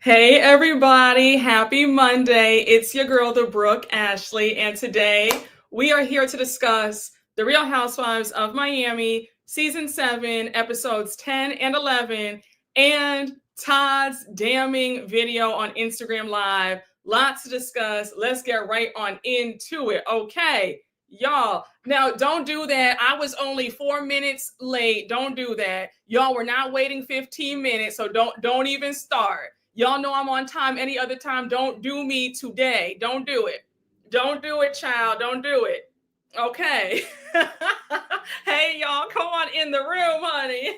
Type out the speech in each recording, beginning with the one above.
Hey everybody, happy Monday. It's your girl, the Brooke Ashley, and today we are here to discuss The Real Housewives of Miami, Season 7, Episodes 10 and 11, and Todd's damning video on Instagram Live. Lots to discuss. Let's get right on into it. Okay, y'all. Now, don't do that. I was only 4 minutes late. Don't do that. Y'all were not waiting 15 minutes, so don't even start. Y'all know I'm on time any other time. Don't do me today. Don't do it. Don't do it, child. Don't do it. Okay. Hey, y'all, come on in the room, honey.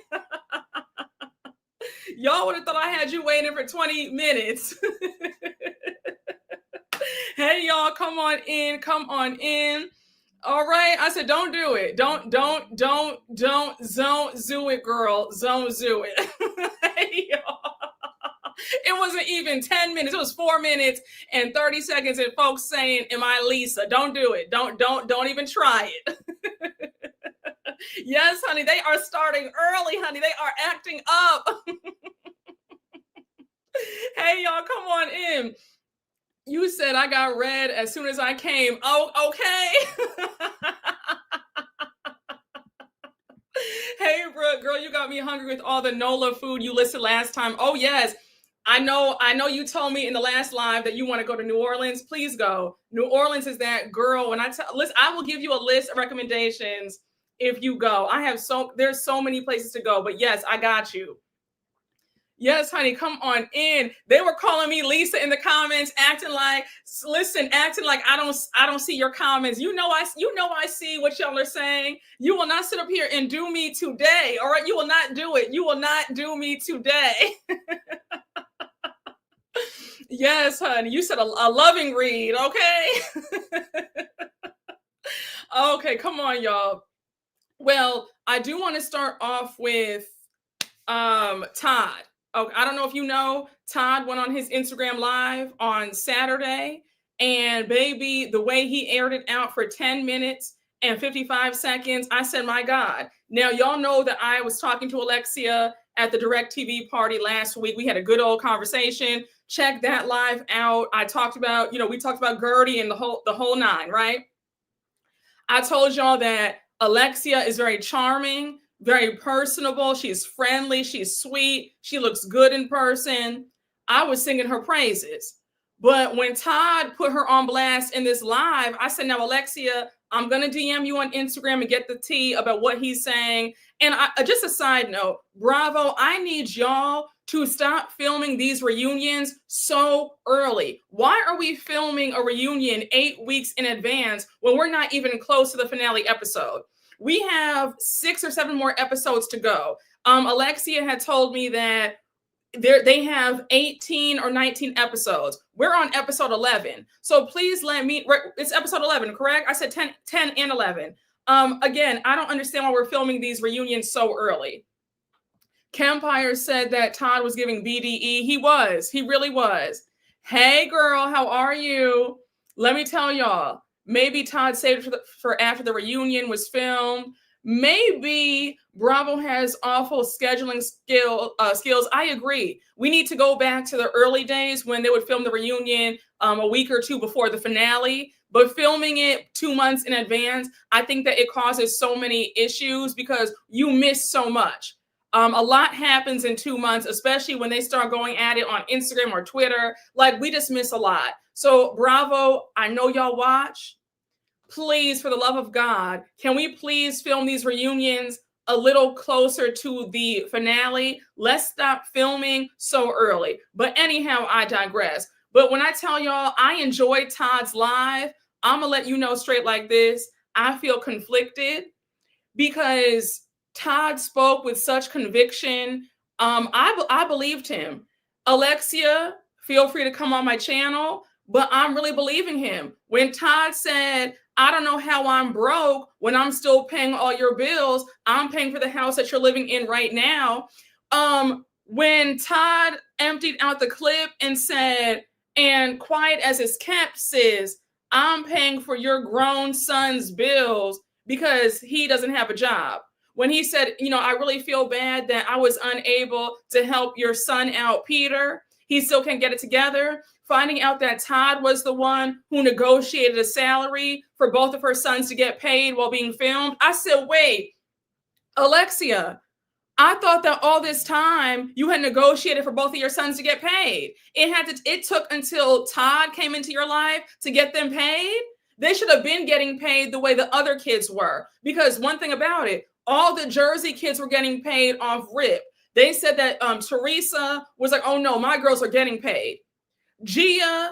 Y'all would have thought I had you waiting for 20 minutes. Hey, y'all, come on in. Come on in. All right. I said, don't do it. Don't zoo it, girl. Zoo it. Hey, y'all. It wasn't even 10 minutes. It was 4 minutes and 30 seconds. And folks saying, am I Lisa? Don't do it. Don't even try it. Yes, honey. They are starting early, honey. They are acting up. Hey, y'all, come on in. You said I got red as soon as I came. Oh, okay. Hey, Brooke, girl, you got me hungry with all the NOLA food you listed last time. Oh, yes. I know you told me in the last live that you want to go to New Orleans. Please go. New Orleans is that girl. When listen, I will give you a list of recommendations if you go. There's so many places to go, but yes, I got you. Yes, honey, come on in. They were calling me Lisa in the comments, acting like I don't see your comments. You know I see what y'all are saying. You will not sit up here and do me today. All right, you will not do it. You will not do me today. Yes, honey. You said a loving read, okay? Okay, come on, y'all. Well, I do want to start off with Todd. Okay, I don't know if you know, Todd went on his Instagram Live on Saturday, and baby, the way he aired it out for 10 minutes and 55 seconds, I said, my God. Now, y'all know that I was talking to Alexia at the DirecTV party last week. We had a good old conversation. Check that live out. I talked about, we talked about Gertie and the whole nine, right? I told y'all that Alexia is very charming, very personable. She's friendly. She's sweet. She looks good in person. I was singing her praises. But when Todd put her on blast in this live, I said, now, Alexia, I'm going to DM you on Instagram and get the tea about what he's saying. And just a side note, Bravo, I need y'all to stop filming these reunions so early. Why are we filming a reunion 8 weeks in advance when we're not even close to the finale episode? We have 6 or 7 more episodes to go. Alexia had told me that they have 18 or 19 episodes. We're on episode 11. So please it's episode 11, correct? I said 10 and 11. Again, I don't understand why we're filming these reunions so early. Campire said that Todd was giving BDE. He really was. Hey girl, how are you? Let me tell y'all, maybe Todd saved it for after the reunion was filmed. Maybe Bravo has awful scheduling skills. I agree. We need to go back to the early days when they would film the reunion a week or two before the finale. But filming it 2 months in advance, I think that it causes so many issues because you miss so much. A lot happens in 2 months, especially when they start going at it on Instagram or Twitter. Like, we just miss a lot. So Bravo, I know y'all watch. Please, for the love of God, can we please film these reunions a little closer to the finale? Let's stop filming so early. But anyhow, I digress. But when I tell y'all I enjoyed Todd's live, I'm going to let you know straight like this. I feel conflicted because Todd spoke with such conviction. I believed him. Alexia, feel free to come on my channel, but I'm really believing him. When Todd said, I don't know how I'm broke when I'm still paying all your bills. I'm paying for the house that you're living in right now. When Todd emptied out the clip and said, and quiet as it's kept, sis, I'm paying for your grown son's bills because he doesn't have a job. When he said, I really feel bad that I was unable to help your son out, Peter. he still can't get it together. Finding out that Todd was the one who negotiated a salary for both of her sons to get paid while being filmed. I said, wait, Alexia, I thought that all this time you had negotiated for both of your sons to get paid. It took until Todd came into your life to get them paid. They should have been getting paid the way the other kids were. Because one thing about it, all the Jersey kids were getting paid off rip. They said that Teresa was like, oh no, my girls are getting paid. Gia,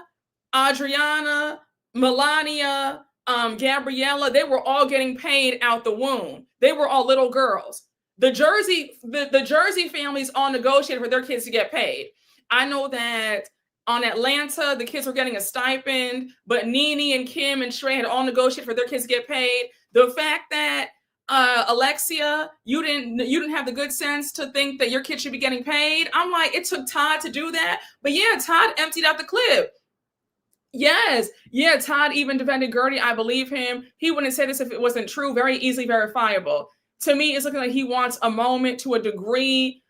Adriana, Melania, Gabriella, they were all getting paid out the womb. They were all little girls. The Jersey families all negotiated for their kids to get paid. I know that on Atlanta, the kids were getting a stipend, but Nene and Kim and Shrey had all negotiated for their kids to get paid. The fact that Alexia, you didn't have the good sense to think that your kid should be getting paid. I'm like, it took Todd to do that. But yeah, Todd emptied out the clip. Yes. Yeah, Todd even defended Gertie. I believe him. He wouldn't say this if it wasn't true. Very easily verifiable. To me, it's looking like he wants a moment to a degree.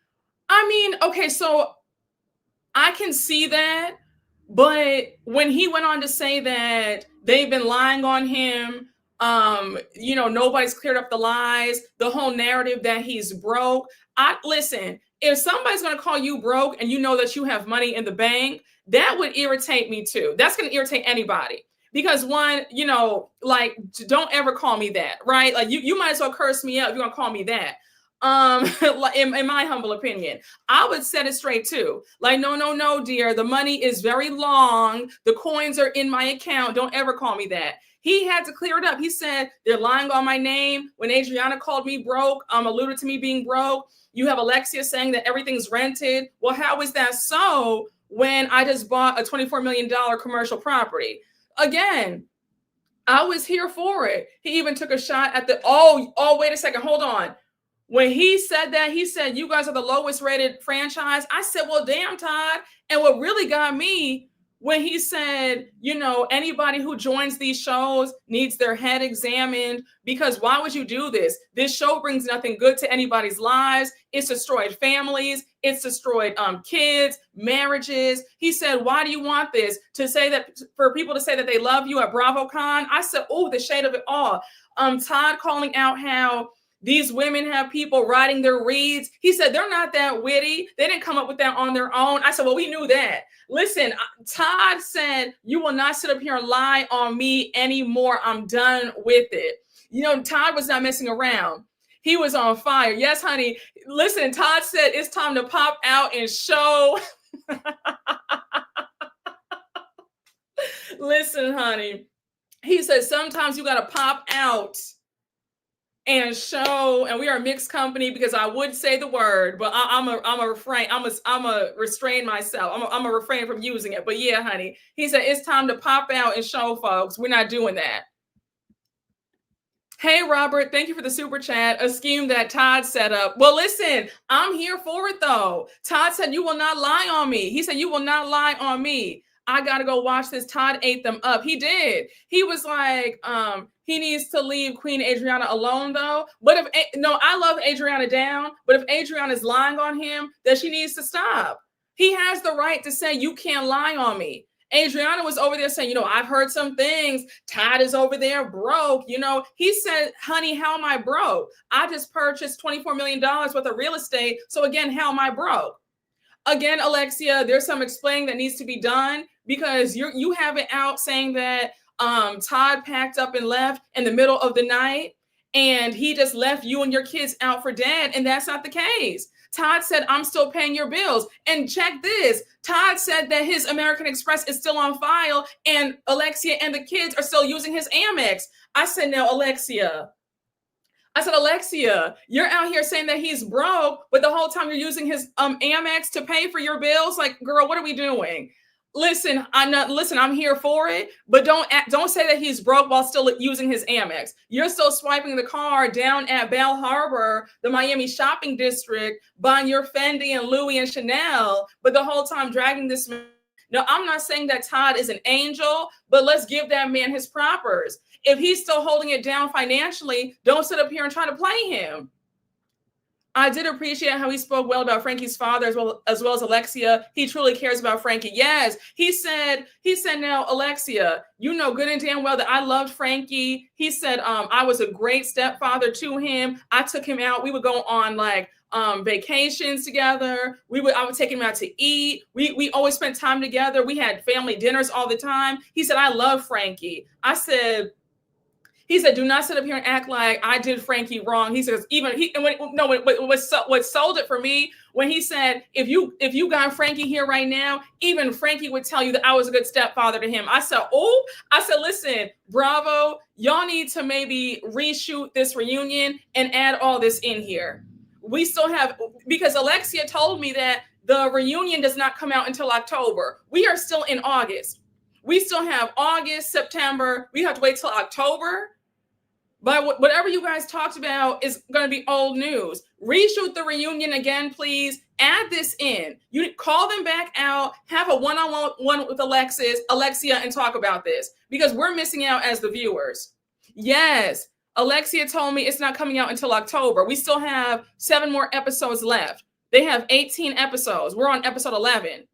I mean, okay, so I can see that. But when he went on to say that they've been lying on him, nobody's cleared up the lies, the whole narrative that he's broke. Listen, if somebody's going to call you broke and you know that you have money in the bank, that would irritate me too. That's going to irritate anybody. Because one, don't ever call me that, right? Like you might as well curse me out if you're gonna call me that. In my humble opinion, I would set it straight too. Like, no, dear. The money is very long. The coins are in my account. Don't ever call me that. He had to clear it up. He said, they're lying on my name. When Adriana called me broke, alluded to me being broke. You have Alexia saying that everything's rented. Well, how is that so when I just bought a $24 million commercial property? Again, I was here for it. He even took a shot at wait a second, hold on. When he said that, he said, you guys are the lowest rated franchise. I said, well, damn, Todd. And what really got me when he said, anybody who joins these shows needs their head examined, because why would you do this? This show brings nothing good to anybody's lives. It's destroyed families. It's destroyed kids, marriages. He said, why do you want this? For people to say that they love you at BravoCon? I said, oh, the shade of it all. Todd calling out how these women have people writing their reads. He said, they're not that witty. They didn't come up with that on their own. I said, well, we knew that. Listen, Todd said, you will not sit up here and lie on me anymore. I'm done with it. Todd was not messing around. He was on fire. Yes, honey. Listen, Todd said it's time to pop out and show. Listen, honey. He said, sometimes you got to pop out and show, and we are a mixed company because I would say the word, but I'm a refrain. I'm a restrain myself. I'm a refrain from using it. But yeah, honey, he said it's time to pop out and show, folks. We're not doing that. Hey, Robert, thank you for the super chat. A scheme that Todd set up. Well, listen, I'm here for it though. Todd said you will not lie on me. He said you will not lie on me. I gotta go watch this. Todd ate them up. He did. He was like, he needs to leave Queen Adriana alone though. But I love Adriana down, but if Adriana's lying on him, then she needs to stop. He has the right to say, you can't lie on me. Adriana was over there saying, I've heard some things. Todd is over there broke. He said, honey, how am I broke? I just purchased $24 million worth of real estate. So again, how am I broke? Again, Alexia, there's some explaining that needs to be done because you have it out saying that Todd packed up and left in the middle of the night and he just left you and your kids out for dead. And that's not the case. Todd said, I'm still paying your bills. And check this. Todd said that his American Express is still on file and Alexia and the kids are still using his Amex. I said, now, Alexia, you're out here saying that he's broke, but the whole time you're using his Amex to pay for your bills. Like, girl, what are we doing? Listen, I'm here for it, but don't say that he's broke while still using his Amex. You're still swiping the card down at Bal Harbor, the Miami shopping district, buying your Fendi and Louis and Chanel, but the whole time dragging this man. Now, I'm not saying that Todd is an angel, but let's give that man his propers. If he's still holding it down financially, don't sit up here and try to play him. I did appreciate how he spoke well about Frankie's father as well as Alexia. He truly cares about Frankie. Yes, he said, now, Alexia, you know good and damn well that I loved Frankie. He said, I was a great stepfather to him. I took him out. We would go on like vacations together. I would take him out to eat. We always spent time together. We had family dinners all the time. He said, I love Frankie. He said, do not sit up here and act like I did Frankie wrong. He says, what sold it for me when he said, if you got Frankie here right now, even Frankie would tell you that I was a good stepfather to him. I said, listen, Bravo, y'all need to maybe reshoot this reunion and add all this in here. We still have, because Alexia told me that the reunion does not come out until October. We are still in August. We still have August, September. We have to wait till October. But whatever you guys talked about is going to be old news. Reshoot the reunion again, please. Add this in. You call them back out, have a one-on-one with Alexia, and talk about this, because we're missing out as the viewers. Yes, Alexia told me it's not coming out until October. We still have 7 more episodes left. They have 18 episodes. We're on episode 11.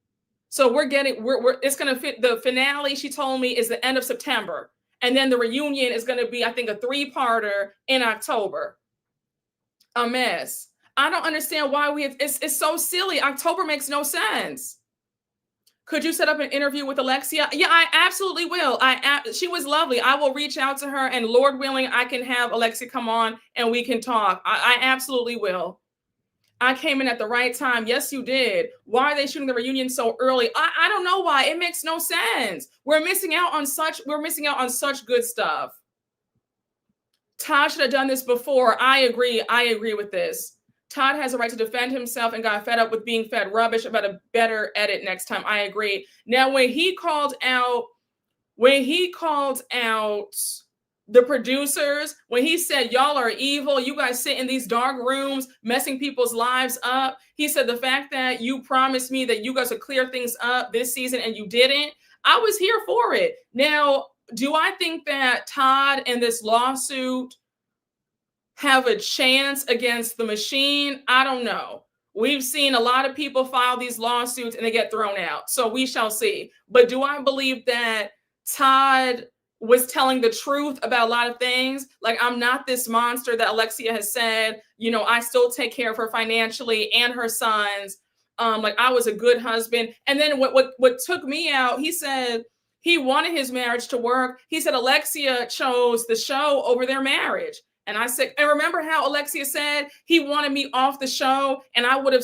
So it's going to fit. The finale, she told me, is the end of September. And then the reunion is going to be, I think, a 3-parter in October. A mess. I don't understand why it's so silly. October makes no sense. Could you set up an interview with Alexia? Yeah, I absolutely will. She was lovely. I will reach out to her, and Lord willing, I can have Alexia come on and we can talk. I absolutely will. I came in at the right time. Yes, you did. Why are they shooting the reunion so early? I don't know why. It makes no sense. We're missing out on such good stuff. Todd should have done this before. I agree with this. Todd has a right to defend himself and got fed up with being fed rubbish about a better edit next time. I agree. Now, when he called out the producers, when he said, y'all are evil, you guys sit in these dark rooms messing people's lives up. He said, the fact that you promised me that you guys would clear things up this season and you didn't, I was here for it. Now, do I think that Todd and this lawsuit have a chance against the machine? I don't know. We've seen a lot of people file these lawsuits and they get thrown out. So we shall see. But do I believe that Todd was telling the truth about a lot of things? Like, I'm not this monster that Alexia has said, I still take care of her financially and her sons. Like, I was a good husband. And then what took me out, he said he wanted his marriage to work. He said Alexia chose the show over their marriage. And I said, and remember how Alexia said he wanted me off the show, and I would have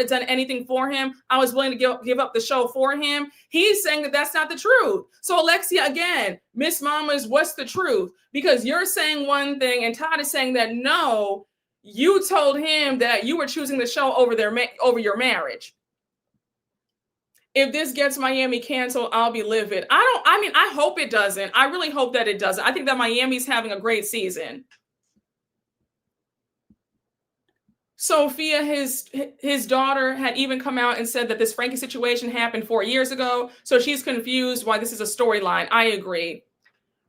done anything for him. I was willing to give up the show for him. He's saying that that's not the truth. So Alexia, again, Miss Mamas, what's the truth? Because you're saying one thing and Todd is saying that no, you told him that you were choosing the show over your marriage. If this gets Miami canceled, I'll be livid. I hope it doesn't. I really hope that it doesn't. I think that Miami's having a great season. Sophia, his daughter, had even come out and said that this Frankie situation happened 4 years ago. So she's confused why this is a storyline. I agree.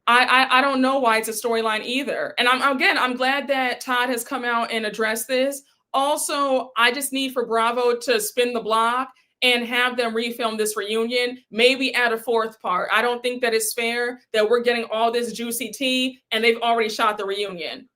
I don't know why it's a storyline either. And I'm glad that Todd has come out and addressed this. Also, I just need for Bravo to spin the block and have them refilm this reunion, maybe add a 4th part. I don't think that it's fair that we're getting all this juicy tea and they've already shot the reunion.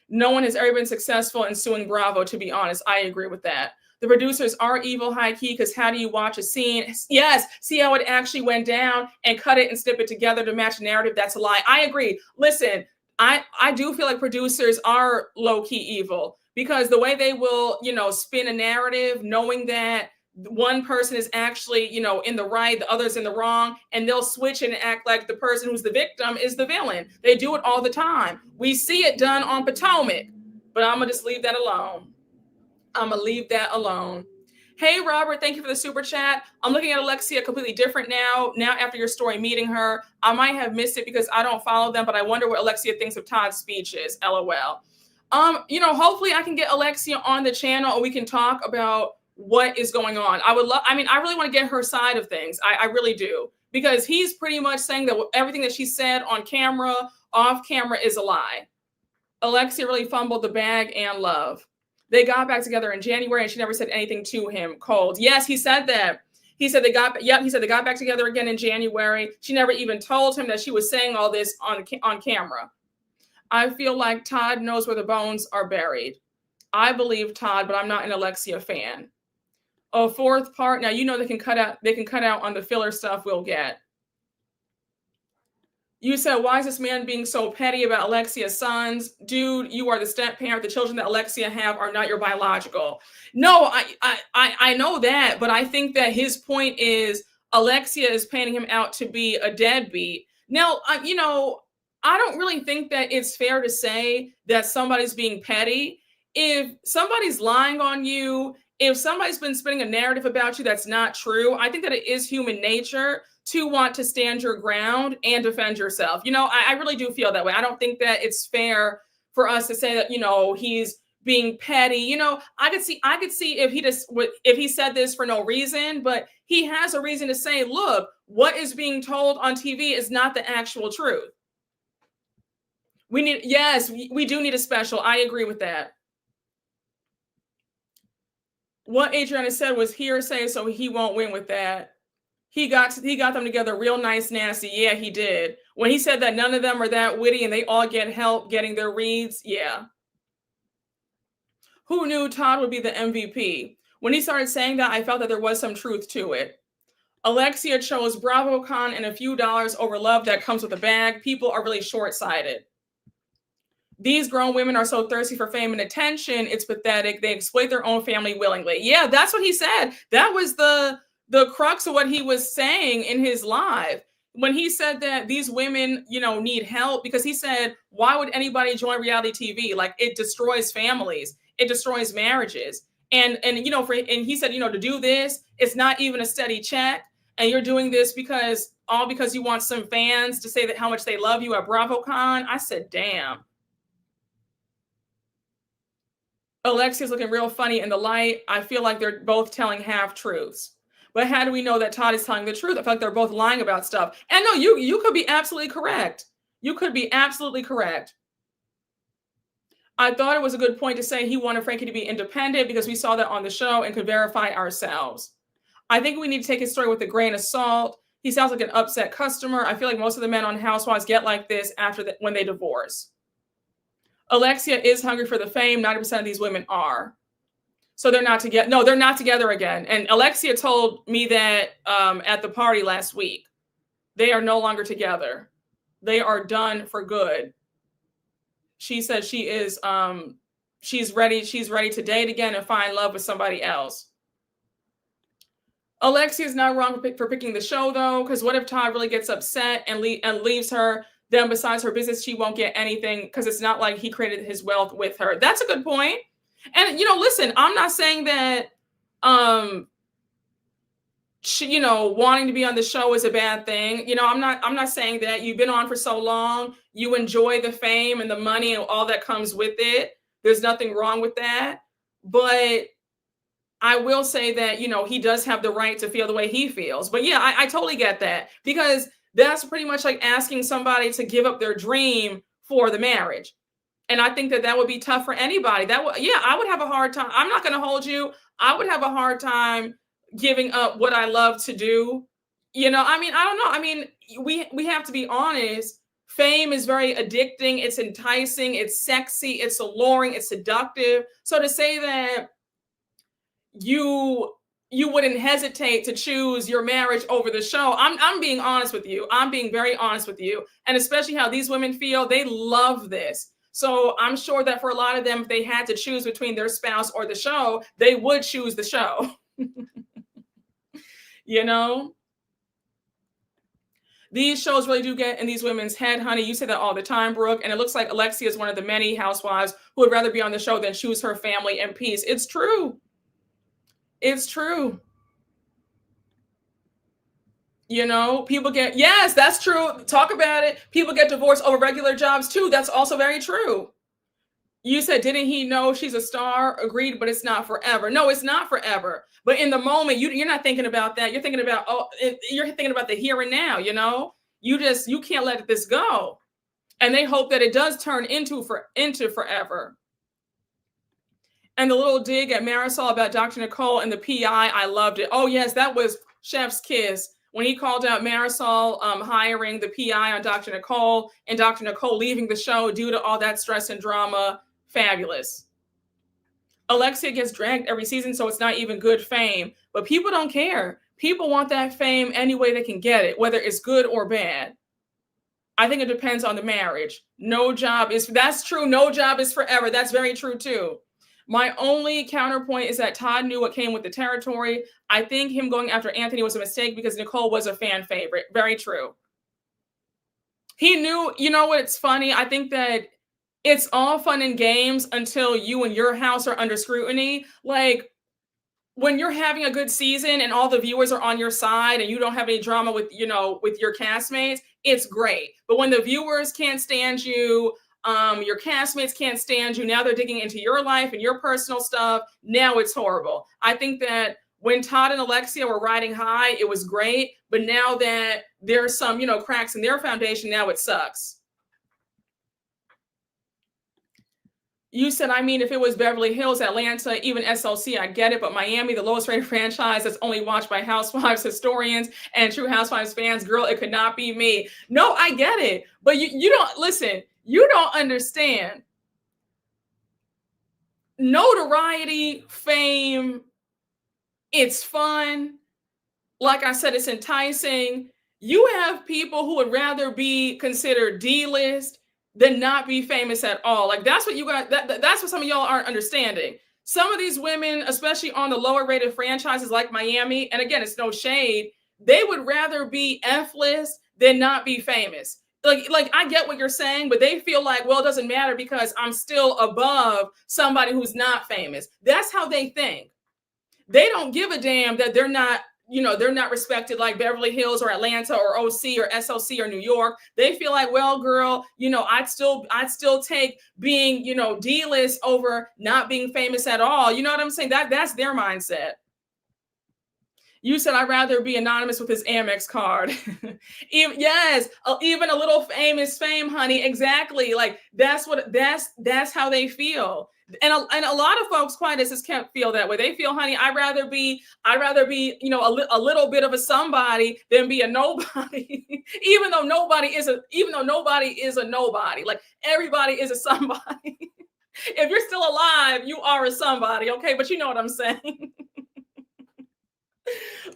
No one has ever been successful in suing Bravo, to be honest. I agree with that. The producers are evil, high key, because how do you watch a scene? Yes, see how it actually went down and cut it and snip it together to match narrative? That's a lie. I agree. Listen, I do feel like producers are low-key evil, because the way they will, spin a narrative, knowing that one person is actually, in the right, the other's in the wrong, and they'll switch and act like the person who's the victim is the villain. They do it all the time. We see it done on Potomac, but I'm going to just leave that alone. Hey, Robert, thank you for the super chat. I'm looking at Alexia completely different now after your story meeting her. I might have missed it because I don't follow them, but I wonder what Alexia thinks of Todd's speeches. LOL. Hopefully I can get Alexia on the channel and we can talk about what is going on. I really want to get her side of things. I really do, because he's pretty much saying that everything that she said on camera, off camera, is a lie. Alexia really fumbled the bag and love. They got back together in January and she never said anything to him. Cold. Yes, he said that. He said they got back together again in January. She never even told him that she was saying all this on camera. I feel like Todd knows where the bones are buried. I believe Todd, but I'm not an Alexia fan. A fourth part. Now, you know, they can cut out on the filler stuff we'll get. You said, why is this man being so petty about Alexia's sons? Dude, you are the step parent. The children that Alexia have are not your biological. No, I know that, but I think that his point is Alexia is painting him out to be a deadbeat. Now, you know, I don't really think that it's fair to say that somebody's being petty. If somebody's lying on you, if somebody's been spinning a narrative about you that's not true, I think that it is human nature to want to stand your ground and defend yourself. You know, I really do feel that way. I don't think that it's fair for us to say that, you know, he's being petty. You know, I could see if he said this for no reason, but he has a reason to say, look, what is being told on TV is not the actual truth. We do need a special. I agree with that. What Adriana said was hearsay, so he won't win with that. He got them together real nice, nasty. Yeah, he did. When he said that none of them are that witty and they all get help getting their reads, yeah. Who knew Todd would be the MVP? When he started saying that, I felt that there was some truth to it. Alexia chose BravoCon and a few dollars over love that comes with a bag. People are really short-sighted. These grown women are so thirsty for fame and attention. It's pathetic. They exploit their own family willingly. Yeah, that's what he said. That was the crux of what he was saying in his live. When he said that these women, you know, need help, because he said, why would anybody join reality TV? Like, it destroys families. It destroys marriages. And you know, and he said, you know, to do this, it's not even a steady check. And you're doing this because you want some fans to say that how much they love you at BravoCon. I said, damn. Alexia's looking real funny in the light. I feel like they're both telling half truths. But how do we know that Todd is telling the truth? I feel like they're both lying about stuff. And no, you could be absolutely correct. You could be absolutely correct. I thought it was a good point to say he wanted Frankie to be independent because we saw that on the show and could verify ourselves. I think we need to take his story with a grain of salt. He sounds like an upset customer. I feel like most of the men on Housewives get like this when they divorce. Alexia is hungry for the fame. 90% of these women are. So they're not together. No, they're not together again. And Alexia told me that at the party last week. They are no longer together. They are done for good. She said she is she's ready to date again and find love with somebody else. Alexia is not wrong for picking the show, though, because what if Todd really gets upset and leaves her? Then besides her business, she won't get anything because it's not like he created his wealth with her. That's a good point. And, you know, listen, I'm not saying that, she, you know, wanting to be on the show is a bad thing. You know, I'm not saying that. You've been on for so long. You enjoy the fame and the money and all that comes with it. There's nothing wrong with that. But I will say that, you know, he does have the right to feel the way he feels. But yeah, I totally get that, because that's pretty much like asking somebody to give up their dream for the marriage. And I think that would be tough for anybody. I would have a hard time. I'm not going to hold you. I would have a hard time giving up what I love to do. You know, I mean, I don't know. I mean, we have to be honest. Fame is very addicting. It's enticing. It's sexy. It's alluring. It's seductive. So to say that you wouldn't hesitate to choose your marriage over the show, I'm being honest with you. I'm being very honest with you. And especially how these women feel, they love this. So I'm sure that for a lot of them, if they had to choose between their spouse or the show, they would choose the show. You know? These shows really do get in these women's head, honey. You say that all the time, Brooke. And it looks like Alexia is one of the many housewives who would rather be on the show than choose her family and peace. It's true. It's true. You know, people yes, that's true. Talk about it. People get divorced over regular jobs too. That's also very true. You said, didn't he know she's a star? Agreed, but it's not forever. No, it's not forever. But in the moment, you're not thinking about that. You're thinking about, you're thinking about the here and now, you know? You can't let this go. And they hope that it does turn into forever. And the little dig at Marisol about Dr. Nicole and the PI, I loved it. Oh, yes, that was chef's kiss when he called out Marisol hiring the PI on Dr. Nicole and Dr. Nicole leaving the show due to all that stress and drama. Fabulous. Alexia gets dragged every season, so it's not even good fame. But people don't care. People want that fame any way they can get it, whether it's good or bad. I think it depends on the marriage. That's true. No job is forever. That's very true too. My only counterpoint is that Todd knew what came with the territory. I think him going after Anthony was a mistake because Nicole was a fan favorite. Very true. He knew, you know what's funny? I think that it's all fun and games until you and your house are under scrutiny. Like when you're having a good season and all the viewers are on your side and you don't have any drama with, with your castmates, it's great. But when the viewers can't stand you, your castmates can't stand you, now they're digging into your life and your personal stuff, now it's horrible. I think that when Todd and Alexia were riding high, it was great. But now that there's some, cracks in their foundation, now it sucks. You said, if it was Beverly Hills, Atlanta, even SLC, I get it. But Miami, the lowest rated franchise that's only watched by Housewives historians and true Housewives fans, girl, it could not be me. No, I get it. But you don't, listen, you don't understand. Notoriety, fame, it's fun. Like I said, it's enticing. You have people who would rather be considered D-list than not be famous at all. Like that's what you got. That's what some of y'all aren't understanding. Some of these women, especially on the lower rated franchises like Miami, and again, it's no shade, they would rather be F-list than not be famous. Like I get what you're saying, but they feel like, well, it doesn't matter because I'm still above somebody who's not famous. That's how they think. They don't give a damn that they're not respected like Beverly Hills or Atlanta or OC or SLC or New York. They feel like, well, girl, I'd still take being, D-list over not being famous at all. You know what I'm saying? That's their mindset. You said, I'd rather be anonymous with his Amex card. Even a little famous fame, honey. Exactly. Like that's how they feel. And a lot of folks, quite as can't feel that way. They feel, honey, I'd rather be, a little bit of a somebody than be a nobody. even though nobody is a nobody. Like everybody is a somebody. If you're still alive, you are a somebody. Okay, but you know what I'm saying.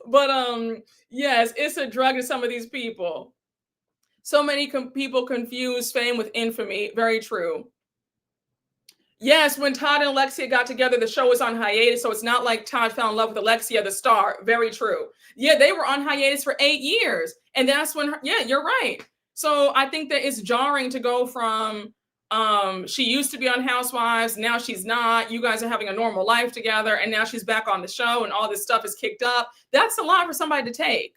But yes, it's a drug to some of these people. So many people confuse fame with infamy. Very true. Yes, when Todd and Alexia got together, the show was on hiatus. So it's not like Todd fell in love with Alexia, the star. Very true. Yeah, they were on hiatus for 8 years. And that's when, you're right. So I think that it's jarring to go from, she used to be on Housewives. Now she's not. You guys are having a normal life together. And now she's back on the show and all this stuff is kicked up. That's a lot for somebody to take.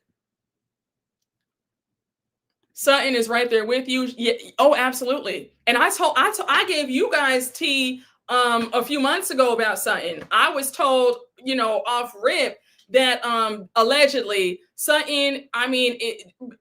Sutton is right there with you. Yeah. Oh, absolutely. And I gave you guys tea a few months ago about Sutton. I was told, off rip that allegedly Sutton,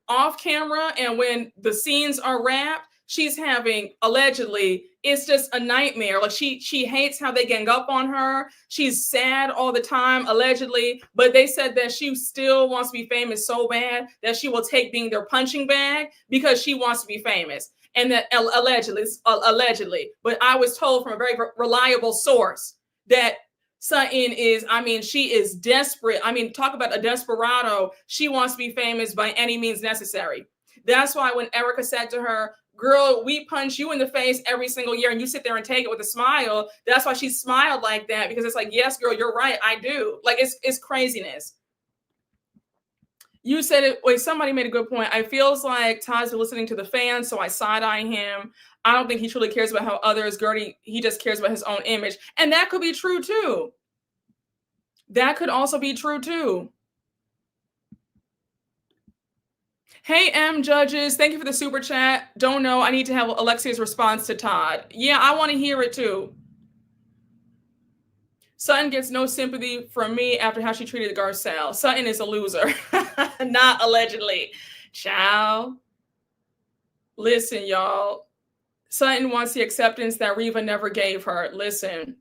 off camera and when the scenes are wrapped, she's having allegedly, it's just a nightmare. Like she hates how they gang up on her. She's sad all the time, allegedly, but they said that she still wants to be famous so bad that she will take being their punching bag because she wants to be famous. And that allegedly, but I was told from a very reliable source that Sutton is, she is desperate. Talk about a desperado. She wants to be famous by any means necessary. That's why when Erica said to her, girl, we punch you in the face every single year and you sit there and take it with a smile. That's why she smiled like that, because it's like, yes, girl, you're right. I do. Like, it's craziness. You said it. Wait, somebody made a good point. I feels like Todd's listening to the fans, so I side-eye him. I don't think he truly cares about how others, Gertie, he just cares about his own image. And that could be true too. That could also be true too. Hey, M Judges, thank you for the super chat. Don't know, I need to have Alexia's response to Todd. Yeah, I want to hear it too. Sutton gets no sympathy from me after how she treated Garcelle. Sutton is a loser. Not allegedly. Ciao. Listen, y'all. Sutton wants the acceptance that Reva never gave her. Listen.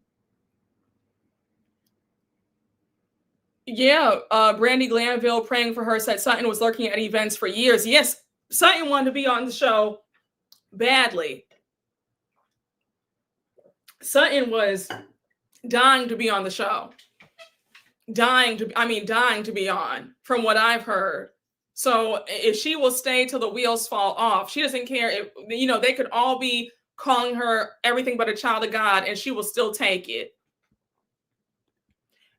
Yeah, Brandy Glanville praying for her said Sutton was lurking at events for years. Yes, Sutton wanted to be on the show badly. Sutton was dying to be on the show. Dying to be on, from what I've heard. So if she will stay till the wheels fall off, she doesn't care if, they could all be calling her everything but a child of God, and she will still take it.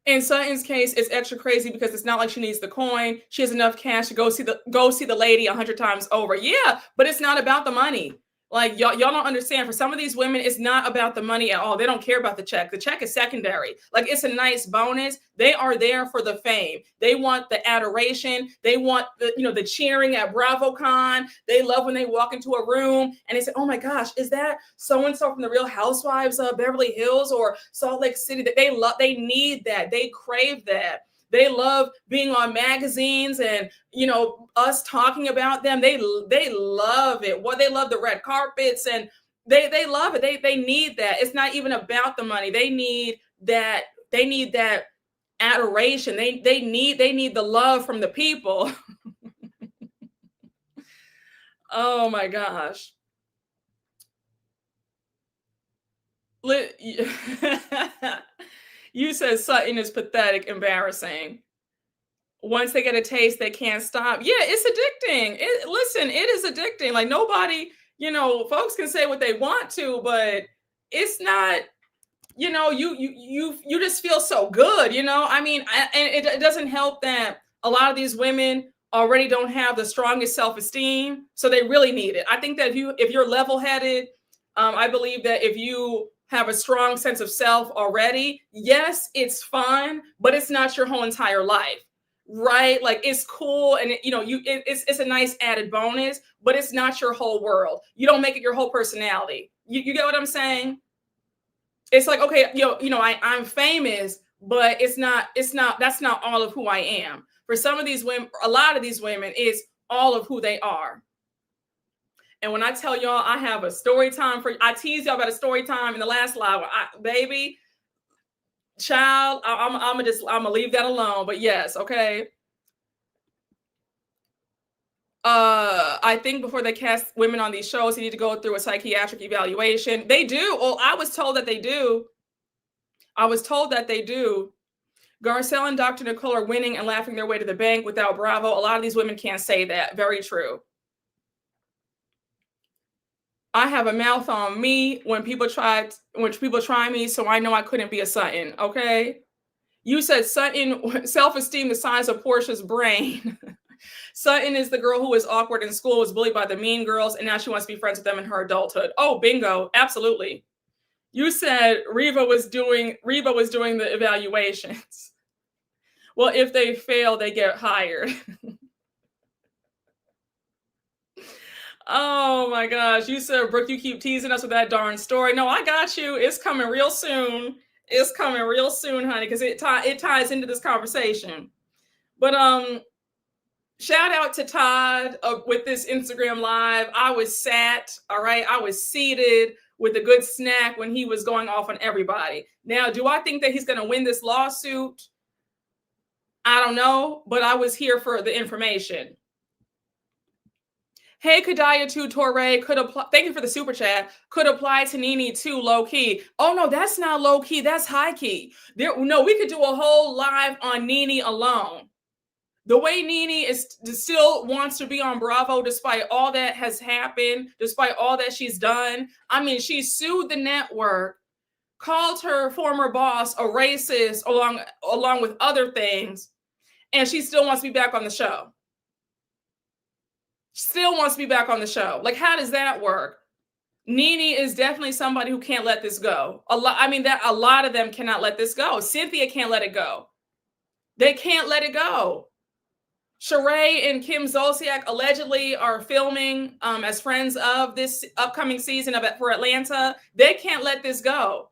In Sutton's case, it's extra crazy because it's not like she needs the coin. She has enough cash to go see the lady 100 times over. Yeah, but it's not about the money. Like y'all don't understand. For some of these women, it's not about the money at all. They don't care about the check. The check is secondary. Like, it's a nice bonus. They are there for the fame. They want the adoration. They want the cheering at BravoCon. They love when they walk into a room and they say, "Oh my gosh, is that so and so from the Real Housewives of Beverly Hills or Salt Lake City?" That they need that. They crave that. They love being on magazines and, us talking about them. They love it. Well, they love the red carpets and they love it. They need that. It's not even about the money. They need that. They need that adoration. They need the love from the people. Oh my gosh. You said Sutton is pathetic, embarrassing. Once they get a taste, they can't stop. Yeah, it's addicting. Listen, it is addicting. Like, nobody, folks can say what they want to, but it's not, you just feel so good, and it doesn't help that a lot of these women already don't have the strongest self-esteem, so they really need it. I think that if you're level-headed, I believe that if you have a strong sense of self already, yes, it's fun, but it's not your whole entire life, right? Like, it's cool, and it's a nice added bonus, but it's not your whole world. You don't make it your whole personality. You get what I'm saying? It's like, okay, I'm famous, but that's not all of who I am. For some of these women, a lot of these women, is all of who they are. And when I tell y'all I have a story time I teased y'all about a story time in the last live, baby, child, I'm gonna leave that alone. But yes, okay. I think before they cast women on these shows, they need to go through a psychiatric evaluation. They do. Well, I was told that they do. Garcelle and Dr. Nicole are winning and laughing their way to the bank without Bravo. A lot of these women can't say that. Very true. I have a mouth on me when people try me, so I know I couldn't be a Sutton. Okay. You said Sutton, self-esteem the size of Portia's brain. Sutton is the girl who was awkward in school, was bullied by the mean girls, and now she wants to be friends with them in her adulthood. Oh, bingo. Absolutely. You said Reva was doing the evaluations. Well, if they fail, they get hired. Oh my gosh. You said, Brooke, you keep teasing us with that darn story. No, I got you. It's coming real soon. It's coming real soon, honey, because it ties into this conversation. But shout out to Todd with this Instagram live. I was seated with a good snack when he was going off on everybody. Now, do I think that he's going to win this lawsuit? I don't know, but I was here for the information. Hey, Kadaya 2 Torre could apply. Thank you for the super chat. Could apply to Nene too, low key. Oh no, that's not low key. That's high key. We could do a whole live on Nene alone. The way Nene still wants to be on Bravo, despite all that has happened, despite all that she's done. I mean, she sued the network, called her former boss a racist, along with other things, and she still wants to be back on the show. Still wants to be back on the show. Like, how does that work? Nene is definitely somebody who can't let this go. A lot of them cannot let this go. Cynthia can't let it go. They can't let it go. Sheree and Kim Zolciak allegedly are filming as friends of this upcoming season for Atlanta. They can't let this go.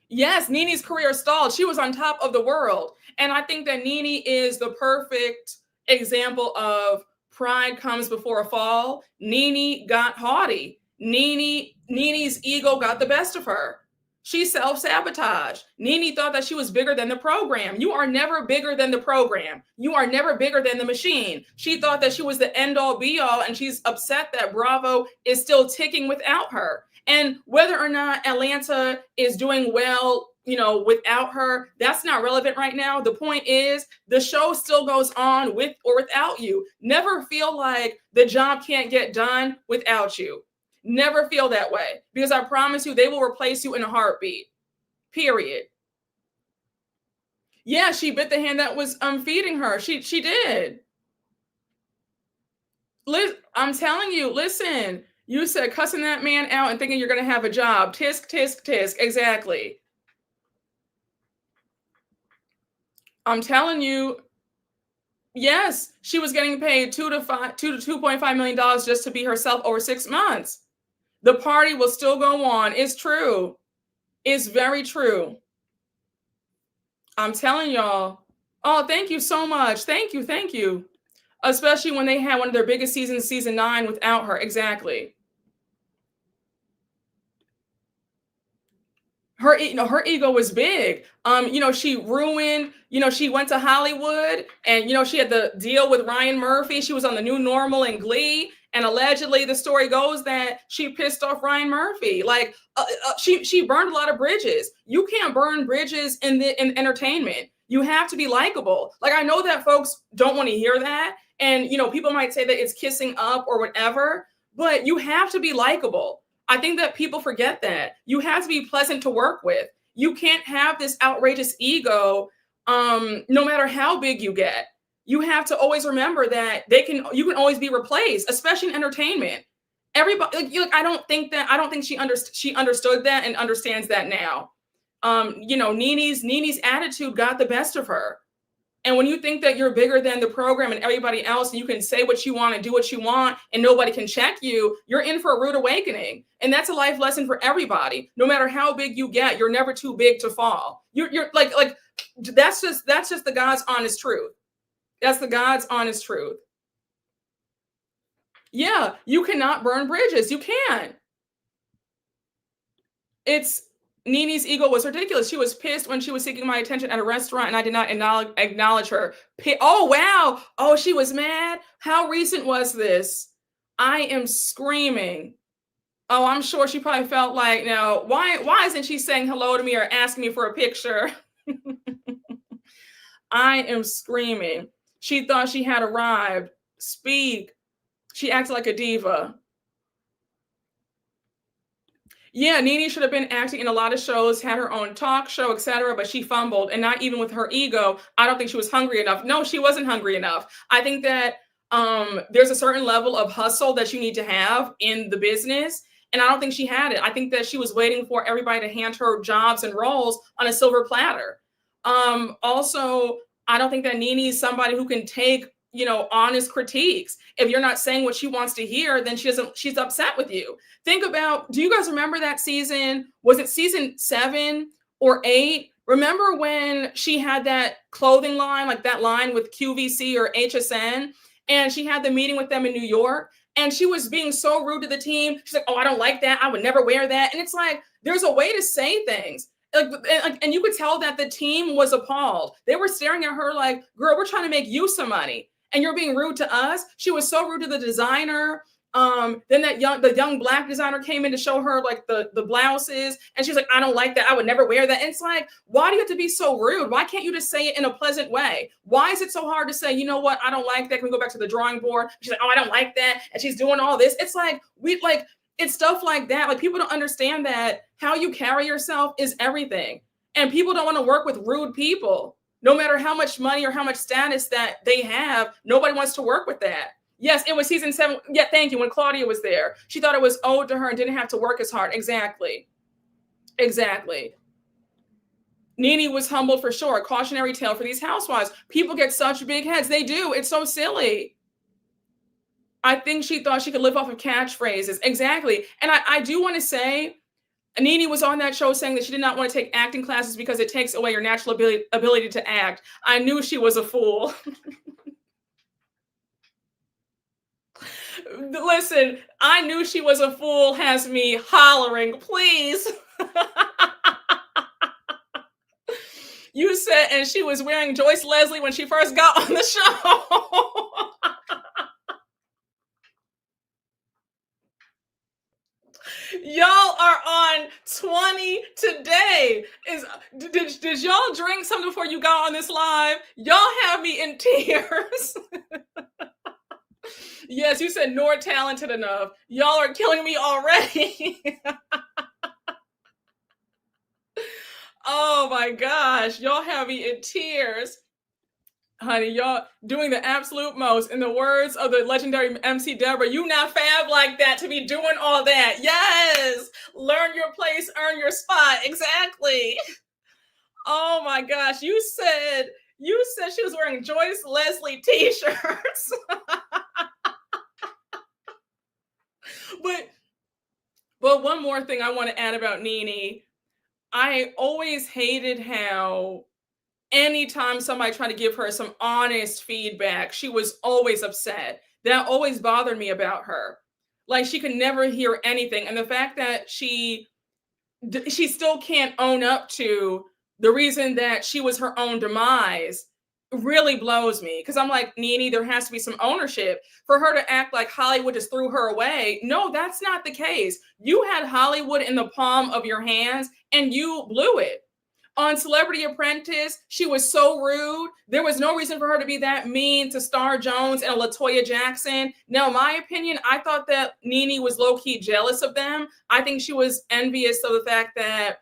Yes, Nene's career stalled. She was on top of the world. And I think that Nene is the perfect example of pride comes before a fall. Nene got haughty. Nene's ego got the best of her. She self-sabotaged. Nene thought that she was bigger than the program. You are never bigger than the program. You are never bigger than the machine. She thought that she was the end all be all, and she's upset that Bravo is still ticking without her. And whether or not Atlanta is doing well, without her, that's not relevant right now. The point is the show still goes on with or without you. Never feel like the job can't get done without you. Never feel that way, because I promise you they will replace you in a heartbeat. Period. Yeah, she bit the hand that was feeding her. She did. I'm telling you, listen, you said cussing that man out and thinking you're going to have a job. Tisk, tisk, tisk. Exactly. I'm telling you, yes, she was getting paid $2 to $2.5 million just to be herself over 6 months. The party will still go on. It's true. It's very true. I'm telling y'all. Oh, thank you so much. Thank you. Thank you. Especially when they had one of their biggest seasons, season 9, without her. Exactly. Her ego was big. She ruined, she went to Hollywood and, she had the deal with Ryan Murphy. She was on the new normal and Glee. And allegedly the story goes that she pissed off Ryan Murphy. Like she burned a lot of bridges. You can't burn bridges in entertainment. You have to be likable. Like, I know that folks don't want to hear that. And, people might say that it's kissing up or whatever, but you have to be likable. I think that people forget that. You have to be pleasant to work with. You can't have this outrageous ego, no matter how big you get. You have to always remember that you can always be replaced, especially in entertainment. Everybody, I don't think she understood that and understands that now. Nene's attitude got the best of her. And when you think that you're bigger than the program and everybody else, and you can say what you want and do what you want, and nobody can check you, you're in for a rude awakening. And that's a life lesson for everybody. No matter how big you get, you're never too big to fall. You're like that's just the God's honest truth. That's the God's honest truth. Yeah, you cannot burn bridges. You can't. Nene's ego was ridiculous. She was pissed when she was seeking my attention at a restaurant and I did not acknowledge her. Oh, wow. Oh, she was mad. How recent was this? I am screaming. Oh, I'm sure she probably felt like, now, why isn't she saying hello to me or asking me for a picture? I am screaming. She thought she had arrived. Speak. She acted like a diva. Yeah, Nene should have been acting in a lot of shows, had her own talk show, etc., but she fumbled, and not even with her ego. I don't think she was hungry enough. No, she wasn't hungry enough. I think that there's a certain level of hustle that you need to have in the business, and I don't think she had it. I think that she was waiting for everybody to hand her jobs and roles on a silver platter. Also, I don't think that Nene is somebody who can take honest critiques. If you're not saying what she wants to hear, then she's upset with you. Think about, do you guys remember that season? Was it season 7 or 8? Remember when she had that clothing line, like that line with QVC or HSN, and she had the meeting with them in New York, and she was being so rude to the team. She's like, oh, I don't like that. I would never wear that. And it's like, there's a way to say things. And you could tell that the team was appalled. They were staring at her like, girl, we're trying to make you some money. And you're being rude to us. She was so rude to the designer. Then the young Black designer came in to show her like the blouses. And she's like, I don't like that. I would never wear that. And it's like, why do you have to be so rude? Why can't you just say it in a pleasant way? Why is it so hard to say, you know what? I don't like that. Can we go back to the drawing board? She's like, oh, I don't like that. And she's doing all this. It's like, it's stuff like that. Like, people don't understand that how you carry yourself is everything. And people don't want to work with rude people. No matter how much money or how much status that they have, nobody wants to work with that. Yes, it was season 7. Yeah, thank you. When Claudia was there, she thought it was owed to her and didn't have to work as hard. Exactly. Nene was humbled for sure. A cautionary tale for these housewives. People get such big heads. They do. It's so silly. I think she thought she could live off of catchphrases. Exactly. And I do want to say, Nene was on that show saying that she did not want to take acting classes because it takes away your natural ability to act. I knew she was a fool. Listen, I knew she was a fool has me hollering, please. You said, and she was wearing Joyce Leslie when she first got on the show. Y'all are on 20 today. Did y'all drink something before you got on this live? Y'all have me in tears. Yes, you said nor talented enough. Y'all are killing me already. Oh my gosh, y'all have me in tears. Honey, y'all doing the absolute most. In the words of the legendary MC Deborah, you not fab like that to be doing all that. Yes, learn your place, earn your spot. Exactly. Oh my gosh, you said she was wearing Joyce Leslie t-shirts. But one more thing I want to add about Nene. I always hated how anytime somebody tried to give her some honest feedback, she was always upset. That always bothered me about her. Like, she could never hear anything. And the fact that she still can't own up to the reason that she was her own demise really blows me. Because I'm like, Nene, there has to be some ownership. For her to act like Hollywood just threw her away, no, that's not the case. You had Hollywood in the palm of your hands and you blew it. On Celebrity Apprentice, she was so rude. There was no reason for her to be that mean to Star Jones and LaToya Jackson. Now, my opinion, I thought that Nene was low-key jealous of them. I think she was envious of the fact that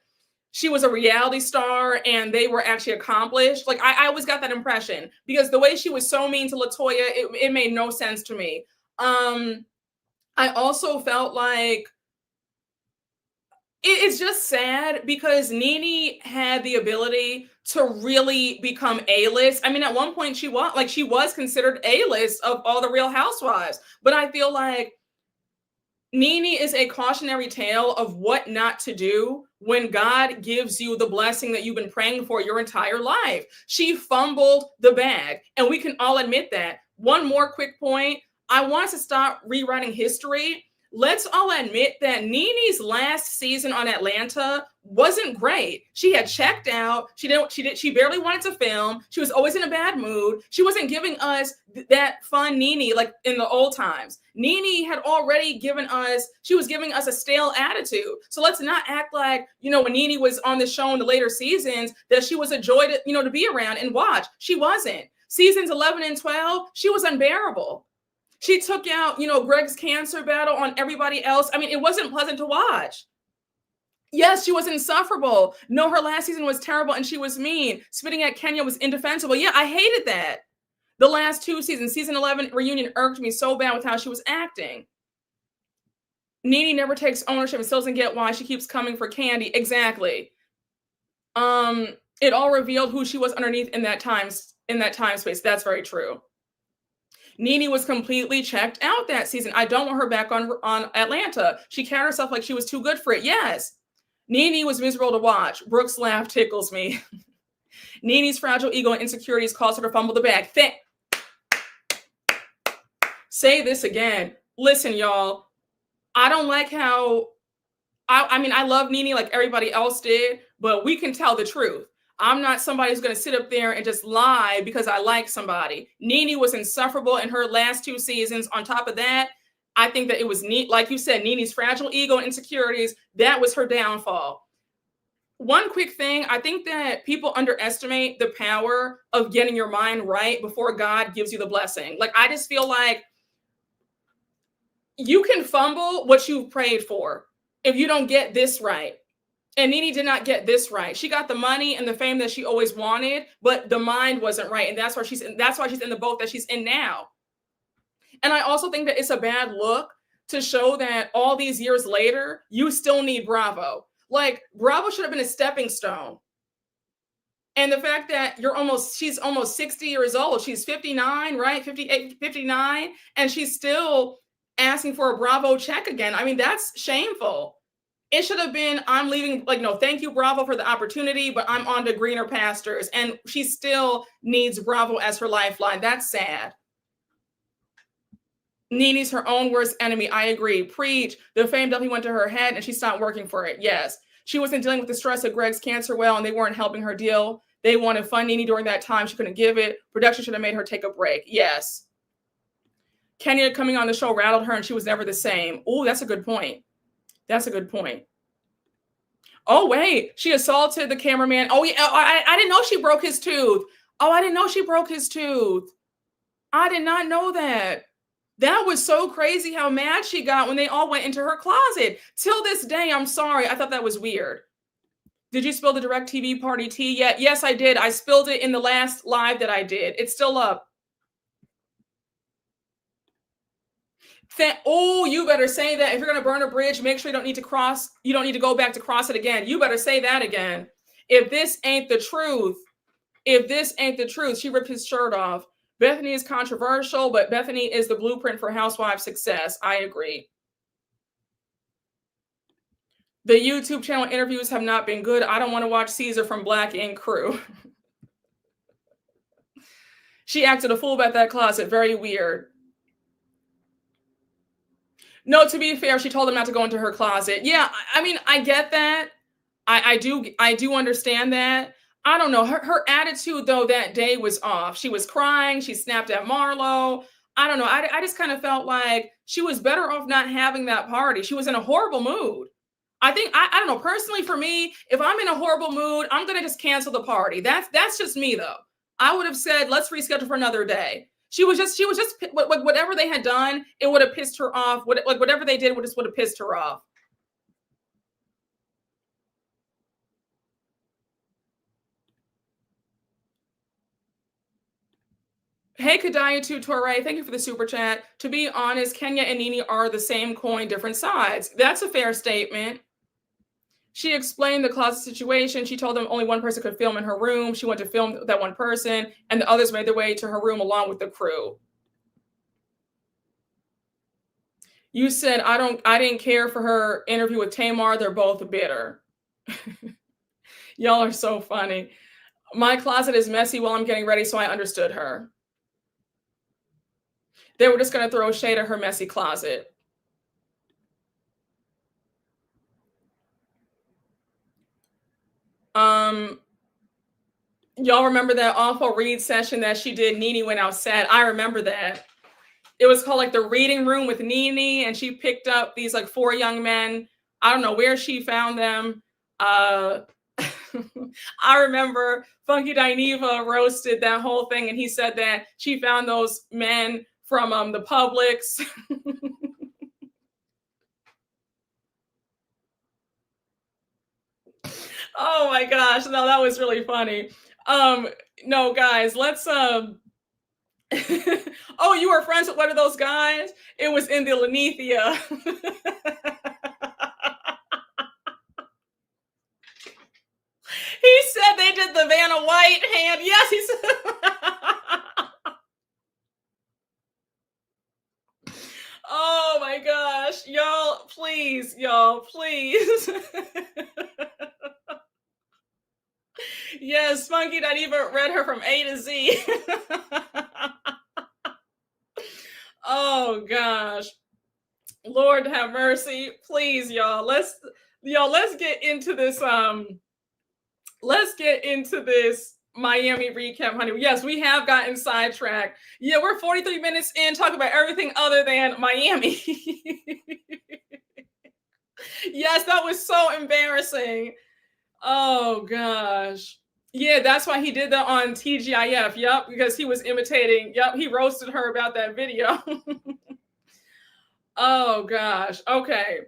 she was a reality star and they were actually accomplished. Like, I always got that impression because the way she was so mean to LaToya, it made no sense to me. I also felt like it's just sad because Nene had the ability to really become A-list. I mean, at one point she was considered A-list of all the Real Housewives. But I feel like Nene is a cautionary tale of what not to do when God gives you the blessing that you've been praying for your entire life. She fumbled the bag, and we can all admit that. One more quick point. I want us to stop rewriting history. Let's all admit that Nene's last season on Atlanta wasn't great. She had checked out. She barely wanted to film. She was always in a bad mood. She wasn't giving us that fun Nene like in the old times. Nene had already giving us a stale attitude. So let's not act like, when Nene was on the show in the later seasons, that she was a joy to be around and watch. She wasn't. Seasons 11 and 12, she was unbearable. She took out, Greg's cancer battle on everybody else. I mean, it wasn't pleasant to watch. Yes, she was insufferable. No, her last season was terrible and she was mean. Spitting at Kenya was indefensible. Yeah, I hated that. The last two seasons, season 11 reunion irked me so bad with how she was acting. Nene never takes ownership and still doesn't get why she keeps coming for Candy. Exactly. It all revealed who she was underneath in that time space. That's very true. Nene was completely checked out that season. I don't want her back on Atlanta. She carried herself like she was too good for it. Yes. Nene was miserable to watch. Brooke's laugh tickles me. Nene's fragile ego and insecurities caused her to fumble the bag. Say this again. Listen, y'all. I don't like how... I love Nene like everybody else did, but we can tell the truth. I'm not somebody who's going to sit up there and just lie because I like somebody. Nene was insufferable in her last two seasons. On top of that, I think that it was neat. Like you said, Nene's fragile ego and insecurities, that was her downfall. One quick thing, I think that people underestimate the power of getting your mind right before God gives you the blessing. Like, I just feel like you can fumble what you've prayed for if you don't get this right. And Nene did not get this right. She got the money and the fame that she always wanted, but the mind wasn't right. And that's why she's in the boat that she's in now. And I also think that it's a bad look to show that all these years later, you still need Bravo. Like, Bravo should have been a stepping stone. And the fact that she's almost 60 years old. She's 59, right? 58, 59. And she's still asking for a Bravo check again. I mean, that's shameful. It should have been, I'm leaving, thank you, Bravo, for the opportunity, but I'm on to greener pastures. And she still needs Bravo as her lifeline. That's sad. Nene's her own worst enemy. I agree. Preach. The fame definitely went to her head and she stopped working for it. Yes. She wasn't dealing with the stress of Greg's cancer well, and they weren't helping her deal They wanted fun Nene during that time. She couldn't give it. Production should have made her take a break. Yes. Kenya coming on the show rattled her and she was never the same. Oh, that's a good point. That's a good point. Oh, wait. She assaulted the cameraman. Oh, yeah. I didn't know she broke his tooth. Oh, I didn't know she broke his tooth. I did not know that. That was so crazy how mad she got when they all went into her closet. Till this day, I'm sorry. I thought that was weird. Did you spill the DirecTV party tea yet? Yes, I did. I spilled it in the last live that I did. It's still up. Oh, you better say that. If you're going to burn a bridge, make sure you don't need to cross. You don't need to go back to cross it again. You better say that again. If this ain't the truth, she ripped his shirt off. Bethany is controversial, but Bethany is the blueprint for Housewives success. I agree. The YouTube channel interviews have not been good. I don't want to watch Caesar from Black Ink Crew. She acted a fool about that closet. Very weird. No, to be fair, she told him not to go into her closet. Yeah, I mean, I get that. I do understand that. I don't know. Her attitude, though, that day was off. She was crying. She snapped at Marlo. I don't know. I just kind of felt like she was better off not having that party. She was in a horrible mood. I think, I don't know, personally for me, if I'm in a horrible mood, I'm going to just cancel the party. That's just me, though. I would have said, let's reschedule for another day. She was just whatever they had done, it would have pissed her off. Whatever they did would have pissed her off. Hey, Kadaya Torre, thank you for the super chat. To be honest, Kenya and Nene are the same coin, different sides. That's a fair statement. She explained the closet situation. She told them only one person could film in her room. She went to film that one person, and the others made their way to her room along with the crew. You said, I didn't care for her interview with Tamar. They're both bitter. Y'all are so funny. My closet is messy while I'm getting ready, so I understood her. They were just going to throw shade at her messy closet. Y'all remember that awful read session that she did? Nene went outside. I remember that. It was called like the reading room with Nene, and she picked up these like 4 young men. I don't know where she found them. I remember Funky Dineva roasted that whole thing, and he said that she found those men from the Publix. Oh my gosh, no, that was really funny. No, guys, let's oh, you were friends with one of those guys? It was in the Lanethia. He said they did the Vanna White hand. Yes, he said. Oh my gosh. Y'all, please. Yes, Spunky not even read her from A to Z. Oh gosh. Lord have mercy. Please, y'all. Let's get into this. Let's get into this Miami recap, honey. Yes, we have gotten sidetracked. Yeah, we're 43 minutes in talking about everything other than Miami. Yes, that was so embarrassing. Oh gosh. Yeah, that's why he did that on TGIF. Yep, because he was imitating. Yep, he roasted her about that video. Oh gosh. Okay.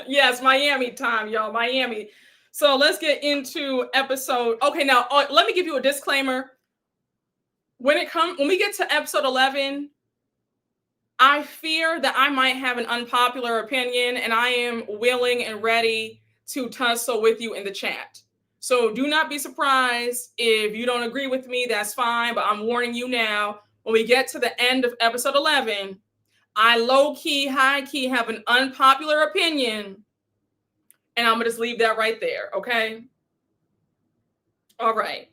Yes, Miami time, y'all. Miami. So let's get into episode. Okay, now let me give you a disclaimer. When we get to episode 11, I fear that I might have an unpopular opinion, and I am willing and ready to tussle with you in the chat. So do not be surprised if you don't agree with me. That's fine, but I'm warning you now. When we get to the end of episode 11, I low-key, high-key have an unpopular opinion, and I'm going to just leave that right there, okay? All right.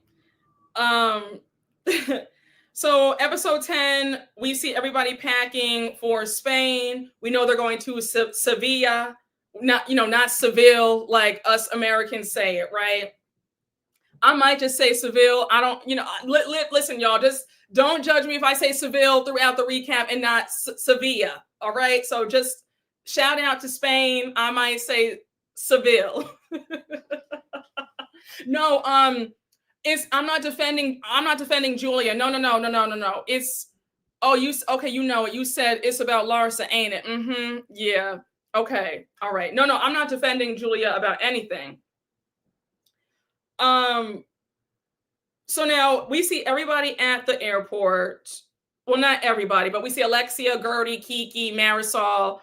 So episode 10, we see everybody packing for Spain. We know they're going to Seville. not Seville, like us Americans say it, right? I might just say Seville. I don't, listen, y'all, just don't judge me if I say Seville throughout the recap and not Sevilla. All right. So just shout out to Spain. I might say Seville. No, I'm not defending Julia. No. It's okay, you said it's about Larsa, ain't it? Mm-hmm. Yeah. Okay. All right. No, I'm not defending Julia about anything. So now we see everybody at the airport. Well, not everybody, but we see Alexia, Gertie, Kiki, Marisol.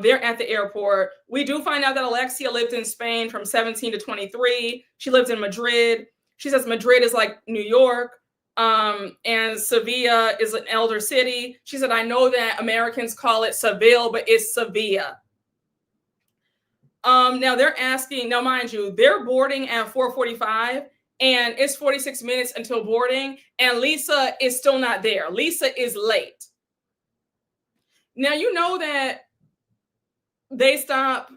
They're at the airport. We do find out that Alexia lived in Spain from 17 to 23. She lives in Madrid. She says Madrid is like New York. And Sevilla is an elder city. She said, I know that Americans call it Seville, but it's Sevilla. Now they're asking, now mind you, they're boarding at 4:45 and it's 46 minutes until boarding, and Lisa is still not there. Lisa is late. Now you know that they stop,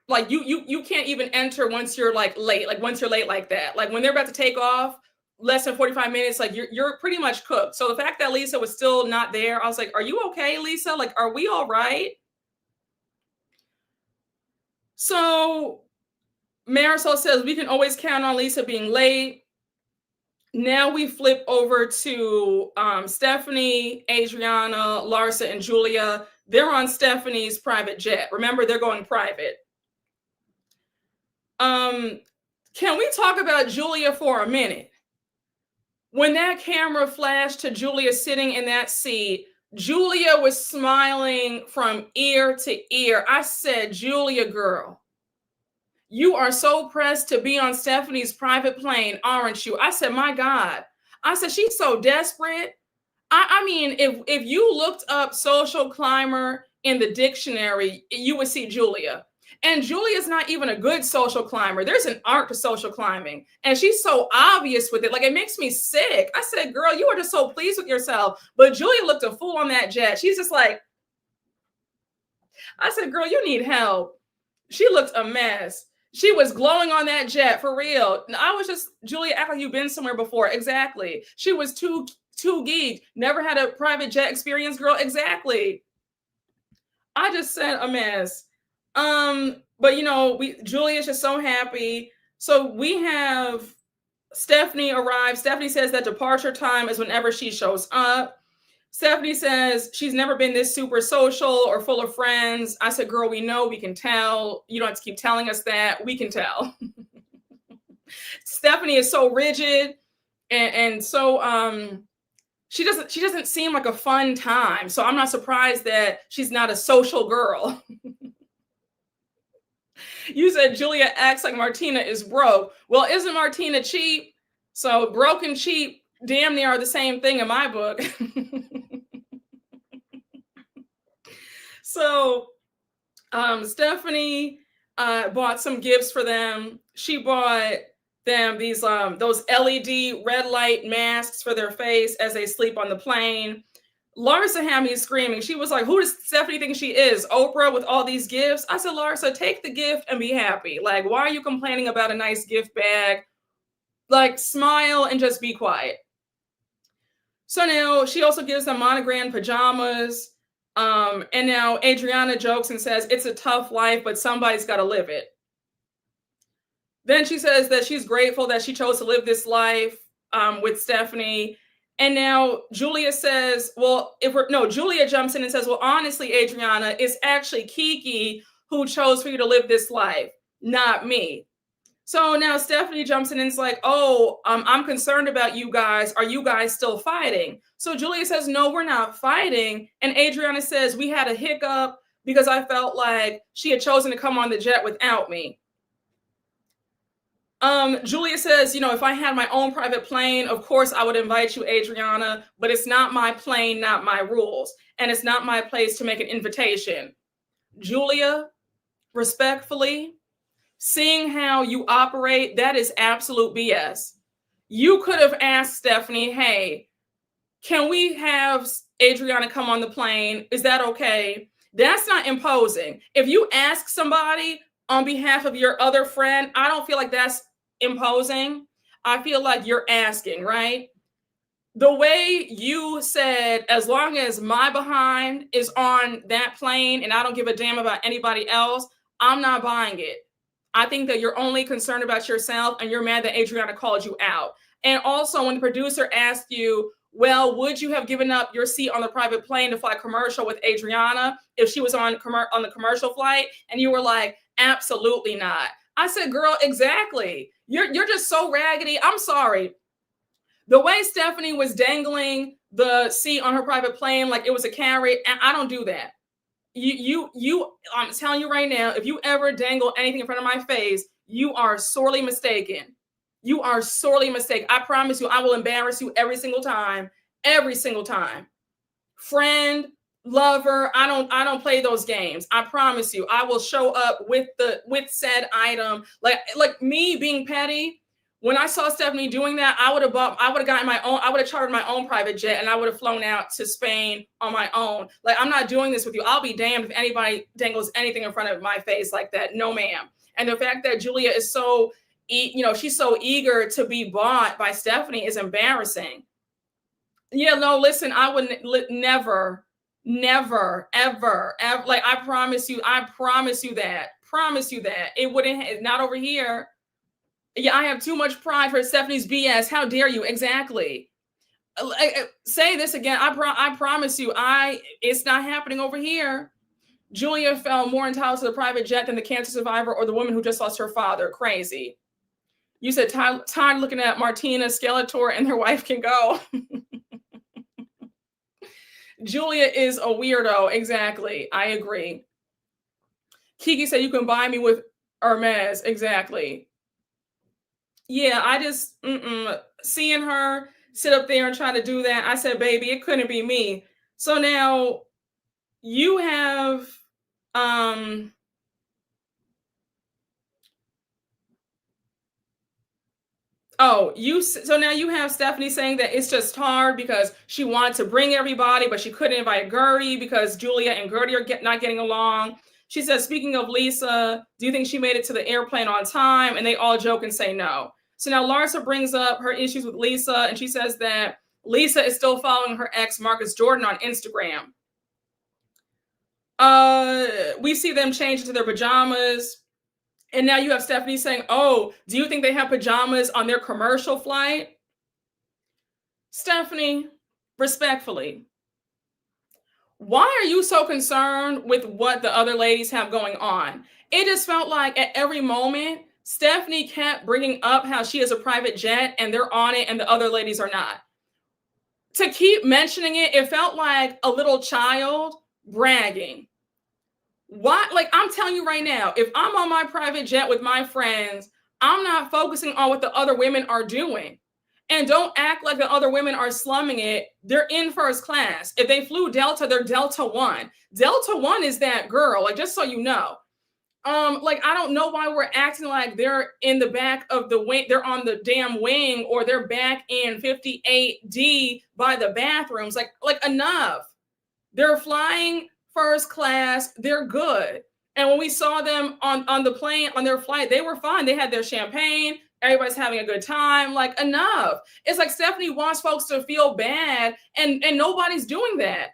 like you can't even enter once you're like late, like once you're late like that. Like when they're about to take off, less than 45 minutes, like you're pretty much cooked. So the fact that Lisa was still not there, I was like, are you okay, Lisa? Like, are we all right? So Marisol says we can always count on Lisa being late. Now we flip over to Stephanie, Adriana, Larsa, and Julia. They're on Stephanie's private jet. Remember, they're going private. Can we talk about Julia for a minute? When that camera flashed to Julia sitting in that seat, Julia was smiling from ear to ear. I said, Julia, girl, you are so pressed to be on Stephanie's private plane, aren't you? I said, my God. I said, she's so desperate. I mean, if you looked up social climber in the dictionary, you would see Julia. And Julia's not even a good social climber. There's an art to social climbing. And she's so obvious with it. Like, it makes me sick. I said, girl, you are just so pleased with yourself. But Julia looked a fool on that jet. She's just like, I said, girl, you need help. She looked a mess. She was glowing on that jet, for real. I was just, Julia, act like you've been somewhere before. Exactly. She was too geeked. Never had a private jet experience, girl. Exactly. I just said a mess. But Julia's just so happy. So we have Stephanie arrive. Stephanie says that departure time is whenever she shows up. Stephanie says she's never been this super social or full of friends. I said, girl, we know, we can tell. You don't have to keep telling us that. We can tell. Stephanie is so rigid and so she doesn't seem like a fun time. So I'm not surprised that she's not a social girl. You said Julia acts like Martina is broke. Well, isn't Martina cheap? So broke and cheap damn near are the same thing in my book. So Stephanie bought some gifts for them. She bought them these those LED red light masks for their face as they sleep on the plane. Larsa had me screaming. She was like, who does Stephanie think she is? Oprah with all these gifts? I said, Larsa, take the gift and be happy. Like, why are you complaining about a nice gift bag? Like, smile and just be quiet. So now she also gives them monogram pajamas. And now Adriana jokes and says, it's a tough life, but somebody's got to live it. Then she says that she's grateful that she chose to live this life with Stephanie. And now Julia says, Julia jumps in and says, well, honestly, Adriana, it's actually Kiki who chose for you to live this life, not me. So now Stephanie jumps in and is like, I'm concerned about you guys. Are you guys still fighting? So Julia says, no, we're not fighting. And Adriana says, we had a hiccup because I felt like she had chosen to come on the jet without me. Julia says, if I had my own private plane, of course I would invite you, Adriana, but it's not my plane, not my rules. And it's not my place to make an invitation. Julia, respectfully, seeing how you operate, that is absolute BS. You could have asked Stephanie, hey, can we have Adriana come on the plane? Is that okay? That's not imposing. If you ask somebody on behalf of your other friend, I don't feel like that's imposing. I feel like you're asking, right? The way you said, as long as my behind is on that plane and I don't give a damn about anybody else, I'm not buying it. I think that you're only concerned about yourself and you're mad that Adriana called you out. And also, when the producer asked you, well, would you have given up your seat on the private plane to fly commercial with Adriana if she was on the commercial flight? And you were like, absolutely not. I said, girl, exactly. You're just so raggedy. I'm sorry. The way Stephanie was dangling the seat on her private plane like it was a carrot, and I don't do that. I'm telling you right now, if you ever dangle anything in front of my face, you are sorely mistaken. You are sorely mistaken. I promise you, I will embarrass you every single time. Every single time. Friend, lover, I don't play those games. I promise you, I will show up with said item. Like me being petty. When I saw Stephanie doing that, I would have gotten my own, I would have chartered my own private jet and I would have flown out to Spain on my own. Like, I'm not doing this with you. I'll be damned if anybody dangles anything in front of my face like that. No, ma'am. And the fact that Julia is so, she's so eager to be bought by Stephanie is embarrassing. Yeah, no, listen, I would never, ever, like, I promise you that. It wouldn't, not over here. Yeah, I have too much pride for Stephanie's BS. How dare you? Exactly. Say this again. I promise you, it's not happening over here. Julia felt more entitled to the private jet than the cancer survivor or the woman who just lost her father. Crazy. You said Todd looking at Martina, Skeletor, and their wife can go. Julia is a weirdo. Exactly. I agree. Kiki said you can buy me with Hermes. Exactly. Yeah, I just seeing her sit up there and try to do that. I said, baby, it couldn't be me. So now you have so now you have Stephanie saying that it's just hard because she wanted to bring everybody, but she couldn't invite Gertie because Julia and Gertie are not getting along. She says, speaking of Lisa, do you think she made it to the airplane on time? And they all joke and say no. So now Larsa brings up her issues with Lisa, and she says that Lisa is still following her ex, Marcus Jordan, on Instagram. We see them change into their pajamas. And now you have Stephanie saying, oh, do you think they have pajamas on their commercial flight? Stephanie, respectfully, why are you so concerned with what the other ladies have going on? It just felt like at every moment, Stephanie kept bringing up how she has a private jet and they're on it and the other ladies are not. To keep mentioning it, it felt like a little child bragging. Why? Like, I'm telling you right now, if I'm on my private jet with my friends, I'm not focusing on what the other women are doing. And don't act like the other women are slumming it. They're in first class. If they flew Delta, they're Delta One. Delta One is that girl, like, just so you know. Like, I don't know why we're acting like they're in the back of the wing, they're on the damn wing, or they're back in 58D by the bathrooms. Like enough. They're flying first class, they're good. And when we saw them on the plane, on their flight, they were fine. They had their champagne, everybody's having a good time. Like, enough. It's like Stephanie wants folks to feel bad, and nobody's doing that.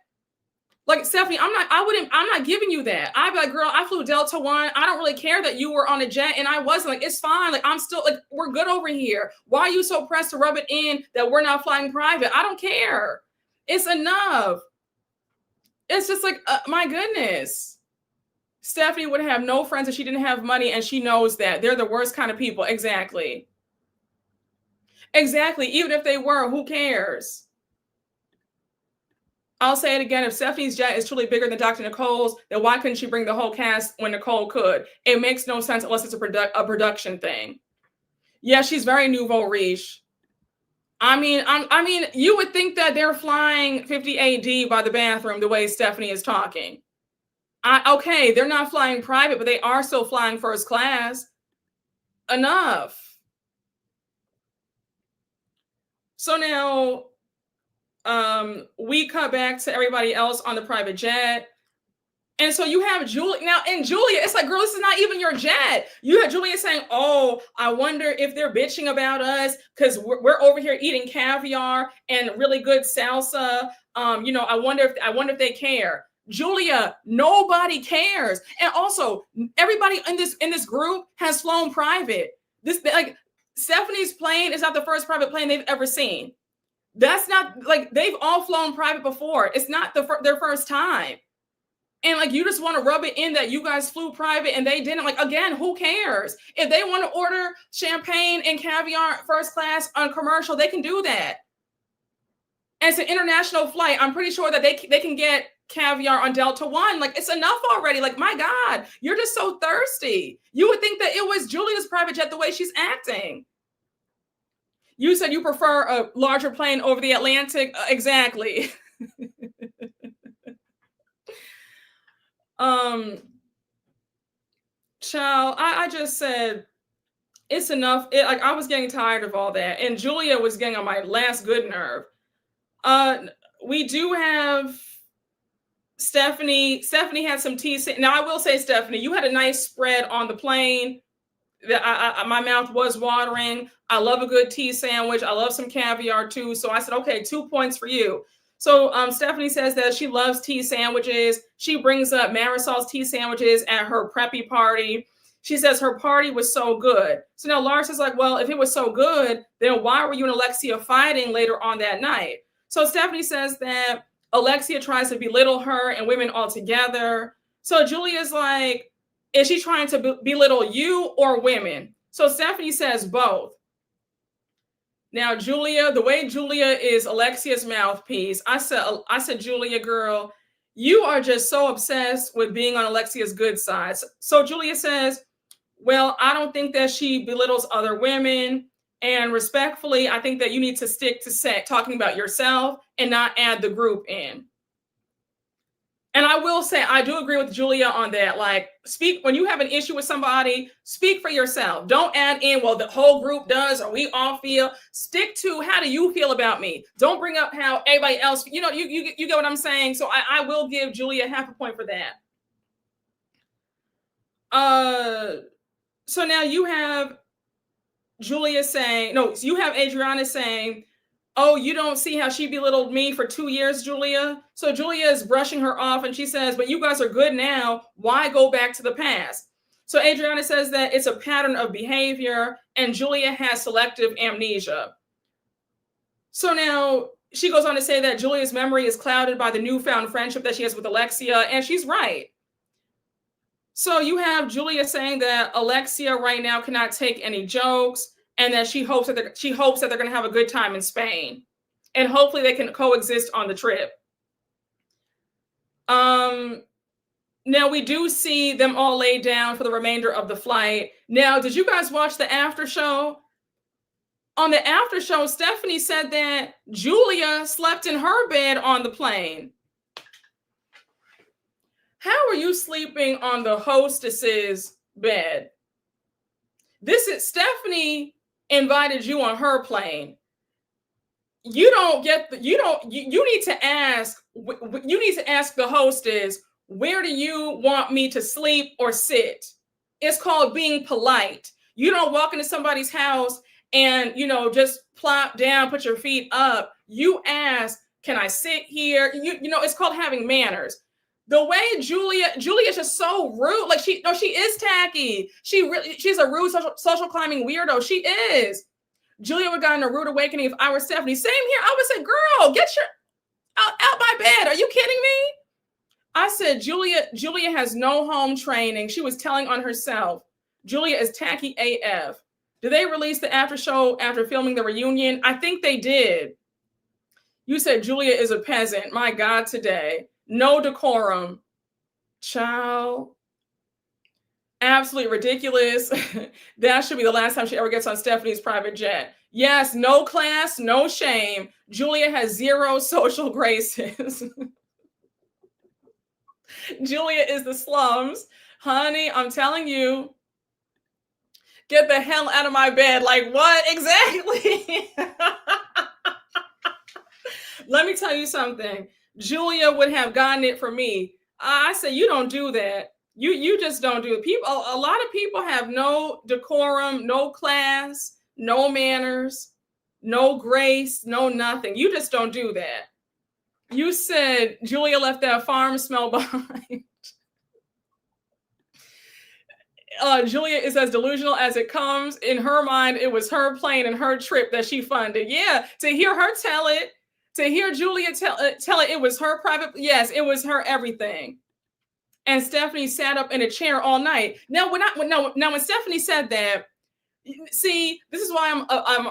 Like, Stephanie, I'm not giving you that. I'd be like, girl, I flew Delta One. I don't really care that you were on a jet and I wasn't. Like, it's fine. Like, I'm still, like, we're good over here. Why are you so pressed to rub it in that we're not flying private? I don't care. It's enough. It's just like, my goodness. Stephanie would have no friends if she didn't have money, and she knows that. They're the worst kind of people. Exactly. Exactly. Even if they were, who cares? I'll say it again. If Stephanie's jet is truly bigger than Dr. Nicole's, then why couldn't she bring the whole cast when Nicole could? It makes no sense unless it's a production thing. Yeah, she's very nouveau riche. I mean, you would think that they're flying 50 AD by the bathroom the way Stephanie is talking. Okay, they're not flying private, but they are still flying first class. Enough. So now, we cut back to everybody else on the private jet. And so you have Julia now, and Julia, it's like, girl, this is not even your jet. You have Julia saying, "Oh, I wonder if they're bitching about us because we're over here eating caviar and really good salsa. I wonder if they care." Julia, nobody cares. And also, everybody in this group has flown private. This, like, Stephanie's plane is not the first private plane they've ever seen. That's not, like, they've all flown private before. It's not their first time. And like, you just want to rub it in that you guys flew private and they didn't. Like, again, who cares? If they want to order champagne and caviar first class on commercial, they can do that. And it's an international flight. I'm pretty sure that they can get caviar on Delta One. Like, it's enough already. Like, my God, you're just so thirsty. You would think that it was Julia's private jet the way she's acting. You said you prefer a larger plane over the Atlantic. Exactly. Child, I just said it's enough. Like, I was getting tired of all that, and Julia was getting on my last good nerve. We do have Stephanie. Stephanie had some tea. Now, I will say, Stephanie, you had a nice spread on the plane. That my mouth was watering. I love a good tea sandwich. I love some caviar too. So I said, okay, 2 points for you. So Stephanie says that she loves tea sandwiches. She brings up Marisol's tea sandwiches at her preppy party. She says her party was so good. So now Lars is like, well, if it was so good, then why were you and Alexia fighting later on that night? So Stephanie says that Alexia tries to belittle her and women altogether. So Julia's like, is she trying to belittle you or women? So Stephanie says both. Now, Julia, the way Julia is Alexia's mouthpiece, I said, Julia, girl, you are just so obsessed with being on Alexia's good side. So Julia says, well, I don't think that she belittles other women. And respectfully, I think that you need to stick to talking about yourself and not add the group in. And I will say, I do agree with Julia on that. Like, speak when you have an issue with somebody, speak for yourself. Don't add in, well, the whole group does, or we all feel. Stick to, how do you feel about me? Don't bring up how everybody else, you get what I'm saying? So I will give Julia half a point for that. So now you have Julia saying, no, you have Adriana saying, oh, you don't see how she belittled me for 2 years, Julia? So Julia is brushing her off and she says, but you guys are good now. Why go back to the past? So Adriana says that it's a pattern of behavior and Julia has selective amnesia. So now she goes on to say that Julia's memory is clouded by the newfound friendship that she has with Alexia, and she's right. So you have Julia saying that Alexia right now cannot take any jokes, and that she hopes that they're going to have a good time in Spain, and hopefully they can coexist on the trip. Now we do see them all laid down for the remainder of the flight. Now, did you guys watch the after show? On the after show, Stephanie said that Julia slept in her bed on the plane. How are you sleeping on the hostess's bed? This is Stephanie invited you on her plane. You need to ask the hostess, where do you want me to sleep or sit? It's called being polite. You don't walk into somebody's house and, just plop down, put your feet up. You ask, can I sit here? It's called having manners. The way Julia is just so rude. Like, she is tacky. She's a rude social climbing weirdo. She is. Julia would have gotten a rude awakening if I were Stephanie. Same here. I would say, girl, get your out my bed. Are you kidding me? I said, Julia has no home training. She was telling on herself. Julia is tacky AF. Did they release the after show after filming the reunion? I think they did. You said Julia is a peasant. My God, today. No decorum. Child. Absolutely ridiculous. That should be the last time she ever gets on Stephanie's private jet. Yes, no class, no shame. Julia has zero social graces. Julia is the slums. Honey, I'm telling you, get the hell out of my bed. Like, what exactly? Let me tell you something. Julia would have gotten it from me. I say you don't do that. You just don't do it. People, a lot of people have no decorum, no class, no manners, no grace, no nothing. You just don't do that. You said Julia left that farm smell behind. Julia is as delusional as it comes. In her mind, it was her plane and her trip that she funded. Yeah, to hear her tell it, to hear Julia tell it was her private. Yes, it was her everything. And Stephanie sat up in a chair all night. Now, when Stephanie said that, see, this is why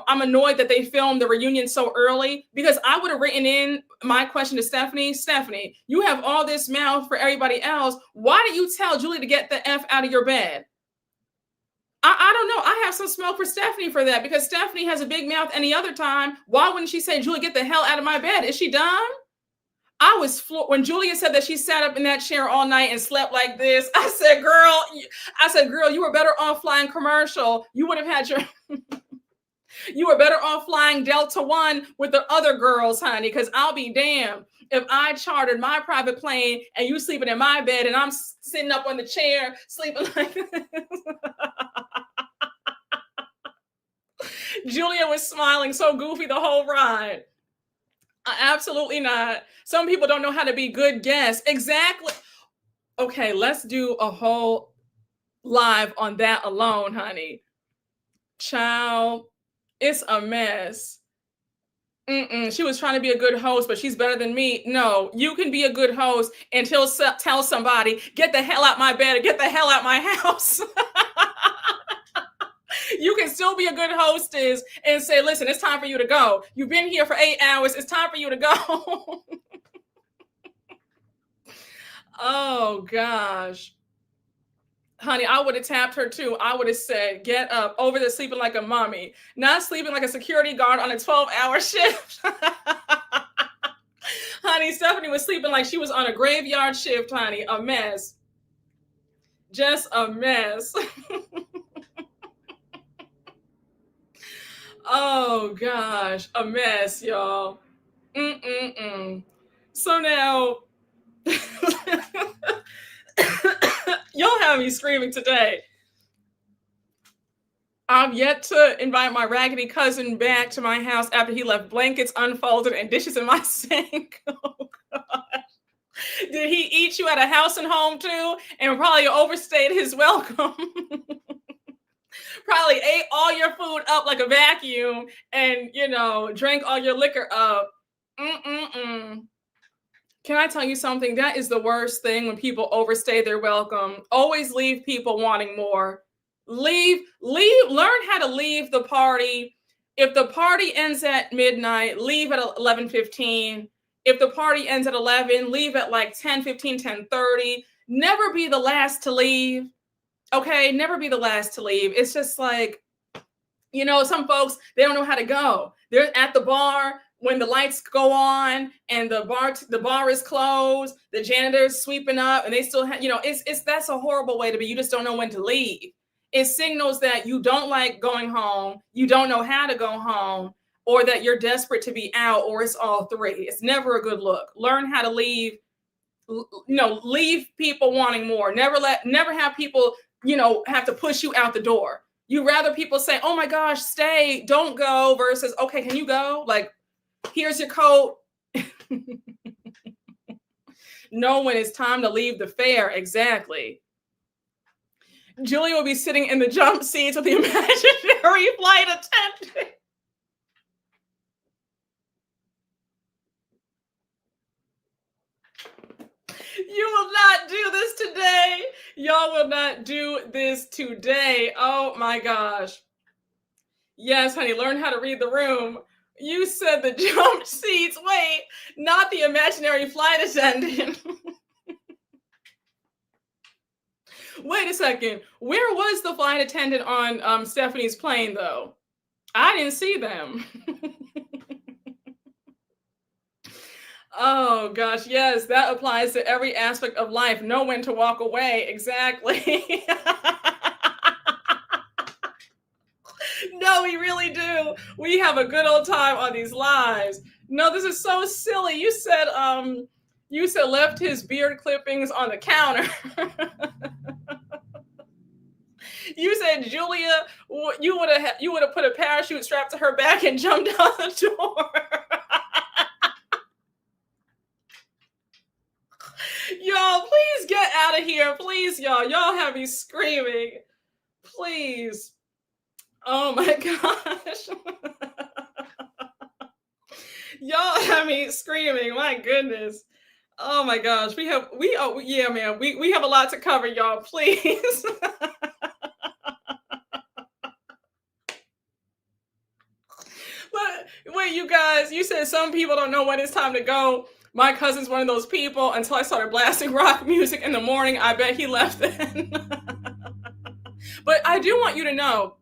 I'm annoyed that they filmed the reunion so early, because I would have written in my question to Stephanie. Stephanie, you have all this mouth for everybody else. Why did you tell Julie to get the F out of your bed? I don't know. I have some smoke for Stephanie for that, because Stephanie has a big mouth any other time. Why wouldn't she say, Julie, get the hell out of my bed? Is she dumb? I was floored when Julia said that she sat up in that chair all night and slept like this. I said, girl, you were better off flying commercial. You would have had your, you were better off flying Delta One with the other girls, honey, because I'll be damned if I chartered my private plane and you sleeping in my bed and I'm sitting up on the chair sleeping like this. Julia was smiling so goofy the whole ride. Absolutely not. Some people don't know how to be good guests. Exactly. Okay, let's do a whole live on that alone, honey. Child, it's a mess. She was trying to be a good host, but she's better than me. No, you can be a good host until tell somebody, get the hell out my bed or get the hell out my house. You can still be a good hostess and say, listen, it's time for you to go. You've been here for 8 hours. It's time for you to go. Oh, gosh. Honey, I would have tapped her too. I would have said, get up, over there sleeping like a mummy, not sleeping like a security guard on a 12-hour shift. Honey, Stephanie was sleeping like she was on a graveyard shift, honey. A mess. Just a mess. Oh gosh, a mess, y'all. So now, y'all have me screaming today. I've yet to invite my raggedy cousin back to my house after he left blankets unfolded and dishes in my sink. Oh gosh. Did he eat you at a house and home too? And probably overstayed his welcome. Probably ate all your food up like a vacuum and, drank all your liquor up. Can I tell you something? That is the worst thing when people overstay their welcome. Always leave people wanting more. Learn how to leave the party. If the party ends at midnight, leave at 11:15. If the party ends at 11, leave at like 10:15, 10:30. Never be the last to leave. Okay, never be the last to leave. It's just like, some folks, they don't know how to go. They're at the bar when the lights go on and the bar is closed, the janitor's sweeping up and they still have, that's a horrible way to be. You just don't know when to leave. It signals that you don't like going home, you don't know how to go home, or that you're desperate to be out, or it's all three. It's never a good look. Learn how to leave, leave people wanting more. Never have people have to push you out the door. You rather people say, oh my gosh, stay, don't go, versus, okay, can you go? Like, here's your coat. Know when it's time to leave the fair. Exactly. Julia will be sitting in the jump seats with the imaginary flight attendant. You will not do this today. Y'all will not do this today. Oh my gosh. Yes, honey, learn how to read the room. You said the jump seats. Wait, not the imaginary flight attendant. Wait a second. Where was the flight attendant on Stephanie's plane, though? I didn't see them. Oh gosh, yes, that applies to every aspect of life. Know when to walk away. Exactly. No, we really do. We have a good old time on these lives. No, this is so silly. You said You said left his beard clippings on the counter. You said Julia, you would have put a parachute strap to her back and jumped out the door. Y'all, please get out of here. Please, y'all have me screaming. Please. Oh my gosh. Y'all have me screaming. My goodness. Oh my gosh. Yeah, man. We have a lot to cover, y'all. Please. But wait, you guys, you said some people don't know when it's time to go. My cousin's one of those people. Until I started blasting rock music in the morning, I bet he left then. But I do want you to know,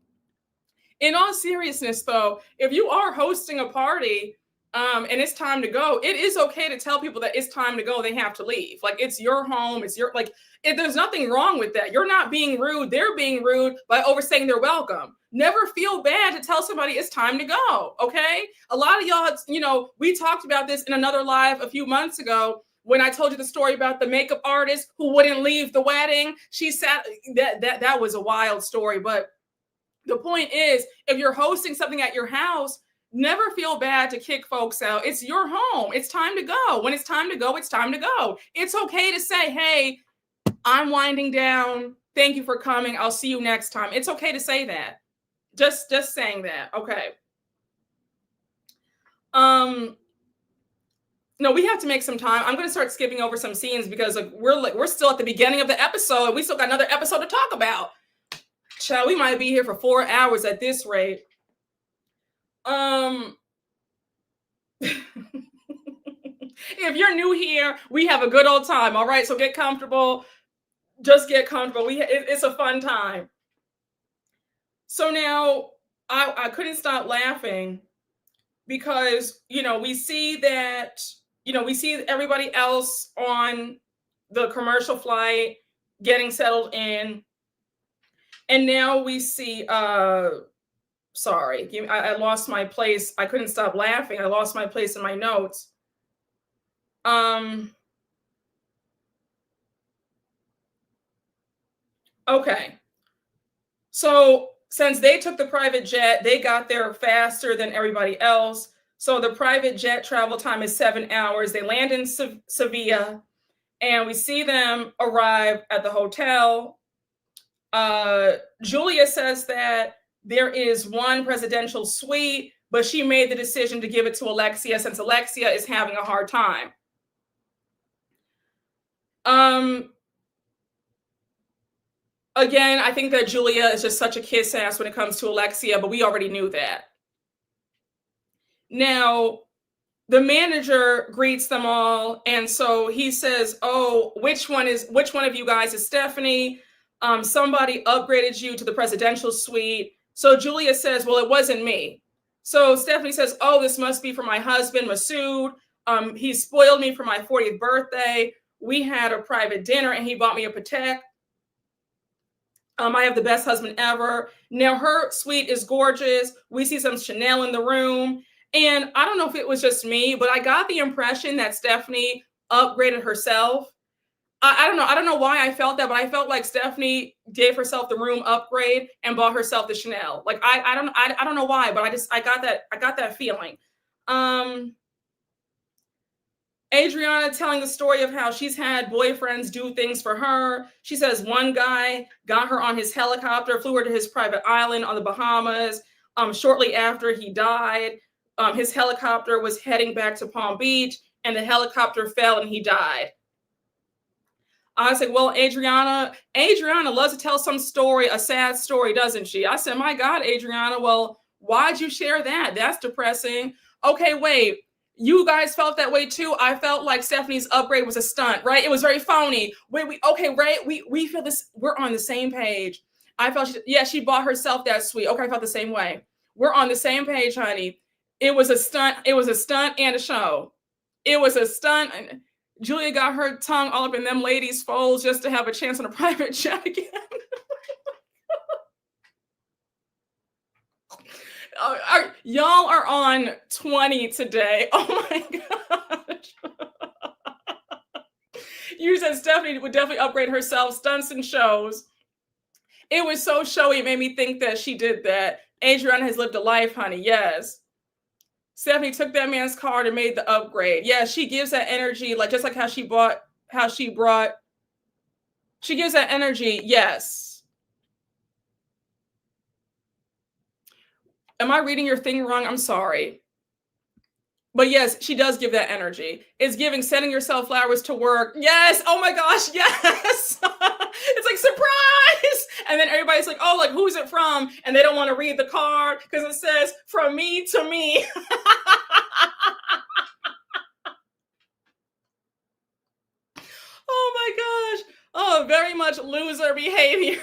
in all seriousness though, if you are hosting a party and it's time to go, it is okay to tell people that it's time to go, they have to leave. Like, it's your home, it's your, like, there's nothing wrong with that. You're not being rude, they're being rude by overstaying their welcome. Never feel bad to tell somebody it's time to go, okay? A lot of y'all, we talked about this in another live a few months ago when I told you the story about the makeup artist who wouldn't leave the wedding. She sat, that was a wild story, but the point is, if you're hosting something at your house, never feel bad to kick folks out. It's your home. It's time to go. When it's time to go, it's time to go. It's okay to say, hey, I'm winding down. Thank you for coming. I'll see you next time. It's okay to say that. Just saying that. Okay. No, we have to make some time. I'm going to start skipping over some scenes because we're still at the beginning of the episode. We still got another episode to talk about. Child, we might be here for 4 hours at this rate. If you're new here, we have a good old time. All right, so get comfortable. Just get comfortable. It's a fun time. So now I couldn't stop laughing because we see that we see everybody else on the commercial flight getting settled in. And now we see, sorry, I lost my place. I couldn't stop laughing. I lost my place in my notes. Okay. So since they took the private jet, they got there faster than everybody else. So the private jet travel time is 7 hours. They land in Seville, and we see them arrive at the hotel. Julia says that there is one presidential suite, but she made the decision to give it to Alexia since Alexia is having a hard time. Again, I think that Julia is just such a kiss ass when it comes to Alexia, but we already knew that. Now, the manager greets them all, and so he says, "Oh, which one of you guys is Stephanie? Somebody upgraded you to the presidential suite." So Julia says, "Well, it wasn't me." So Stephanie says, "Oh, this must be for my husband, Masood. He spoiled me for my 40th birthday. We had a private dinner and he bought me a Patek. I have the best husband ever." Now her suite is gorgeous. We see some Chanel in the room. And I don't know if it was just me, but I got the impression that Stephanie upgraded herself. I don't know. I don't know why I felt that, but I felt like Stephanie gave herself the room upgrade and bought herself the Chanel. Like I don't know why, but I got that feeling. Adriana telling the story of how she's had boyfriends do things for her. She says one guy got her on his helicopter, flew her to his private island on the Bahamas. Shortly after he died, his helicopter was heading back to Palm Beach, and the helicopter fell and he died. I said, well, Adriana loves to tell some story, a sad story, doesn't she? I said, my God, Adriana, well, why'd you share that? That's depressing. Okay, wait, you guys felt that way too? I felt like Stephanie's upgrade was a stunt, right? It was very phony. Okay, right? We feel this, we're on the same page. I felt, she bought herself that suite. Okay, I felt the same way. We're on the same page, honey. It was a stunt. It was a stunt and a show. It was a stunt. And Julia got her tongue all up in them ladies' folds just to have a chance on a private jet again. Y'all are on 20 today. Oh my gosh. You said Stephanie would definitely upgrade herself, stunts and shows. It was so showy, it made me think that she did that. Adriana has lived a life, honey. Yes. Stephanie took that man's card and made the upgrade. Yeah, she gives that energy, like just like how she brought, she gives that energy. Yes. Am I reading your thing wrong? I'm sorry. But yes, she does give that energy. It's giving sending yourself flowers to work. Yes. Oh my gosh. Yes. It's like surprise. And then everybody's like, oh, like who's it from? And they don't want to read the card because it says from me to me. Oh my gosh. Oh, very much loser behavior.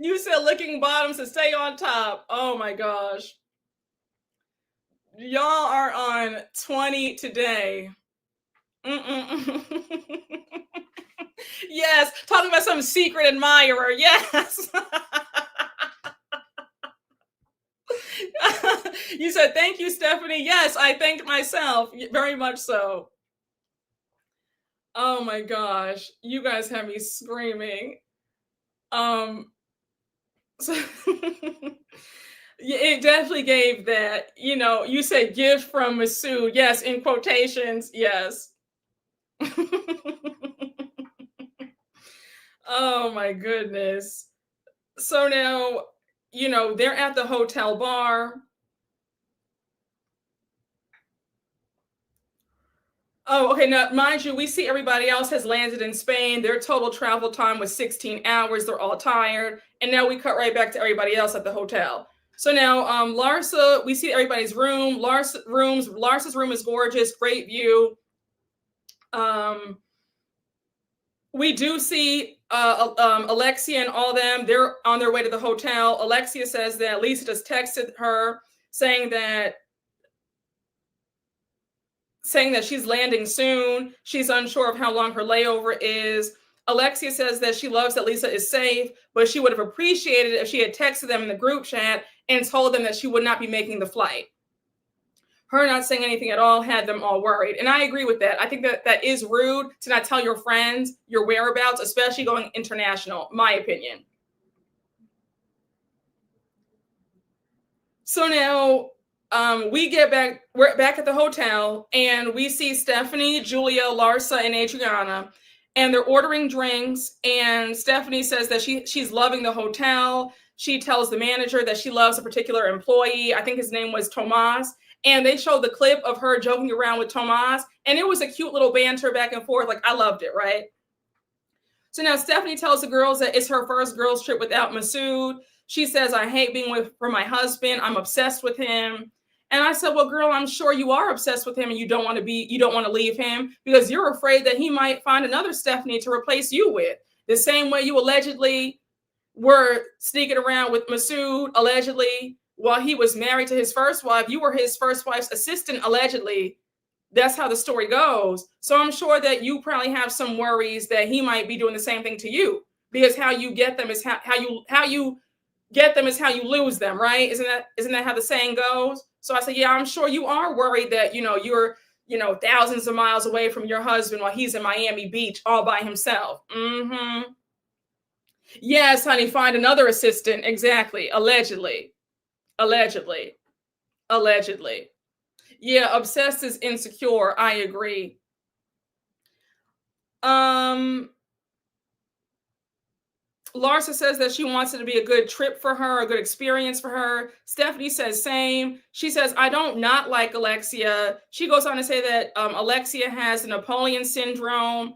You said licking bottoms to stay on top. Oh my gosh. Y'all are on 20 today. Yes, talking about some secret admirer. Yes. You said, thank you, Stephanie. Yes, I thanked myself. Very much so. Oh my gosh. You guys have me screaming. So it definitely gave that, you said gift from Masood. Yes, in quotations. Yes. Oh my goodness. So now, they're at the hotel bar. Oh, okay. Now, mind you, we see everybody else has landed in Spain. Their total travel time was 16 hours. They're all tired. And now we cut right back to everybody else at the hotel. So now, Larsa, we see everybody's room. Larsa's room is gorgeous, great view. We do see Alexia and all them. They're on their way to the hotel. Alexia says that Lisa just texted her saying that she's landing soon. She's unsure of how long her layover is. Alexia says that she loves that Lisa is safe, but she would have appreciated it if she had texted them in the group chat and told them that she would not be making the flight. Her not saying anything at all had them all worried. And I agree with that. I think that is rude to not tell your friends your whereabouts, especially going international, my opinion. So now we're back at the hotel, and we see Stephanie, Julia, Larsa, and Adriana, and they're ordering drinks. And Stephanie says that she's loving the hotel. She tells the manager that she loves a particular employee. I think his name was Tomas. And they showed the clip of her joking around with Tomas, and it was a cute little banter back and forth. Like, I loved it, right? So now Stephanie tells the girls that it's her first girls trip without Masood. She says, I hate being for my husband. I'm obsessed with him. And I said, well, girl, I'm sure you are obsessed with him and you don't want to leave him because you're afraid that he might find another Stephanie to replace you with. The same way you allegedly were sneaking around with Masood, allegedly, while he was married to his first wife. You were his first wife's assistant, allegedly. That's how the story goes. So I'm sure that you probably have some worries that he might be doing the same thing to you, because how you get them is how you get them is how you lose them, right? Isn't that how the saying goes? So I said, yeah, I'm sure you are worried that, you're, thousands of miles away from your husband while he's in Miami Beach all by himself. Mm-hmm. Yes, honey, find another assistant. Exactly. Allegedly. Yeah, obsessed is insecure. I agree. Larsa says that she wants it to be a good trip for her, a good experience for her. Stephanie says same. She says, I don't not like Alexia. She goes on to say that Alexia has the Napoleon syndrome,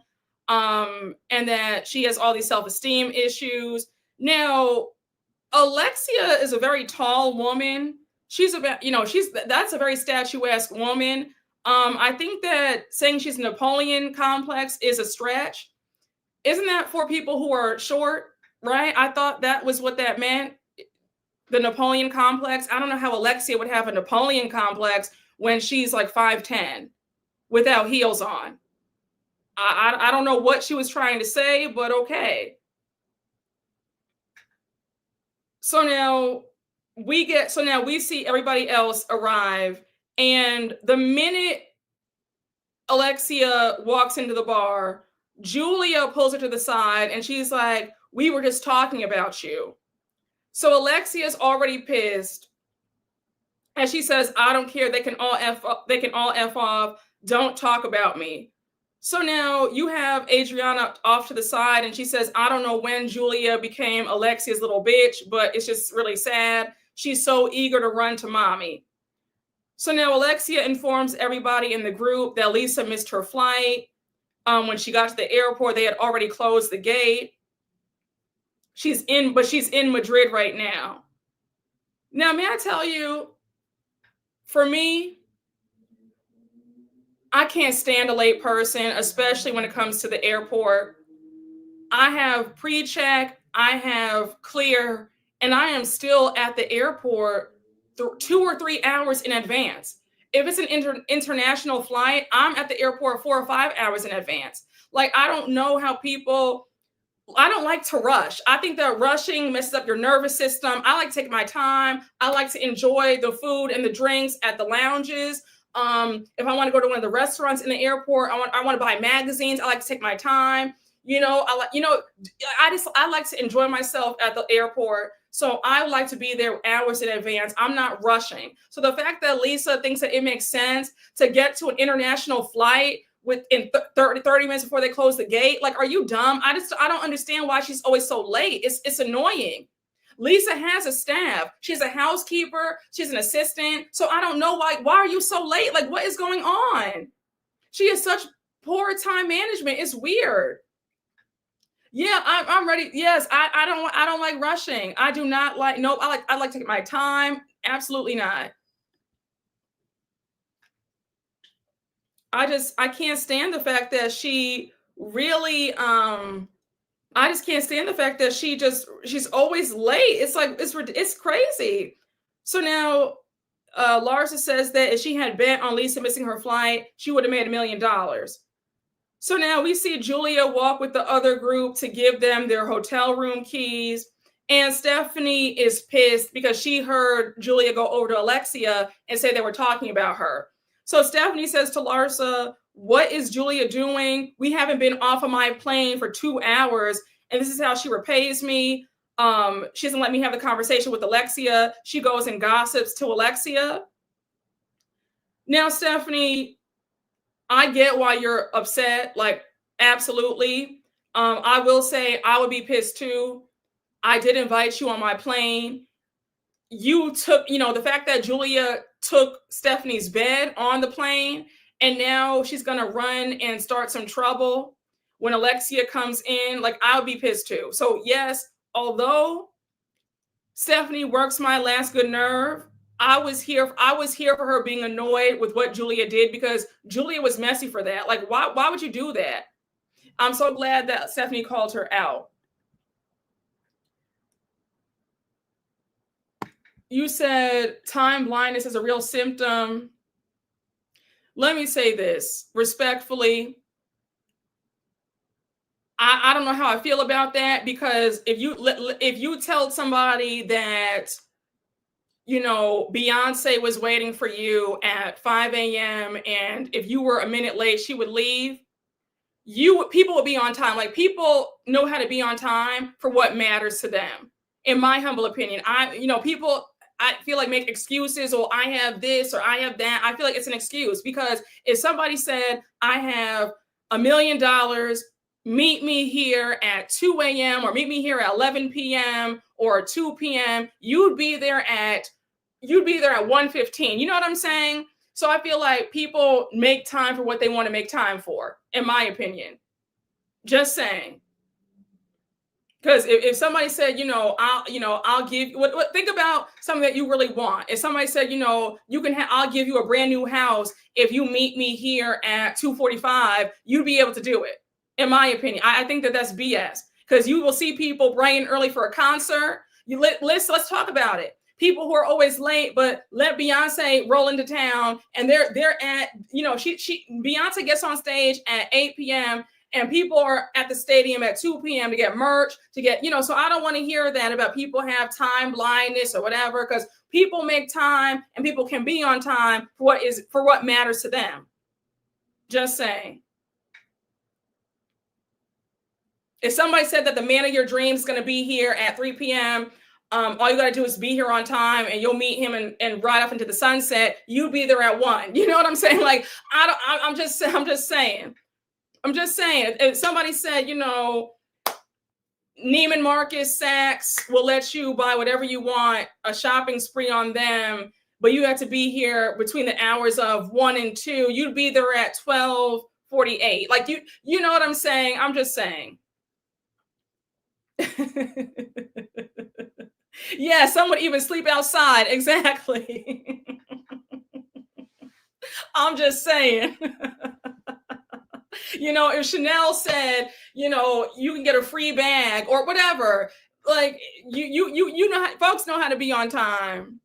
and that she has all these self-esteem issues. Now, Alexia is a very tall woman. She's about, that's a very statuesque woman. I think that saying she's Napoleon complex is a stretch. Isn't that for people who are short? Right? I thought that was what that meant. The Napoleon complex. I don't know how Alexia would have a Napoleon complex when she's like 5'10" without heels on. I don't know what she was trying to say, but okay. So now we see everybody else arrive, and the minute Alexia walks into the bar. Julia pulls her to the side and she's like, we were just talking about you. So Alexia's already pissed. And she says, I don't care. They can all F off. Don't talk about me. So now you have Adriana off to the side and she says, I don't know when Julia became Alexia's little bitch, but it's just really sad. She's so eager to run to mommy. So now Alexia informs everybody in the group that Lisa missed her flight. When she got to the airport, they had already closed the gate. She's in Madrid right now. Now, may I tell you, for me, I can't stand a late person, especially when it comes to the airport. I have pre-check, I have clear, and I am still at the airport 2 or 3 hours in advance. If it's an international flight, I'm at the airport 4 or 5 hours in advance. Like, I don't know how people, I don't like to rush. I think that rushing messes up your nervous system. I like to take my time. I like to enjoy the food and the drinks at the lounges. If I want to go to one of the restaurants in the airport, I want to buy magazines. I like to take my time. I like to enjoy myself at the airport. So I like to be there hours in advance. I'm not rushing. So the fact that Lisa thinks that it makes sense to get to an international flight within 30 minutes before they close the gate, like, are you dumb? I don't understand why she's always so late. It's annoying. Lisa has a staff. She's a housekeeper. She's an assistant. So I don't know why are you so late? Like, what is going on? She has such poor time management. It's weird. Yeah, I'm ready. Yes, I don't like rushing. I do not like. Nope. I like to take my time. Absolutely not. I can't stand the fact that she really I just can't stand the fact that she's always late. It's like it's crazy. So now Larsa says that if she had bet on Lisa missing her flight, she would have made $1 million. So now we see Julia walk with the other group to give them their hotel room keys. And Stephanie is pissed because she heard Julia go over to Alexia and say they were talking about her. So Stephanie says to Larsa, what is Julia doing? We haven't been off of my plane for 2 hours, and this is how she repays me. She doesn't let me have the conversation with Alexia. She goes and gossips to Alexia. Now, Stephanie, I get why you're upset. Like, absolutely. I will say I would be pissed too. I did invite you on my plane. You took, the fact that Julia took Stephanie's bed on the plane, and now she's going to run and start some trouble when Alexia comes in. Like, I would be pissed too. So yes, although Stephanie works my last good nerve, I was here for her being annoyed with what Julia did, because Julia was messy for that. Like, why would you do that? I'm so glad that Stephanie called her out. You said time blindness is a real symptom. Let me say this respectfully. I don't know how I feel about that, because if you tell somebody that, Beyonce was waiting for you at 5 a.m. and if you were a minute late, she would leave, people would be on time. Like, people know how to be on time for what matters to them. In my humble opinion, people, I feel like, make excuses, or I have this or I have that. I feel like it's an excuse, because if somebody said, I have $1 million, meet me here at 2 a.m. or meet me here at 11 p.m. or 2 p.m., you'd be there at 1:15. You know what I'm saying? So I feel like people make time for what they want to make time for, in my opinion. Just saying. Because if somebody said, I'll give you, think about something that you really want. If somebody said, I'll give you a brand new house if you meet me here at 2:45, you'd be able to do it. In my opinion, I think that that's BS, because you will see people bright and early for a concert. Let's talk about it. People who are always late, but let Beyonce roll into town, and they're at, Beyonce gets on stage at 8 p.m. and people are at the stadium at 2 p.m. to get merch, so I don't want to hear that about people have time blindness or whatever, because people make time and people can be on time for what matters to them. Just saying. If somebody said that the man of your dreams is going to be here at 3 p.m., all you got to do is be here on time and you'll meet him and ride off into the sunset. You'd be there at 1. You know what I'm saying? Like, I'm just saying. If somebody said, you know, Neiman Marcus, Saks will let you buy whatever you want, a shopping spree on them, but you have to be here between the hours of 1 and 2. You'd be there at 12:48. Like, you know what I'm saying? I'm just saying. Yeah, some would even sleep outside. Exactly. I'm just saying. You know, if Chanel said, you know, you can get a free bag or whatever, like you know, folks know how to be on time.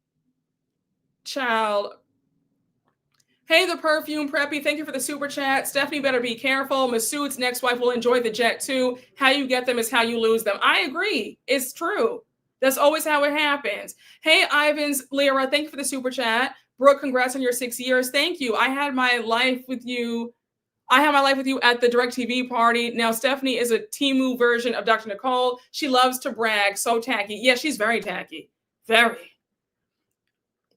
Child. Hey, the perfume preppy. Thank you for the super chat. Stephanie better be careful. Masood's next wife will enjoy the jet too. How you get them is how you lose them. I agree. It's true. That's always how it happens. Hey, Ivan's Lyra. Thank you for the super chat. Brooke, congrats on your 6 years. Thank you. I had my life with you at the DirecTV party. Now, Stephanie is a Temu version of Dr. Nicole. She loves to brag. So tacky. Yeah, she's very tacky. Very.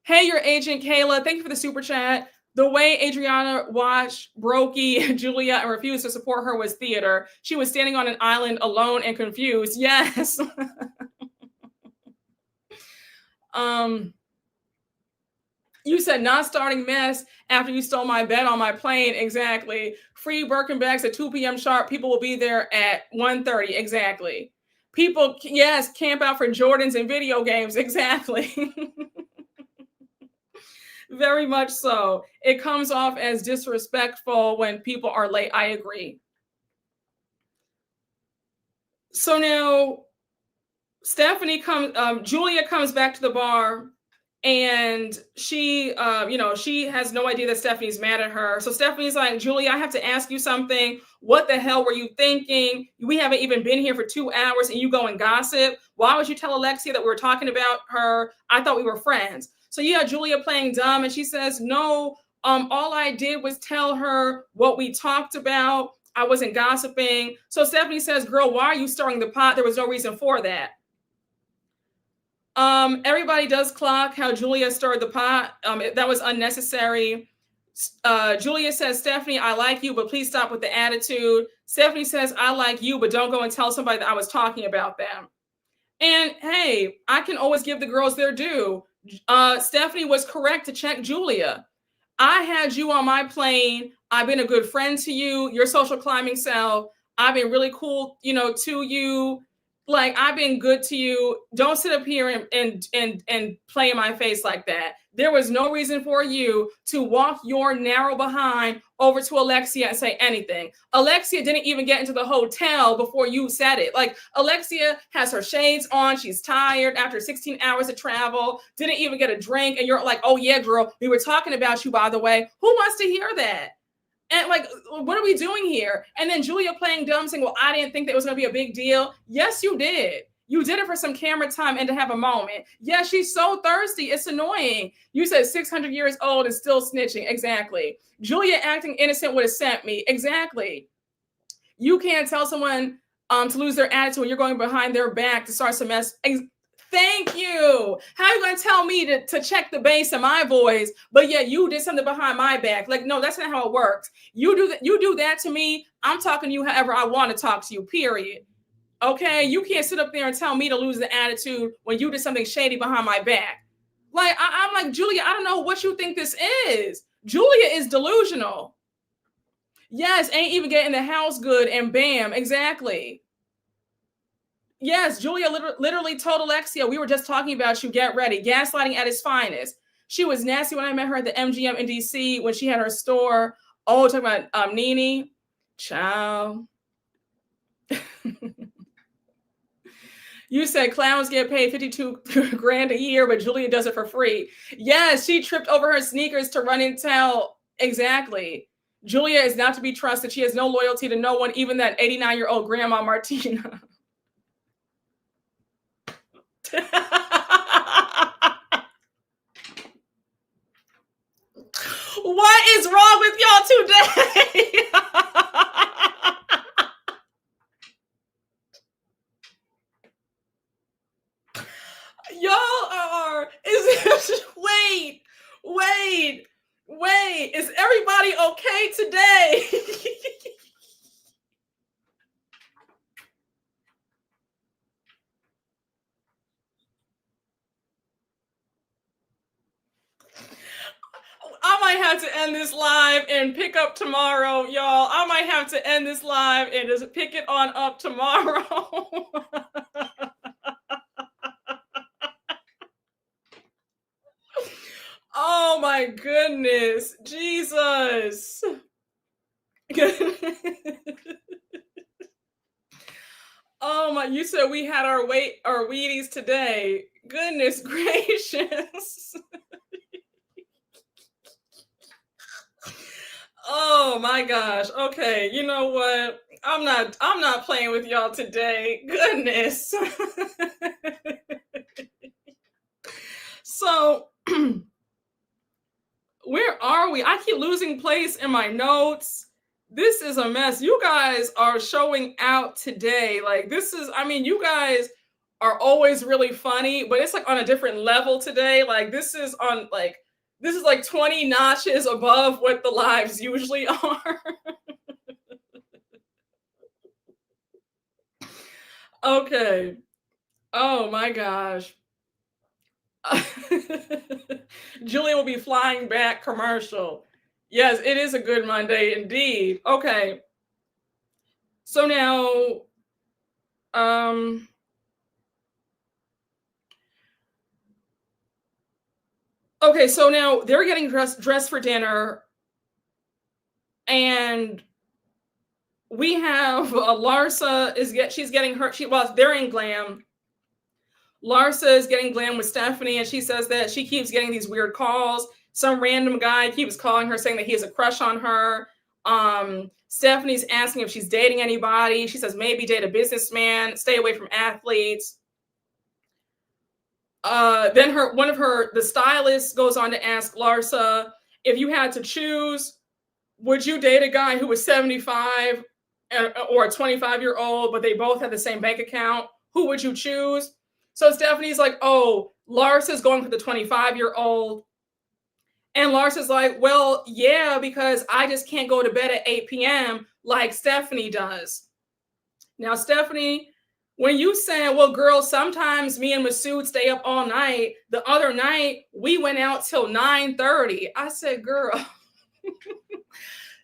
Hey, your agent, Kayla. Thank you for the super chat. The way Adriana watched Brokey, Julia, and refused to support her was theater. She was standing on an island alone and confused. Yes. You said not starting mess after you stole my bed on my plane. Exactly. Free Birkin bags at 2 p.m. sharp. People will be there at 1:30. Exactly. People, yes, camp out for Jordans and video games. Exactly. Very much so. It comes off as disrespectful when people are late. I agree. So now Julia comes back to the bar and she, she has no idea that Stephanie's mad at her. So Stephanie's like, Julia, I have to ask you something. What the hell were you thinking? We haven't even been here for 2 hours and you go and gossip. Why would you tell Alexia that we were talking about her? I thought we were friends. So yeah, Julia playing dumb. And she says, no, all I did was tell her what we talked about. I wasn't gossiping. So Stephanie says, girl, why are you stirring the pot? There was no reason for that. Everybody does clock how Julia stirred the pot. That was unnecessary. Julia says, Stephanie, I like you, but please stop with the attitude. Stephanie says, I like you, but don't go and tell somebody that I was talking about them. And hey, I can always give the girls their due. Stephanie was correct to check Julia. I had you on my plane. I've been a good friend to you. Your social climbing self. I've been really cool, to you. Like, I've been good to you. Don't sit up here and play in my face like that. There was no reason for you to walk your narrow behind over to Alexia and say anything. Alexia didn't even get into the hotel before you said it. Like, Alexia has her shades on. She's tired after 16 hours of travel. Didn't even get a drink. And you're like, oh yeah, girl, we were talking about you, by the way. Who wants to hear that? And like, what are we doing here? And then Julia playing dumb saying, well, I didn't think that was going to be a big deal. Yes, you did. You did it for some camera time and to have a moment. Yeah, she's so thirsty. It's annoying. You said 600 years old and still snitching. Exactly. Julia acting innocent would have sent me. Exactly. You can't tell someone to lose their attitude when you're going behind their back to start some mess. Thank you. How are you going to tell me to check the bass in my voice, but yeah, you did something behind my back? Like, no, that's not how it works. You do that to me. I'm talking to you however I want to talk to you, period. Okay? You can't sit up there and tell me to lose the attitude when you did something shady behind my back. Like, I'm like, Julia, I don't know what you think this is. Julia is delusional. Yes, ain't even getting the house good and bam, exactly. Yes, Julia literally told Alexia, we were just talking about you, get ready. Gaslighting at its finest. She was nasty when I met her at the MGM in DC when she had her store. Oh, talking about Nene. Ciao. You said clowns get paid 52 grand a year, but Julia does it for free. Yes, she tripped over her sneakers to run and tell. Exactly. Julia is not to be trusted. She has no loyalty to no one, even that 89-year-old grandma Martina. What is wrong with y'all today? Y'all are wait, wait, wait. Is everybody okay today? I might have to end this live and pick up tomorrow, y'all. I might have to end this live and just pick it on up tomorrow. Oh my goodness. Jesus. Oh my, you said we had our Wheaties today. Goodness gracious. Oh my gosh. Okay, you know what? I'm not playing with y'all today. Goodness. So where are we? I keep losing place in my notes. This is a mess. You guys are showing out today. Like this is, I mean, you guys are always really funny, but it's like on a different level today. Like this is like 20 notches above what the lives usually are. Okay. Oh my gosh. Julia will be flying back commercial. Yes, it is a good Monday indeed. Okay. So now, okay, so now they're getting dressed for dinner, and we have Larsa she's getting her, they're in glam. Larsa is getting glam with Stephanie, and she says that she keeps getting these weird calls. Some random guy keeps calling her saying that he has a crush on her. Stephanie's asking if she's dating anybody. She says maybe date a businessman, stay away from athletes. Then the stylists goes on to ask Larsa, if you had to choose, would you date a guy who was 75 or a 25-year-old, but they both have the same bank account? Who would you choose? So Stephanie's like, oh, Larsa's going for the 25-year-old. And Larsa's like, well, yeah, because I just can't go to bed at 8 p.m. like Stephanie does. Now, Stephanie, when you said, well, girl, sometimes me and Masood stay up all night. The other night, we went out till 9:30. I said, girl,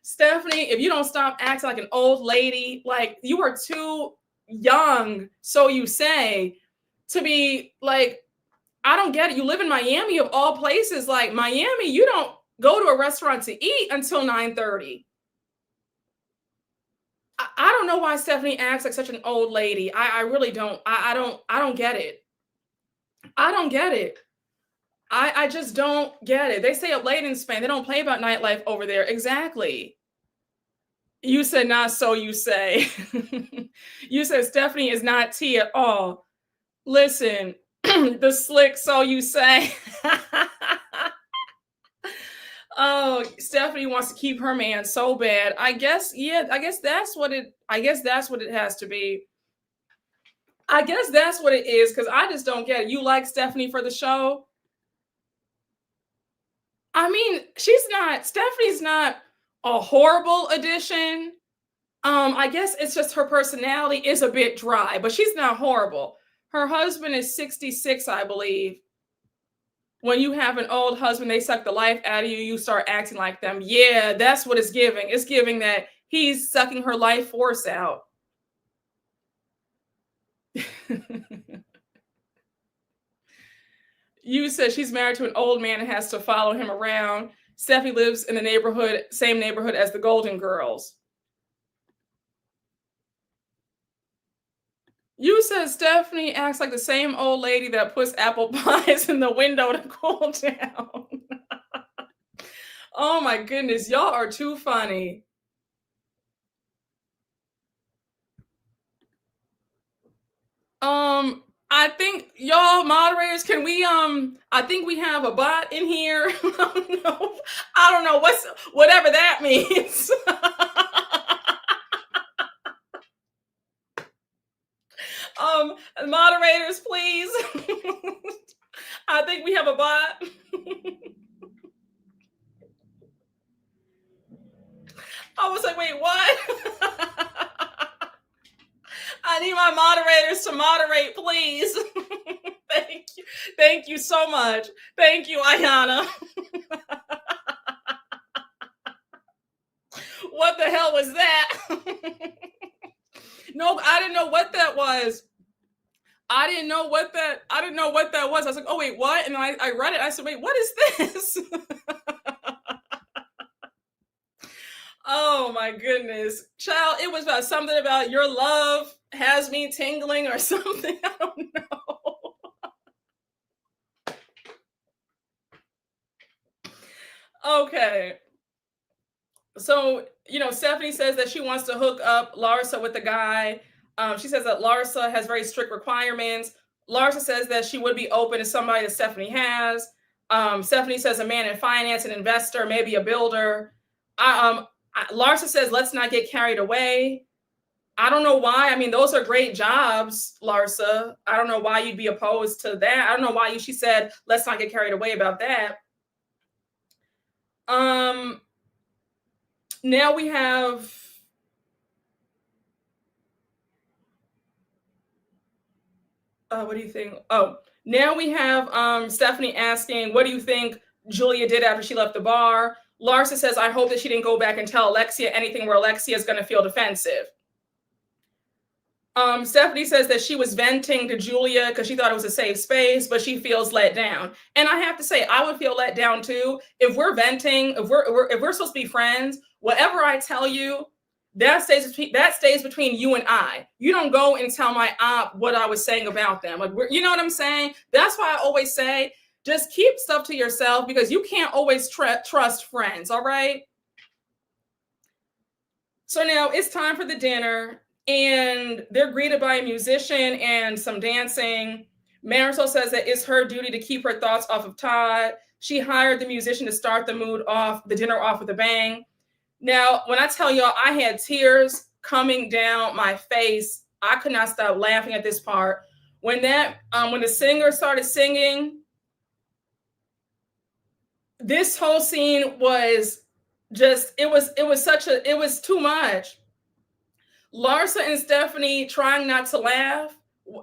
Stephanie, if you don't stop acting like an old lady, like you are too young, so you say, to be like, I don't get it. You live in Miami of all places. Like Miami, you don't go to a restaurant to eat until 9:30. I don't know why Stephanie acts like such an old lady. I really don't. I don't get it. I don't get it. I just don't get it. They stay up late in Spain. They don't play about nightlife over there. Exactly. You said not so you say. You said Stephanie is not tea at all. Listen, the slick so you say. Oh, Stephanie wants to keep her man so bad. I guess that's what it has to be. I guess that's what it is, because I just don't get it. You like Stephanie for the show? I mean, Stephanie's not a horrible addition. I guess it's just her personality is a bit dry, but she's not horrible. Her husband is 66, I believe. When you have an old husband, they suck the life out of you, you start acting like them. Yeah, that's what it's giving. It's giving that he's sucking her life force out. You said she's married to an old man and has to follow him around. Stephanie lives in the same neighborhood as the Golden Girls. You said Stephanie acts like the same old lady that puts apple pies in the window to cool down. Oh my goodness, y'all are too funny. I think y'all moderators, can we I think we have a bot in here. No, I don't know whatever that means. Moderators, please. I think we have a bot. I was like, wait, what? I need my moderators to moderate, please. Thank you. Thank you so much. Thank you, Ayana. What the hell was that? No, I didn't know what that was. I didn't know what that was. I was like, oh wait, what? And I read it. I said, wait, what is this? Oh my goodness. Child, it was about something about your love has me tingling or something. I don't know. Okay. So, Stephanie says that she wants to hook up Larsa with the guy. She says that Larsa has very strict requirements. Larsa says that she would be open to somebody that Stephanie has. Stephanie says a man in finance, an investor, maybe a builder. Larsa says, let's not get carried away. I don't know why. I mean, those are great jobs, Larsa. I don't know why you'd be opposed to that. I don't know why she said, let's not get carried away about that. Now we have what do you think? Oh, now we have Stephanie asking, what do you think Julia did after she left the bar? Larsa says, I hope that she didn't go back and tell Alexia anything where Alexia is going to feel defensive. Stephanie says that she was venting to Julia because she thought it was a safe space, but she feels let down. And I have to say, I would feel let down too. If we're venting, if we're supposed to be friends, whatever I tell you, that stays between you and I. You don't go and tell my aunt what I was saying about them. Like, you know what I'm saying? That's why I always say, just keep stuff to yourself because you can't always trust friends. All right. So now it's time for the dinner. And they're greeted by a musician and some dancing. Marisol says that it's her duty to keep her thoughts off of Todd. She hired the musician to start the dinner off with a bang. Now, when I tell y'all, I had tears coming down my face. I could not stop laughing at this part. When the singer started singing, this whole scene was just, it was too much. Larsa and Stephanie trying not to laugh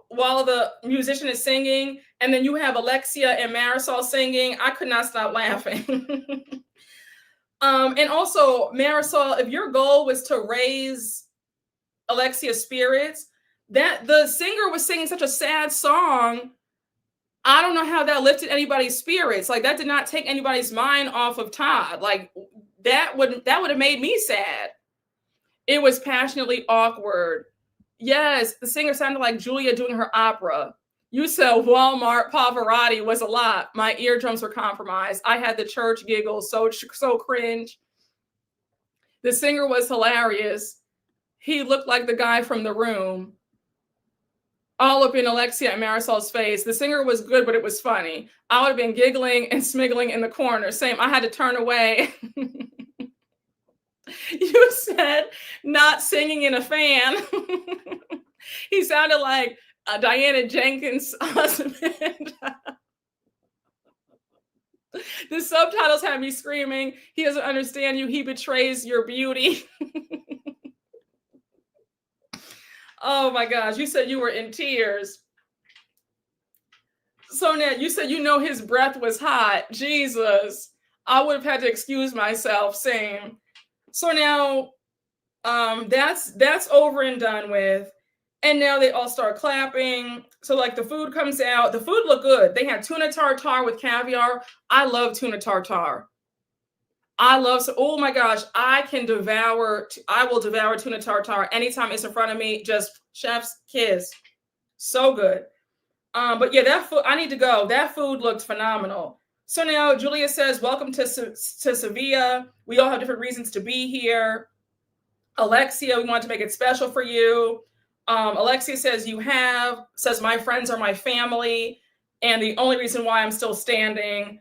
while the musician is singing. And then you have Alexia and Marisol singing. I could not stop laughing. And also, Marisol, if your goal was to raise Alexia's spirits, that the singer was singing such a sad song, I don't know how that lifted anybody's spirits. Like, that did not take anybody's mind off of Todd. Like, that would have made me sad. It was passionately awkward. Yes, the singer sounded like Julia doing her opera. You said Walmart Pavarotti was a lot. My eardrums were compromised. I had the church giggles, so cringe. The singer was hilarious. He looked like the guy from The Room. All up in Alexia and Marisol's face. The singer was good, but it was funny. I would have been giggling and smiggling in the corner. Same, I had to turn away. You said not singing in a fan. He sounded like Diana Jenkins' husband. The subtitles had me screaming. He doesn't understand you. He betrays your beauty. Oh my gosh. You said you were in tears. So now you said his breath was hot. Jesus. I would have had to excuse myself. Same. So now that's over and done with. And now they all start clapping. So like the food comes out. The food looked good. They had tuna tartare with caviar. I love tuna tartare. Oh my gosh, I will devour tuna tartare anytime it's in front of me. Just chef's kiss. So good. But yeah, that food, I need to go. That food looked phenomenal. So now Julia says, welcome to Seville. We all have different reasons to be here. Alexia, we want to make it special for you. Alexia says, my friends are my family. And the only reason why I'm still standing,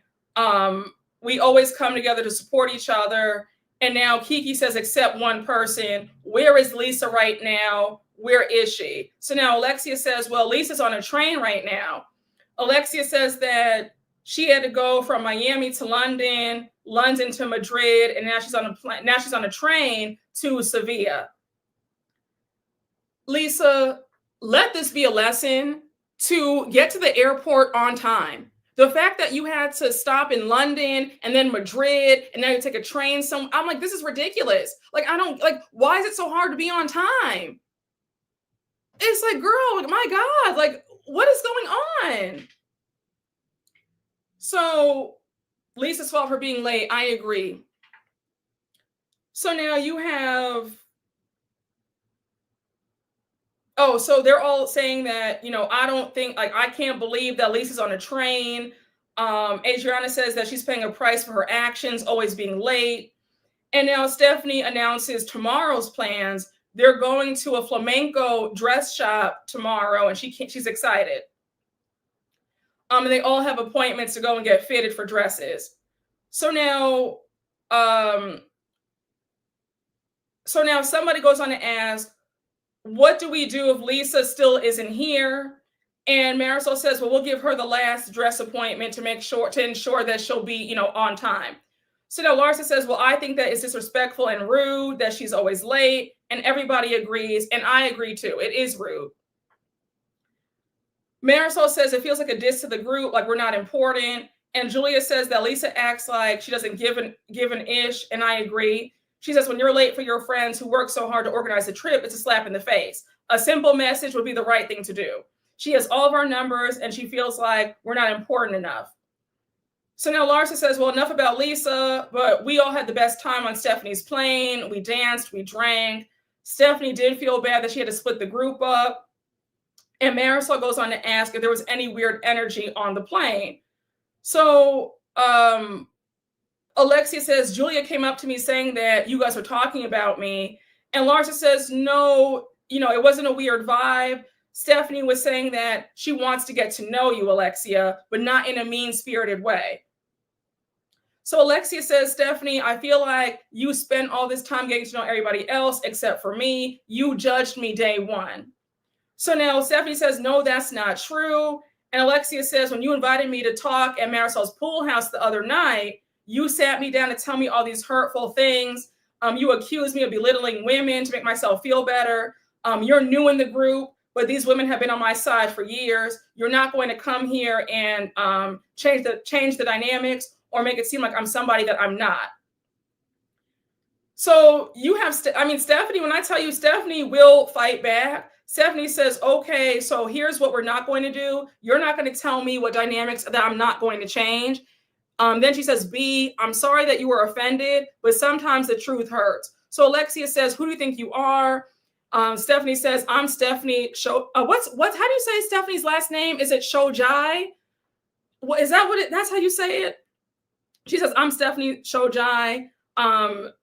we always come together to support each other. And now Kiki says, except one person. Where is Lisa right now? Where is she? So now Alexia says, well, Lisa's on a train right now. Alexia says that she had to go from Miami to London, London to Madrid, and now she's on a train to Seville. Lisa, let this be a lesson to get to the airport on time. The fact that you had to stop in London and then Madrid and now you take a train somewhere, I'm like, this is ridiculous. Like, I don't, like, why is it so hard to be on time? It's like, girl, my God, like, what is going on? So Lisa's fault for being late. I agree. So now you have, oh, so they're all saying that, I don't think, like, I can't believe that Lisa's on a train. Adriana says that she's paying a price for her actions, always being late. And now Stephanie announces tomorrow's plans. They're going to a flamenco dress shop tomorrow, and she's excited. And they all have appointments to go and get fitted for dresses. So now somebody goes on to ask, what do we do if Lisa still isn't here? And Marisol says, well, we'll give her the last dress appointment to ensure that she'll be, on time. So now Larsa says, well, I think that it's disrespectful and rude that she's always late. And everybody agrees. And I agree too. It is rude. Marisol says it feels like a diss to the group, like we're not important. And Julia says that Lisa acts like she doesn't give an ish. And I agree. She says, when you're late for your friends who work so hard to organize the trip, it's a slap in the face. A simple message would be the right thing to do. She has all of our numbers and she feels like we're not important enough. So now Larsa says, well, enough about Lisa, but we all had the best time on Stephanie's plane. We danced, we drank. Stephanie did feel bad that she had to split the group up. And Marisol goes on to ask if there was any weird energy on the plane. So Alexia says, Julia came up to me saying that you guys were talking about me. And Larsa says, no, it wasn't a weird vibe. Stephanie was saying that she wants to get to know you, Alexia, but not in a mean-spirited way. So Alexia says, Stephanie, I feel like you spent all this time getting to know everybody else except for me. You judged me day one. So now Stephanie says, no, that's not true. And Alexia says, when you invited me to talk at Marisol's pool house the other night, you sat me down to tell me all these hurtful things. You accused me of belittling women to make myself feel better. You're new in the group, but these women have been on my side for years. You're not going to come here and change the dynamics or make it seem like I'm somebody that I'm not. So you have, Stephanie, when I tell you, Stephanie will fight back. Stephanie says, okay, so here's what we're not going to do. You're not going to tell me what dynamics that I'm not going to change. Then she says, B, I'm sorry that you were offended, but sometimes the truth hurts. So Alexia says, who do you think you are? Stephanie says, I'm Stephanie. How do you say Stephanie's last name? Is it Shojai? That's how you say it? She says, I'm Stephanie Shojai.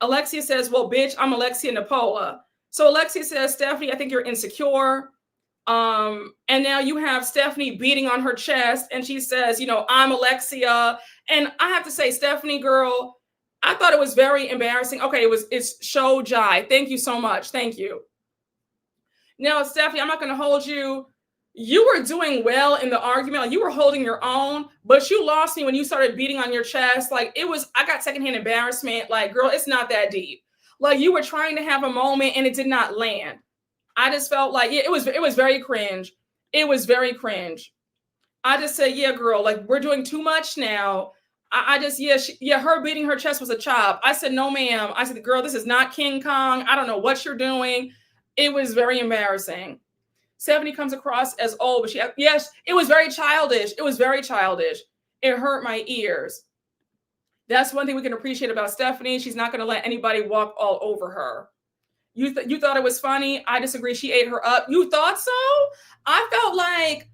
Alexia says, well, bitch, I'm Alexia Napola. So Alexia says, Stephanie, I think you're insecure. And now you have Stephanie beating on her chest and she says, I'm Alexia. And I have to say, Stephanie, girl, I thought it was very embarrassing. Okay, it's Shojai. Thank you so much. Thank you. Now, Stephanie, I'm not going to hold you. You were doing well in the argument. Like, you were holding your own, but you lost me when you started beating on your chest. Like, I got secondhand embarrassment. Like, girl, it's not that deep. Like, you were trying to have a moment and it did not land. I just felt like, it was very cringe. It was very cringe. I just said, yeah, girl, like, we're doing too much now. Her beating her chest was a chop. I said, no, ma'am. I said, girl, this is not King Kong. I don't know what you're doing. It was very embarrassing. Stephanie comes across as old, but yes, it was very childish. It was very childish. It hurt my ears. That's one thing we can appreciate about Stephanie. She's not going to let anybody walk all over her. You thought it was funny. I disagree. She ate her up. You thought so? I felt like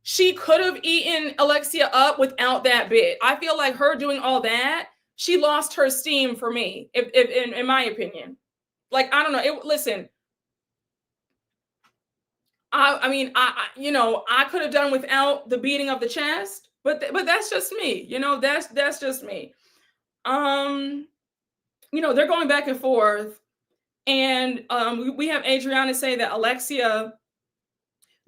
she could have eaten Alexia up without that bit. I feel like her doing all that, she lost her steam for me, if in my opinion. Like, I don't know. Listen, I could have done without the beating of the chest, but that's just me. That's just me. They're going back and forth. And we have Adriana say that Alexia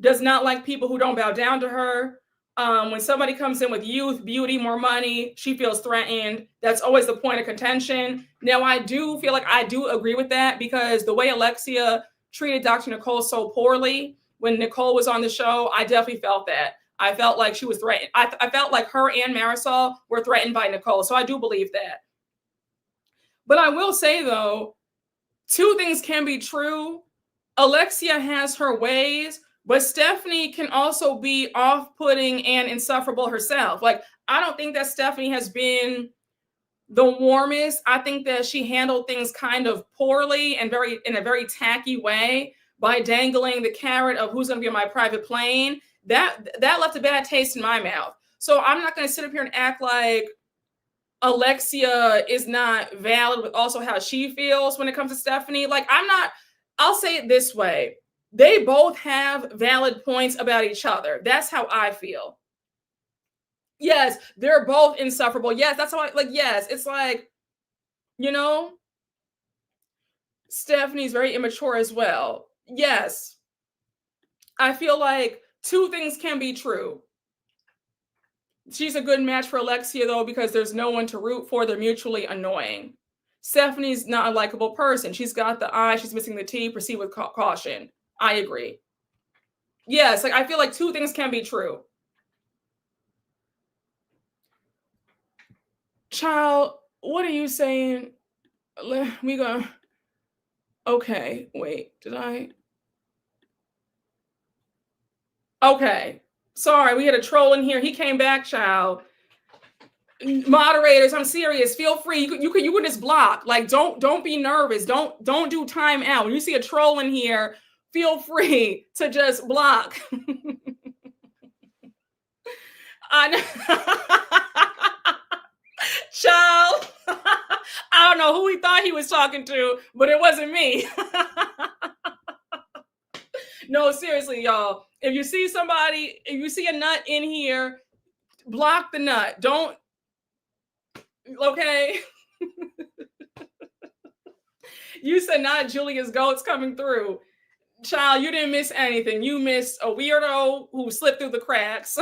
does not like people who don't bow down to her. When somebody comes in with youth, beauty, more money, she feels threatened. That's always the point of contention. Now, I do feel like I do agree with that, because the way Alexia treated Dr. Nicole so poorly when Nicole was on the show, I definitely felt that. I felt like she was threatened. I felt like her and Marisol were threatened by Nicole. So I do believe that. But I will say, though, two things can be true. Alexia has her ways, but Stephanie can also be off-putting and insufferable herself. Like, I don't think that Stephanie has been the warmest. I think that she handled things kind of poorly and in a very tacky way by dangling the carrot of who's going to be on my private plane. That left a bad taste in my mouth. So I'm not going to sit up here and act like Alexia is not valid with also how she feels when it comes to Stephanie. Like, I'll say it this way. They both have valid points about each other. That's how I feel. Yes, they're both insufferable. Yes, that's how yes, it's like, Stephanie's very immature as well. Yes. I feel like two things can be true. She's a good match for Alexia, though, because there's no one to root for. They're mutually annoying. Stephanie's not a likable person. She's got the I, she's missing the T. Proceed with caution. I agree. Yes, like I feel like two things can be true. Child, what are you saying? We go. Okay, wait, did I? Okay, sorry, we had a troll in here. He came back, child. Moderators, I'm serious. Feel free. You can just block. Like, don't be nervous. Don't do time out. When you see a troll in here, feel free to just block. Child, I don't know who he thought he was talking to, but it wasn't me. No, seriously, y'all. If you see a nut in here, block the nut. Don't. Okay. You said not Julia's goats coming through. Child, you didn't miss anything. You missed a weirdo who slipped through the cracks.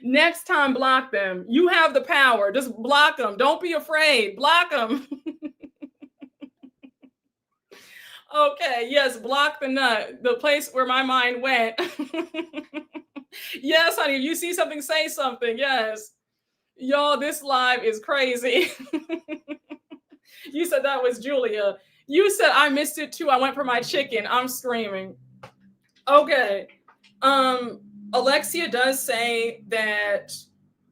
Next time, block them. You have the power. Just block them. Don't be afraid. Block them. Okay, yes, block the nut. The place where my mind went. Yes, honey, if you see something, say something. Yes. Y'all, this live is crazy. You said that was Julia. You said I missed it too. I went for my chicken. I'm screaming. Okay. Alexia does say that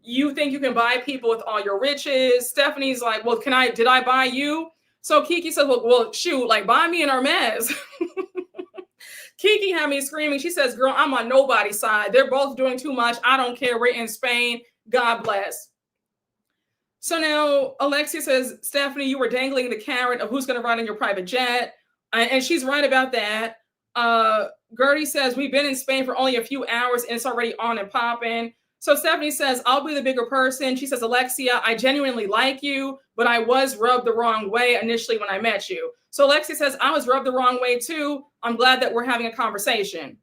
you think you can buy people with all your riches. Stephanie's like, well, did I buy you? So Kiki said, well, shoot, like buy me an Hermes. Kiki had me screaming. She says, girl, I'm on nobody's side. They're both doing too much. I don't care. We're in Spain. God bless. So now Alexia says, Stephanie, you were dangling the carrot of who's going to ride in your private jet. And she's right about that. Gertie says, we've been in Spain for only a few hours and it's already on and popping. So Stephanie says, I'll be the bigger person. She says, Alexia, I genuinely like you, but I was rubbed the wrong way initially when I met you. So Alexia says, I was rubbed the wrong way too. I'm glad that we're having a conversation.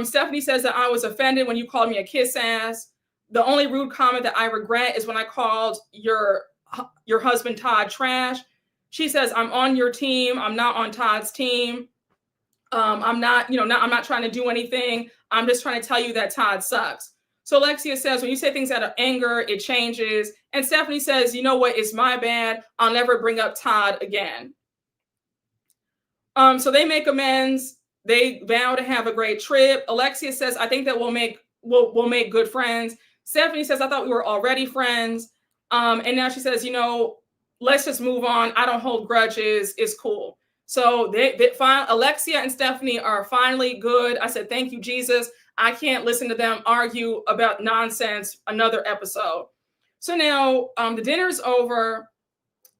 Stephanie says that I was offended when you called me a kiss ass. The only rude comment that I regret is when I called your husband, Todd, trash. She says, I'm on your team. I'm not on Todd's team. I'm not trying to do anything. I'm just trying to tell you that Todd sucks. So Alexia says, when you say things out of anger, it changes. And Stephanie says, you know what? It's my bad. I'll never bring up Todd again. So they make amends. They vow to have a great trip. Alexia says, I think that we'll make good friends. Stephanie says, I thought we were already friends. And now she says, let's just move on. I don't hold grudges. It's cool. So Alexia and Stephanie are finally good. I said, thank you, Jesus. I can't listen to them argue about nonsense another episode. So now the dinner's over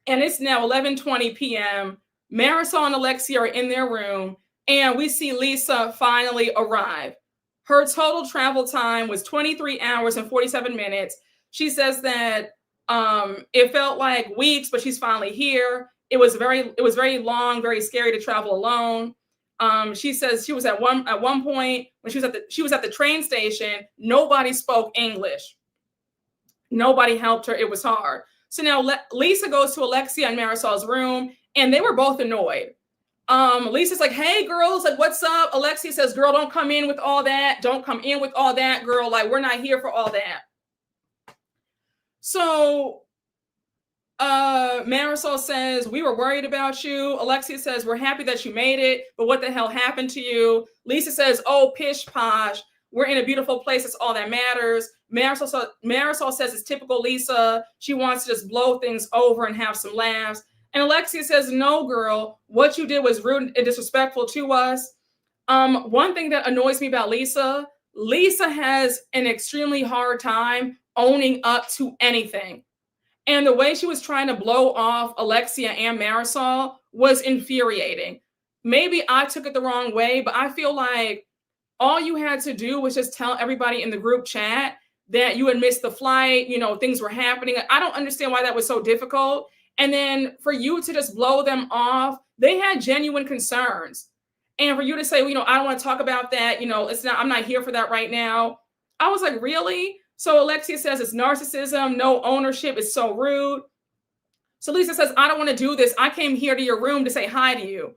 and it's now 11:20 p.m. Marisol and Alexia are in their room and we see Lisa finally arrive. Her total travel time was 23 hours and 47 minutes. She says that It felt like weeks, but she's finally here. It was very long, very scary to travel alone. She says she was at one point when she was at the train station. Nobody spoke English. Nobody helped her. It was hard. So now Lisa goes to Alexia and Marisol's room, and they were both annoyed. Lisa's like, "Hey, girls, like, what's up?" Alexia says, "Girl, don't come in with all that. Don't come in with all that, girl. Like, we're not here for all that." So Marisol says, "We were worried about you." Alexia says, "We're happy that you made it, but what the hell happened to you?" Lisa says, "Oh, pish posh. We're in a beautiful place. That's all that matters." Marisol says it's typical Lisa. She wants to just blow things over and have some laughs. And Alexia says, "No, girl, what you did was rude and disrespectful to us." One thing that annoys me about Lisa has an extremely hard time owning up to anything. And the way she was trying to blow off Alexia and Marisol was infuriating. Maybe I took it the wrong way, but I feel like all you had to do was just tell everybody in the group chat that you had missed the flight, things were happening. I don't understand why that was so difficult. And then for you to just blow them off, they had genuine concerns. And for you to say, I don't want to talk about that, I'm not here for that right now. I was like, really? So Alexia says it's narcissism, no ownership, it's so rude. So Lisa says, "I don't want to do this. I came here to your room to say hi to you."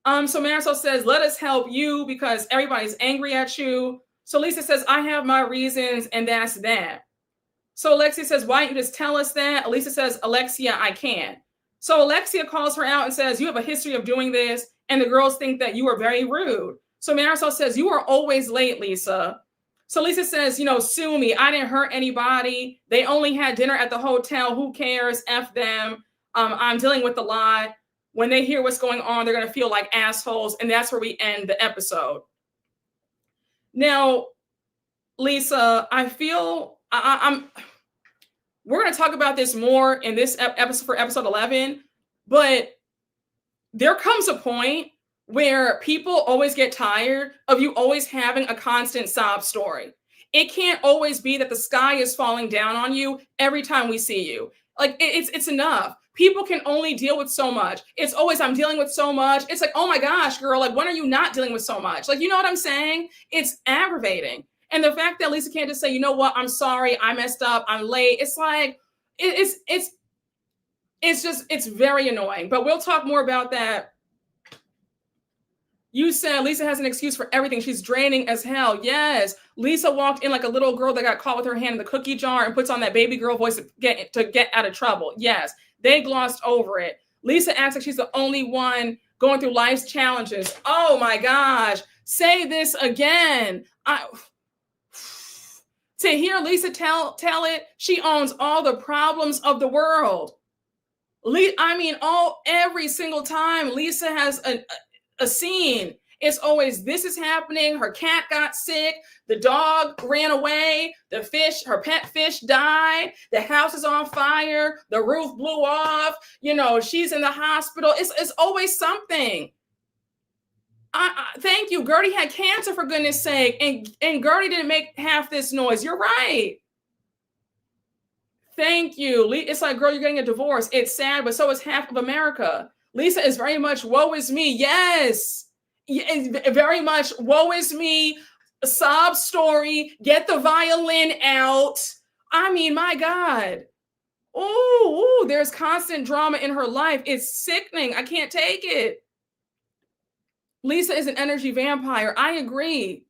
So Marisol says, "Let us help you because everybody's angry at you." So Lisa says, "I have my reasons, and that's that." So Alexia says, "Why don't you just tell us that?" Lisa says, "Alexia, I can't." So Alexia calls her out and says, "You have a history of doing this, and the girls think that you are very rude." So Marisol says, "You are always late, Lisa." So Lisa says, "Sue me. I didn't hurt anybody. They only had dinner at the hotel. Who cares? F them. I'm dealing with the lie. When they hear what's going on, they're going to feel like assholes." And that's where we end the episode. Now, Lisa, I feel we're going to talk about this more in this episode for episode 11, but there comes a point where people always get tired of you always having a constant sob story. It can't always be that the sky is falling down on you every time we see you. Like, it's enough. People can only deal with so much. It's always, "I'm dealing with so much." It's like, oh my gosh, girl, like, when are you not dealing with so much? Like, you know what I'm saying? It's aggravating. And the fact that Lisa can't just say, "You know what? I'm sorry. I messed up. I'm late." It's like, it's very annoying, but we'll talk more about that. You said Lisa has an excuse for everything. She's draining as hell. Yes. Lisa walked in like a little girl that got caught with her hand in the cookie jar and puts on that baby girl voice to get out of trouble. Yes. They glossed over it. Lisa acts like she's the only one going through life's challenges. Oh my gosh. Say this again. To hear Lisa tell it, she owns all the problems of the world. Every single time Lisa has a scene, it's always, this is happening. Her cat got sick. The dog ran away. Her pet fish died. The house is on fire. The roof blew off. She's in the hospital. It's always something. Thank you. Gertie had cancer, for goodness sake. And Gertie didn't make half this noise. You're right. Thank you. It's like, girl, you're getting a divorce. It's sad, but so is half of America. Lisa is very much woe is me. Yes. Very much woe is me. A sob story. Get the violin out. My God. Ooh, there's constant drama in her life. It's sickening. I can't take it. Lisa is an energy vampire. I agree.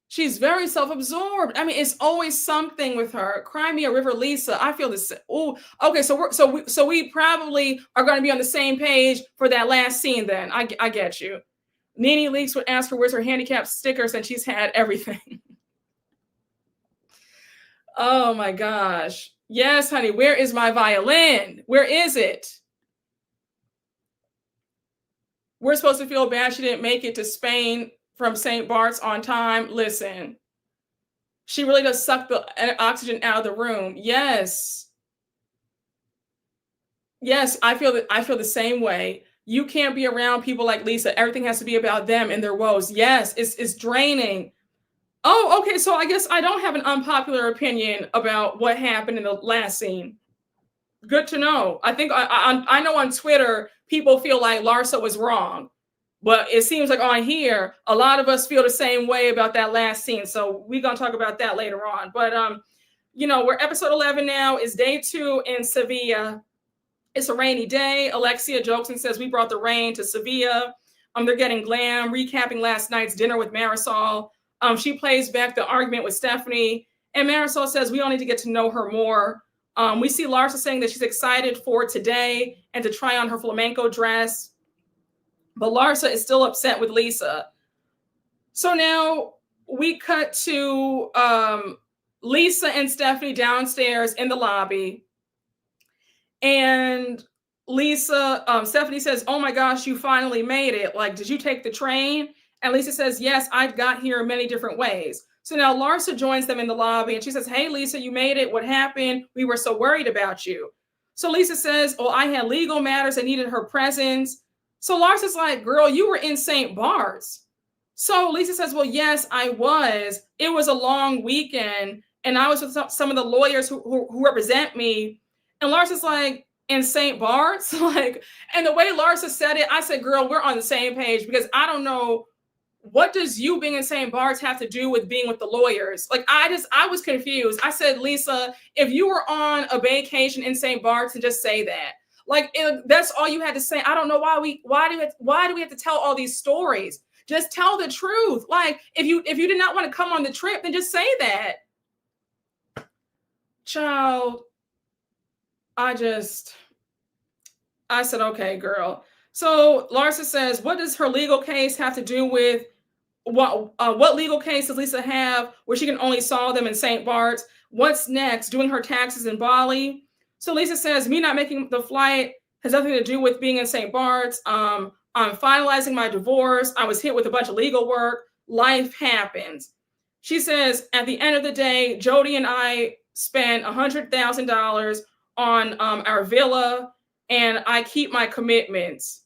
She's very self-absorbed. It's always something with her. Cry me a river, Lisa. I feel this. Oh, okay. So we probably are going to be on the same page for that last scene. Then I get you. Nene Leakes would ask her where's her handicap sticker since she's had everything. Oh my gosh. Yes, honey. Where is my violin? Where is it? We're supposed to feel bad she didn't make it to Spain from St. Bart's on time. Listen, she really does suck the oxygen out of the room. Yes. Yes, I feel the same way. You can't be around people like Lisa. Everything has to be about them and their woes. Yes, it's draining. Oh, okay. So I guess I don't have an unpopular opinion about what happened in the last scene. Good to know. I think I know on Twitter, people feel like Larsa was wrong. But it seems like on here, a lot of us feel the same way about that last scene. So we're going to talk about that later on. But, we're episode 11 now. Is day 2 in Seville. It's a rainy day. Alexia jokes and says, we brought the rain to Seville. They're getting glam, recapping last night's dinner with Marisol. She plays back the argument with Stephanie. And Marisol says, we all need to get to know her more. We see Larsa saying that she's excited for today and to try on her flamenco dress. But Larsa is still upset with Lisa. So now we cut to Lisa and Stephanie downstairs in the lobby. And Stephanie says, oh my gosh, you finally made it. Like, did you take the train? And Lisa says, yes, I got here many different ways. So now Larsa joins them in the lobby and she says, hey, Lisa, you made it. What happened? We were so worried about you. So Lisa says, oh, I had legal matters. I needed her presence. So Larsa's like, girl, you were in St. Bart's. So Lisa says, well, yes, I was. It was a long weekend. And I was with some of the lawyers who represent me. And Larsa's like, in St. Bart's? And the way Larsa said it, I said, girl, we're on the same page because I don't know, what does you being in St. Bart's have to do with being with the lawyers? I was confused. I said, Lisa, if you were on a vacation in St. Bart's, and just say that. That's all you had to say. I don't know why do we have to tell all these stories? Just tell the truth. If you did not want to come on the trip, then just say that. Child, I said, okay, girl. So Larsa says, what does her legal case have to do with what legal case does Lisa have where she can only solve them in St. Bart's? What's next? Doing her taxes in Bali? So Lisa says, me not making the flight has nothing to do with being in St. Bart's. I'm finalizing my divorce. I was hit with a bunch of legal work. Life happens. She says, at the end of the day, Jody and I spent $100,000 on our villa, and I keep my commitments.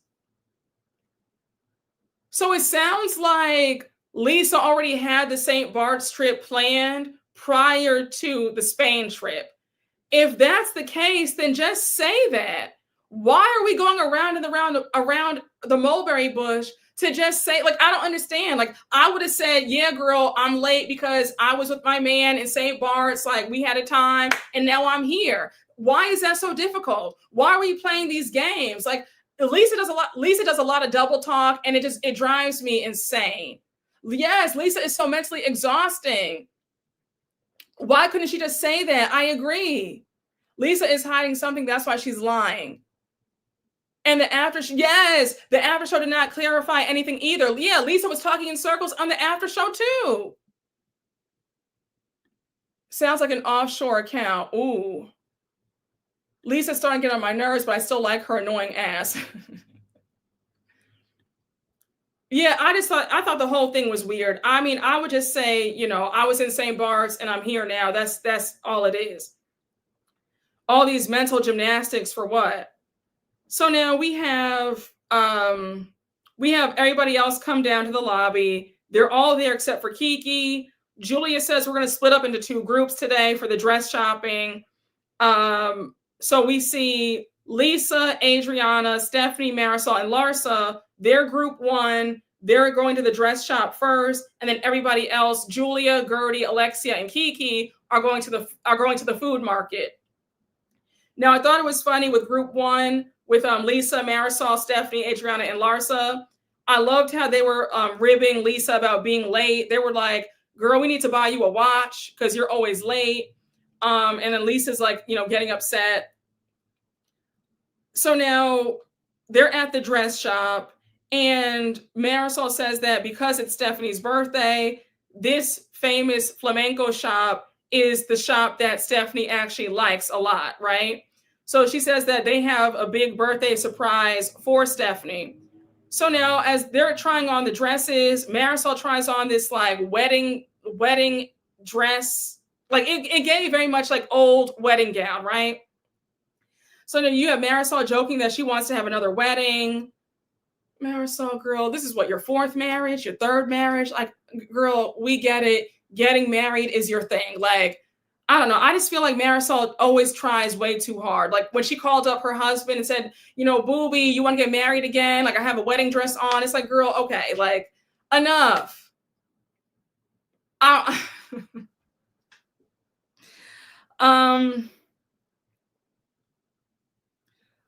So it sounds like Lisa already had the St. Bart's trip planned prior to the Spain trip. If that's the case, then just say that. Why are we going around and around the mulberry bush to just say, I don't understand. I would have said, yeah, girl, I'm late because I was with my man in St. Bart's. We had a time and now I'm here. Why is that so difficult? Why are we playing these games? Lisa does a lot of double talk, and it drives me insane. Yes, Lisa is so mentally exhausting. Why couldn't she just say that? I agree. Lisa is hiding something. That's why she's lying. And the after show did not clarify anything either. Yeah, Lisa was talking in circles on the after show too. Sounds like an offshore account. Ooh. Lisa's starting to get on my nerves, but I still like her annoying ass. Yeah, I thought the whole thing was weird. I mean, I would just say, I was in St. Bart's and I'm here now. That's all it is. All these mental gymnastics for what? So now we have everybody else come down to the lobby. They're all there except for Kiki. Julia says we're going to split up into 2 groups today for the dress shopping. So we see Lisa, Adriana, Stephanie, Marisol, and Larsa. They're group 1. They're going to the dress shop first, and then everybody else, Julia, Gertie, Alexia, and Kiki, are going to the food market. Now, I thought it was funny with group 1 with Lisa, Marisol, Stephanie, Adriana, and Larsa. I loved how they were ribbing Lisa about being late. They were like, "Girl, we need to buy you a watch because you're always late." And then Lisa's getting upset. So now they're at the dress shop, and Marisol says that because it's Stephanie's birthday, this famous flamenco shop is the shop that Stephanie actually likes a lot, right? So she says that they have a big birthday surprise for Stephanie. So now as they're trying on the dresses, Marisol tries on this wedding dress. It gave very much old wedding gown, right? So now you have Marisol joking that she wants to have another wedding. Marisol, girl, this is what, your 4th marriage, your 3rd marriage? Girl, we get it. Getting married is your thing. I don't know. I just feel like Marisol always tries way too hard. Like when she called up her husband and said, Booby, you want to get married again? Like I have a wedding dress on. It's like, girl, okay, like enough. I,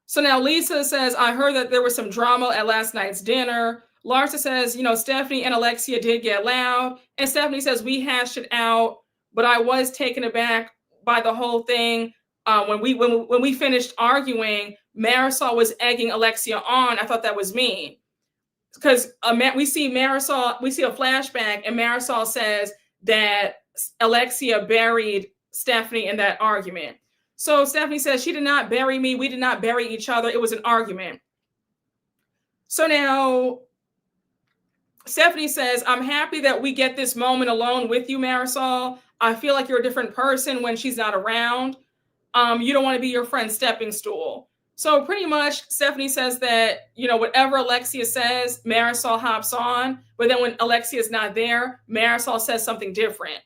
so now Lisa says, I heard that there was some drama at last night's dinner. Larsa says, Stephanie and Alexia did get loud. And Stephanie says, we hashed it out, but I was taken aback by the whole thing. When we finished arguing, Marisol was egging Alexia on. I thought that was mean. Because we see Marisol, we see a flashback, and Marisol says that Alexia buried Stephanie in that argument. So Stephanie says, she did not bury me. We did not bury each other. It was an argument. So now Stephanie says, I'm happy that we get this moment alone with you, Marisol. I feel like you're a different person when she's not around. You don't want to be your friend's stepping stool. So pretty much Stephanie says that, whatever Alexia says, Marisol hops on. But then when Alexia is not there, Marisol says something different.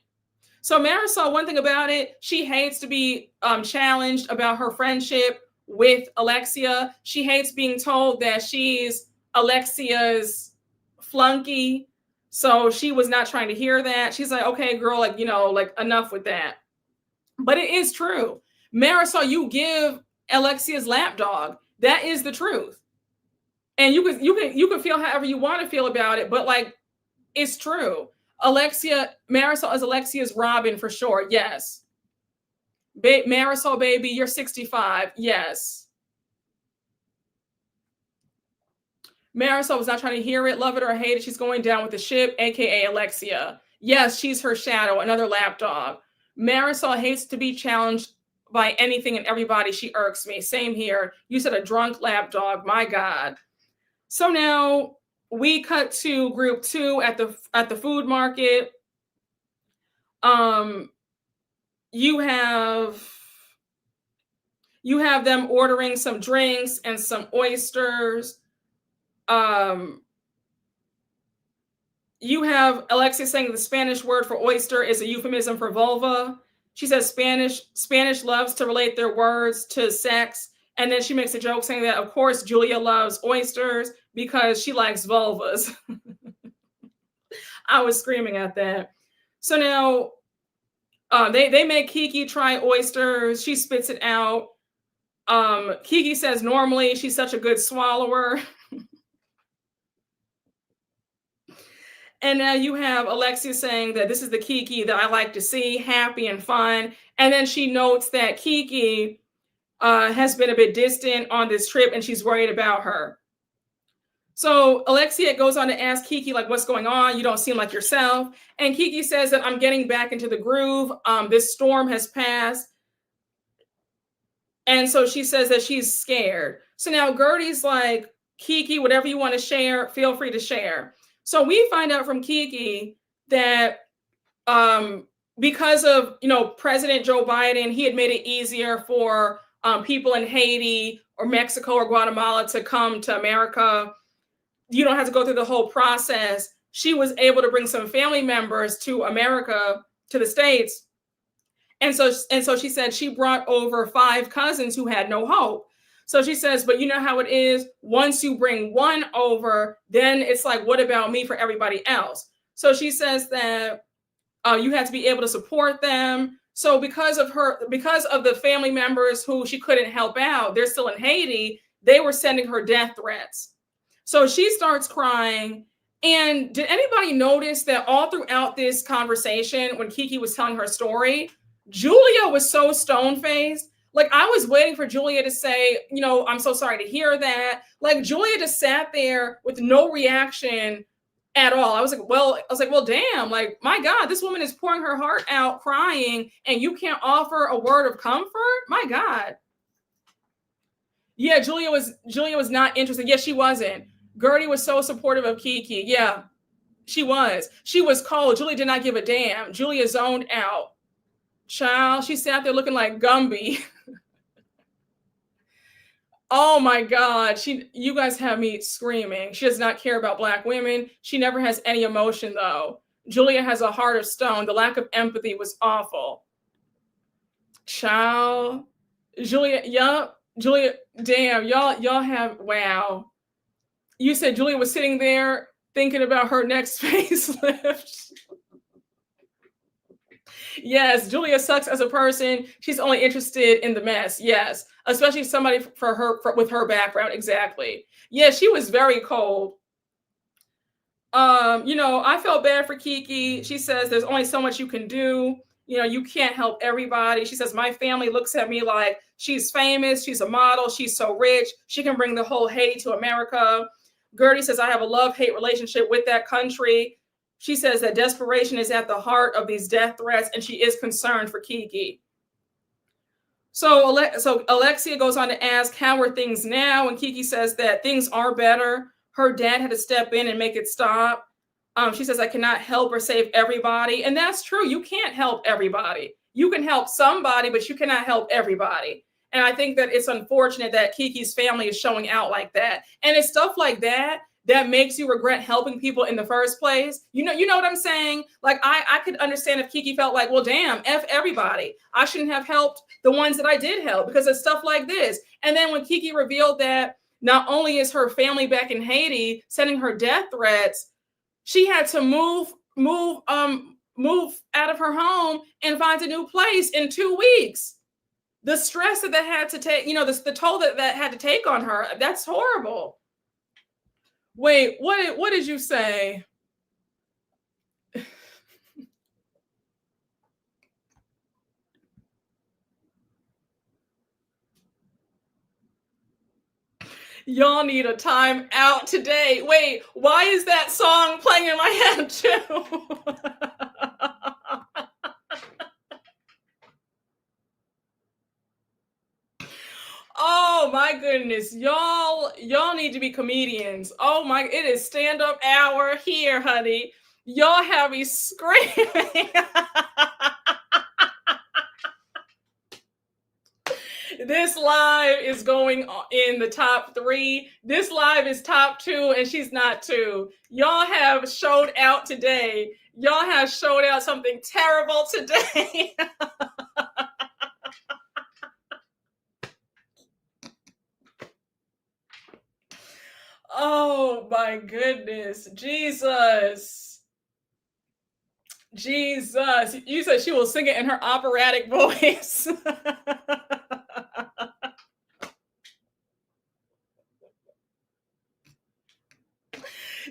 So Marisol, one thing about it, she hates to be challenged about her friendship with Alexia. She hates being told that she's Alexia's flunky. So she was not trying to hear that. She's like, okay, girl, like enough with that. But it is true. Marisol, you give Alexia's lapdog. That is the truth. And you can feel however you want to feel about it, but like it's true. Marisol is Alexia's Robin for sure. Yes. Marisol, baby, you're 65. Yes. Marisol was not trying to hear it, love it or hate it. She's going down with the ship, aka Alexia. Yes, she's her shadow, another lapdog. Marisol hates to be challenged by anything and everybody. She irks me. Same here. You said a drunk lapdog. My God. So now we cut to group 2 at the food market. You have them ordering some drinks and some oysters. You have Alexia saying the Spanish word for oyster is a euphemism for vulva. She says Spanish loves to relate their words to sex. And then she makes a joke saying that, of course, Julia loves oysters because she likes vulvas. I was screaming at that. So now they make Kiki try oysters. She spits it out. Kiki says normally she's such a good swallower. And now you have Alexia saying that this is the Kiki that I like to see, happy and fun. And then she notes that Kiki has been a bit distant on this trip and she's worried about her. So Alexia goes on to ask Kiki, like, what's going on? You don't seem like yourself. And Kiki says that I'm getting back into the groove. This storm has passed. And so she says that she's scared. So now Gertie's like, Kiki, whatever you want to share, feel free to share. So we find out from Kiki that because of, President Joe Biden, he had made it easier for people in Haiti or Mexico or Guatemala to come to America. You don't have to go through the whole process. She was able to bring some family members to America, to the States. And so she said she brought over 5 cousins who had no hope. So she says, but you know how it is. Once you bring one over, then it's like, what about me for everybody else? So she says that you have to be able to support them. So because of the family members who she couldn't help out, they're still in Haiti, they were sending her death threats. So she starts crying. And did anybody notice that all throughout this conversation, when Kiki was telling her story, Julia was so stone-faced? Like, I was waiting for Julia to say, I'm so sorry to hear that. Like, Julia just sat there with no reaction at all. I was like, well, damn, like, my God, this woman is pouring her heart out, crying, and you can't offer a word of comfort? My God. Yeah, Julia was not interested. Yes, she wasn't. Gertie was so supportive of Kiki. Yeah, she was. She was cold. Julia did not give a damn. Julia zoned out. Child, she sat there looking like Gumby. Oh my God. You guys have me screaming. She does not care about Black women. She never has any emotion though. Julia has a heart of stone. The lack of empathy was awful. Child. Julia, yup. Julia, damn, y'all have, wow. You said Julia was sitting there thinking about her next facelift. Yes, Julia sucks as a person. She's only interested in the mess. Yes, especially somebody with her background. Exactly. Yeah, she was very cold. I felt bad for Kiki. She says there's only so much you can do. You can't help everybody. She says my family looks at me like she's famous, she's a model, she's so rich, she can bring the whole Haiti to America. Gertie says I have a love-hate relationship with that country. She says that desperation is at the heart of these death threats, and she is concerned for Kiki. So Alexia goes on to ask, how are things now? And Kiki says that things are better. Her dad had to step in and make it stop. She says, I cannot help or save everybody. And that's true. You can't help everybody. You can help somebody, but you cannot help everybody. And I think that it's unfortunate that Kiki's family is showing out like that. And it's stuff like that that makes you regret helping people in the first place. You know what I'm saying? Like, I could understand if Kiki felt like, well, damn, F everybody. I shouldn't have helped the ones that I did help because of stuff like this. And then when Kiki revealed that not only is her family back in Haiti sending her death threats, she had to move out of her home and find a new place in 2 weeks. The stress that had to take, the toll that had to take on her, that's horrible. Wait, what did you say? Y'all need a time out today. Wait, why is that song playing in my head too? Oh my goodness, y'all need to be comedians. Oh my, it is stand-up hour here, honey. Y'all have me screaming. This live is going in the top 3. This live is top 2, and she's not 2. Y'all have showed out today. Y'all have showed out something terrible today. Oh my goodness. Jesus. You said she will sing it in her operatic voice.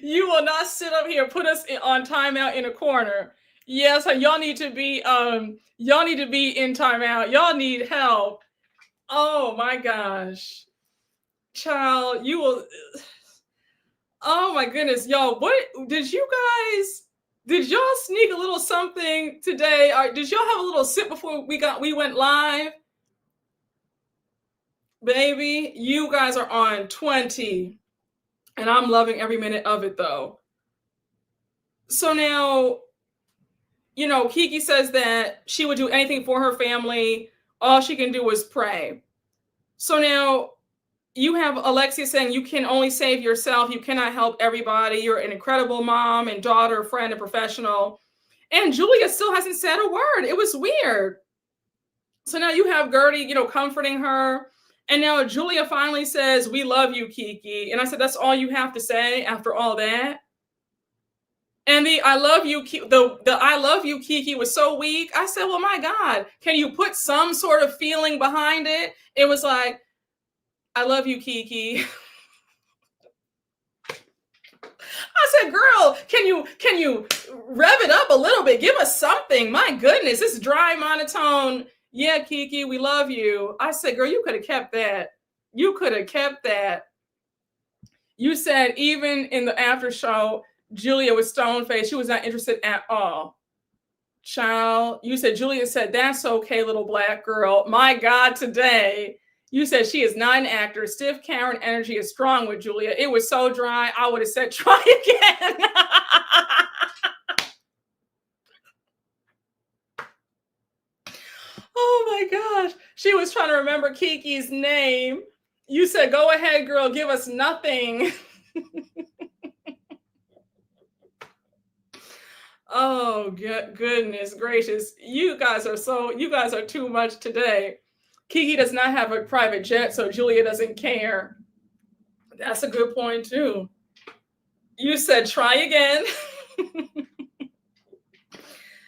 You will not sit up here, put us on timeout in a corner. Yes, y'all need to be in timeout. Y'all need help. Oh my gosh. Child, you will. Oh my goodness, y'all. What did y'all sneak a little something today? Or did y'all have a little sip before we went live? Baby, you guys are on 20. And I'm loving every minute of it though. So now, Kiki says that she would do anything for her family. All she can do is pray. So now you have Alexia saying you can only save yourself. You cannot help everybody. You're an incredible mom and daughter, friend, and professional. And Julia still hasn't said a word. It was weird. So now you have Gertie, comforting her. And now Julia finally says, we love you, Kiki. And I said, that's all you have to say after all that? And the I love you, the I love you, Kiki was so weak. I said, well, my God, can you put some sort of feeling behind it? It was like, I love you, Kiki. I said, girl, can you rev it up a little bit? Give us something. My goodness, this dry monotone. Yeah, Kiki, we love you. I said, girl, you could have kept that. You could have kept that. You said even in the after show, Julia was stone-faced. She was not interested at all. Child, you said, Julia said, that's okay, little black girl. My God, today. You said she is not an actor. Stiff Karen energy is strong with Julia. It was so dry. I would have said, try again. Oh my gosh. She was trying to remember Kiki's name. You said, go ahead, girl. Give us nothing. Oh, goodness gracious. You guys are too much today. Kiki does not have a private jet, so Julia doesn't care. That's a good point, too. You said try again.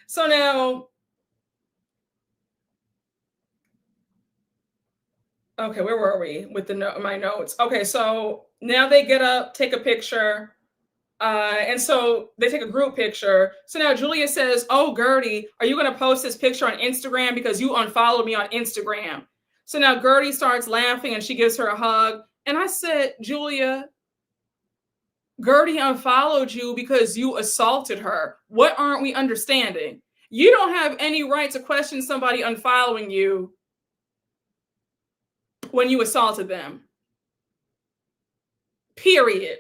So now, okay, where were we with my notes? Okay, so now they get up, take a picture. And so they take a group picture. So now Julia says, "Oh, Gertie, are you going to post this picture on Instagram because you unfollowed me on Instagram?" So now Gertie starts laughing and she gives her a hug. And I said, "Julia, Gertie unfollowed you because you assaulted her. What aren't we understanding? You don't have any right to question somebody unfollowing you when you assaulted them. Period.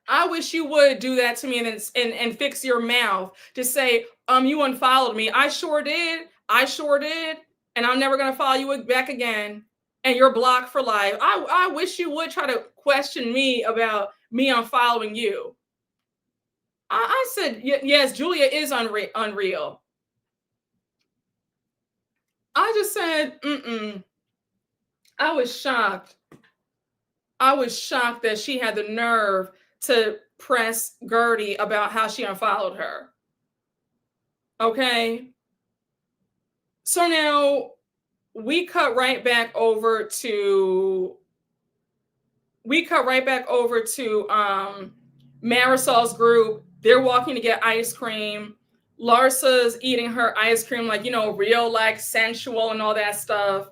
I wish you would do that to me and fix your mouth to say, you unfollowed me. I sure did. And I'm never gonna follow you back again. And you're blocked for life. I wish you would try to question me about me unfollowing you." I said, yes, Julia is unreal. I just said, I was shocked. I was shocked that she had the nerve to press Gertie about how she unfollowed her. Okay. So now we cut right back over to Marisol's group. They're walking to get ice cream. Larsa's eating her ice cream, like, real, like, sensual and all that stuff.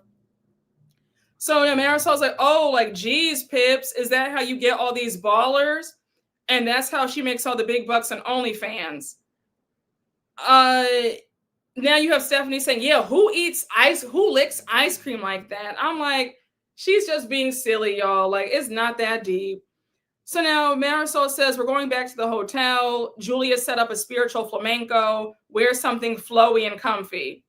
So now Marisol's like, "Oh, like, geez, Pips, is that how you get all these ballers?" And that's how she makes all the big bucks on OnlyFans. Now you have Stephanie saying, "Yeah, who licks ice cream like that?" I'm like, she's just being silly, y'all. Like, it's not that deep. So now Marisol says, "We're going back to the hotel." Julia set up a spiritual flamenco. Wear something flowy and comfy.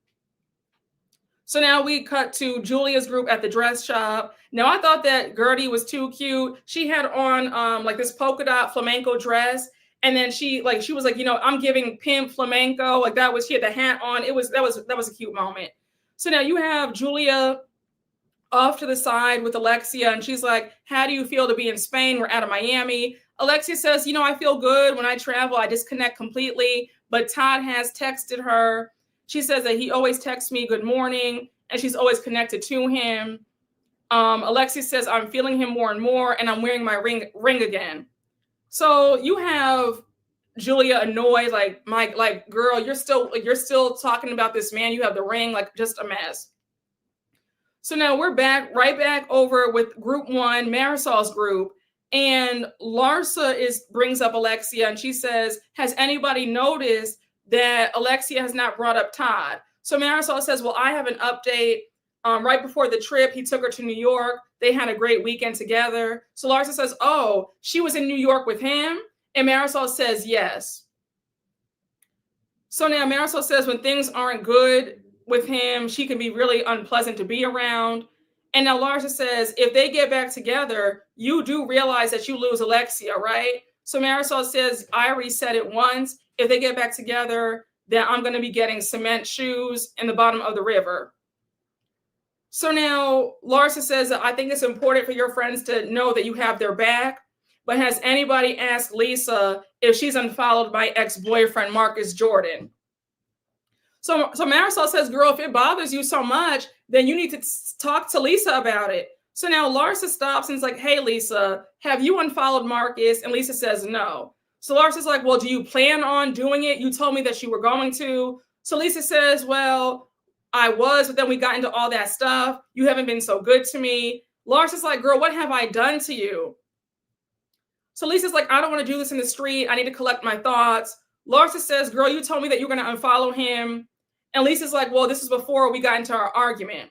So now we cut to Julia's group at the dress shop. Now I thought that Gertie was too cute. She had on like this polka dot flamenco dress. And then she was like, "I'm giving pimp flamenco." Like, she had the hat on. That was a cute moment. So now you have Julia off to the side with Alexia, and she's like, "How do you feel to be in Spain? We're out of Miami." Alexia says, "I feel good when I travel. I disconnect completely." But Todd has texted her. She says that he always texts me good morning, and she's always connected to him. Alexia says, "I'm feeling him more and more, and I'm wearing my ring again." So you have Julia annoyed, like, "Girl, you're still talking about this man. You have the ring," like, just a mess. So now we're right back over with group one, Marisol's group. And Larsa brings up Alexia, and she says, "Has anybody noticed that Alexia has not brought up Todd?" So Marisol says, "Well, I have an update. Right before the trip, he took her to New York. They had a great weekend together." So Larsa says, "Oh, she was in New York with him?" And Marisol says, "Yes." So now Marisol says when things aren't good with him, she can be really unpleasant to be around. And now Larsa says, "If they get back together, you do realize that you lose Alexia, right?" So Marisol says, "I already said it once. If they get back together, then I'm going to be getting cement shoes in the bottom of the river." So now Larsa says, "I think it's important for your friends to know that you have their back. But has anybody asked Lisa if she's unfollowed by ex-boyfriend Marcus Jordan?" So Marisol says, "Girl, if it bothers you so much, then you need to talk to Lisa about it." So now Larsa stops and is like, "Hey, Lisa, have you unfollowed Marcus?" And Lisa says, "No." So Larsa's like, "Well, do you plan on doing it? You told me that you were going to." So Lisa says, "Well, I was, but then we got into all that stuff. You haven't been so good to me." Larsa's like, "Girl, what have I done to you?" So Lisa's like, "I don't want to do this in the street. I need to collect my thoughts." Larsa says, "Girl, you told me that you're going to unfollow him." And Lisa's like, "Well, this is before we got into our argument."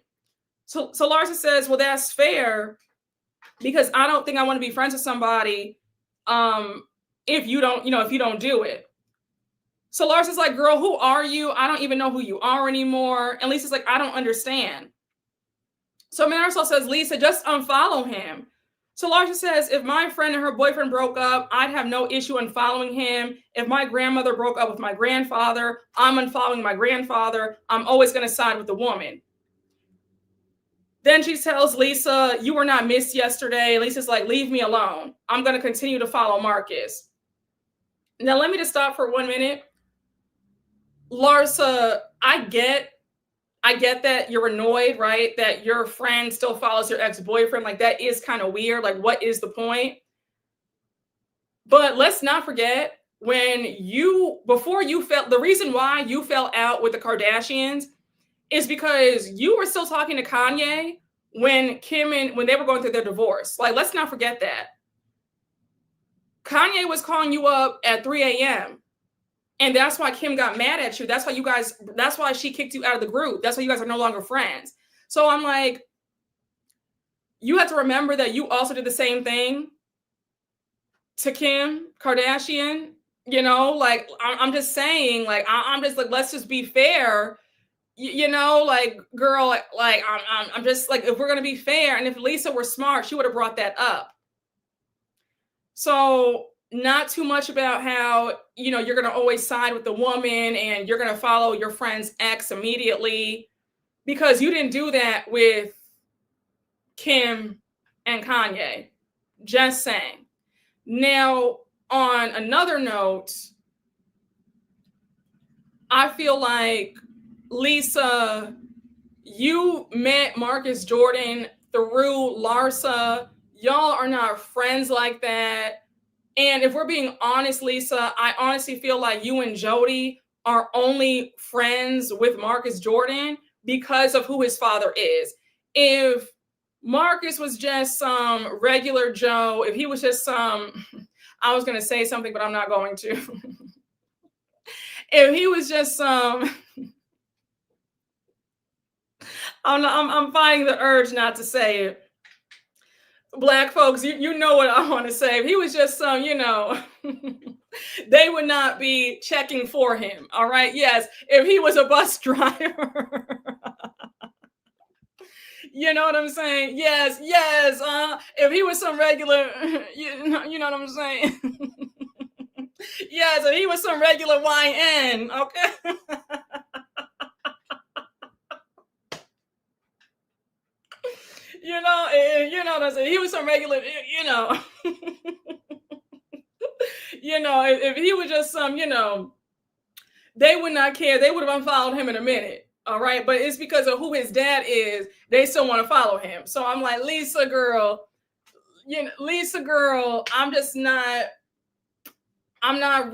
So Larsa says, "Well, that's fair because I don't think I want to be friends with somebody if you don't do it." So Larsa's like, "Girl, who are you? I don't even know who you are anymore." And Lisa's like, "I don't understand." So Marisol says, "Lisa, just unfollow him." So Larsa says, if my friend and her boyfriend broke up, I'd have no issue unfollowing him. If my grandmother broke up with my grandfather, I'm unfollowing my grandfather. I'm always going to side with the woman. Then she tells Lisa, you were not missed yesterday. Lisa's like, leave me alone. I'm going to continue to follow Marcus. Now, let me just stop for 1 minute. Larsa, I get that you're annoyed, right? That your friend still follows your ex-boyfriend. Like, that is kind of weird. Like, what is the point? But let's not forget the reason why you fell out with the Kardashians is because you were still talking to Kanye when they were going through their divorce. Like, let's not forget that. Kanye was calling you up at 3 a.m. And that's why Kim got mad at you. That's why she kicked you out of the group. That's why you guys are no longer friends. So I'm like, you have to remember that you also did the same thing to Kim Kardashian. You know, like, I'm just saying, like, I'm just like, let's just be fair. You know, like, girl, like I'm just like, if we're going to be fair, and if Lisa were smart, she would have brought that up. So not too much about how, you know, you're going to always side with the woman and you're going to follow your friend's ex immediately, because you didn't do that with Kim and Kanye. Just saying. Now, on another note, I feel like, Lisa, you met Marcus Jordan through Larsa. Y'all are not friends like that. And if we're being honest, Lisa, I honestly feel like you and Jody are only friends with Marcus Jordan because of who his father is. If Marcus was just some regular Joe, if he was just I was going to say something, but I'm not going to. If he was just I'm fighting the urge not to say it. Black folks, you know what I want to say. If he was just you know, they would not be checking for him. All right. Yes. If he was a bus driver. You know what I'm saying? Yes. If he was some regular, you know what I'm saying? Yes. If he was some regular YN. Okay. You know what I'm saying? He was some regular, you know. You know, if he was just some, you know, they would not care. They would have unfollowed him in a minute. All right. But it's because of who his dad is. They still want to follow him. So I'm like, Lisa girl, I'm not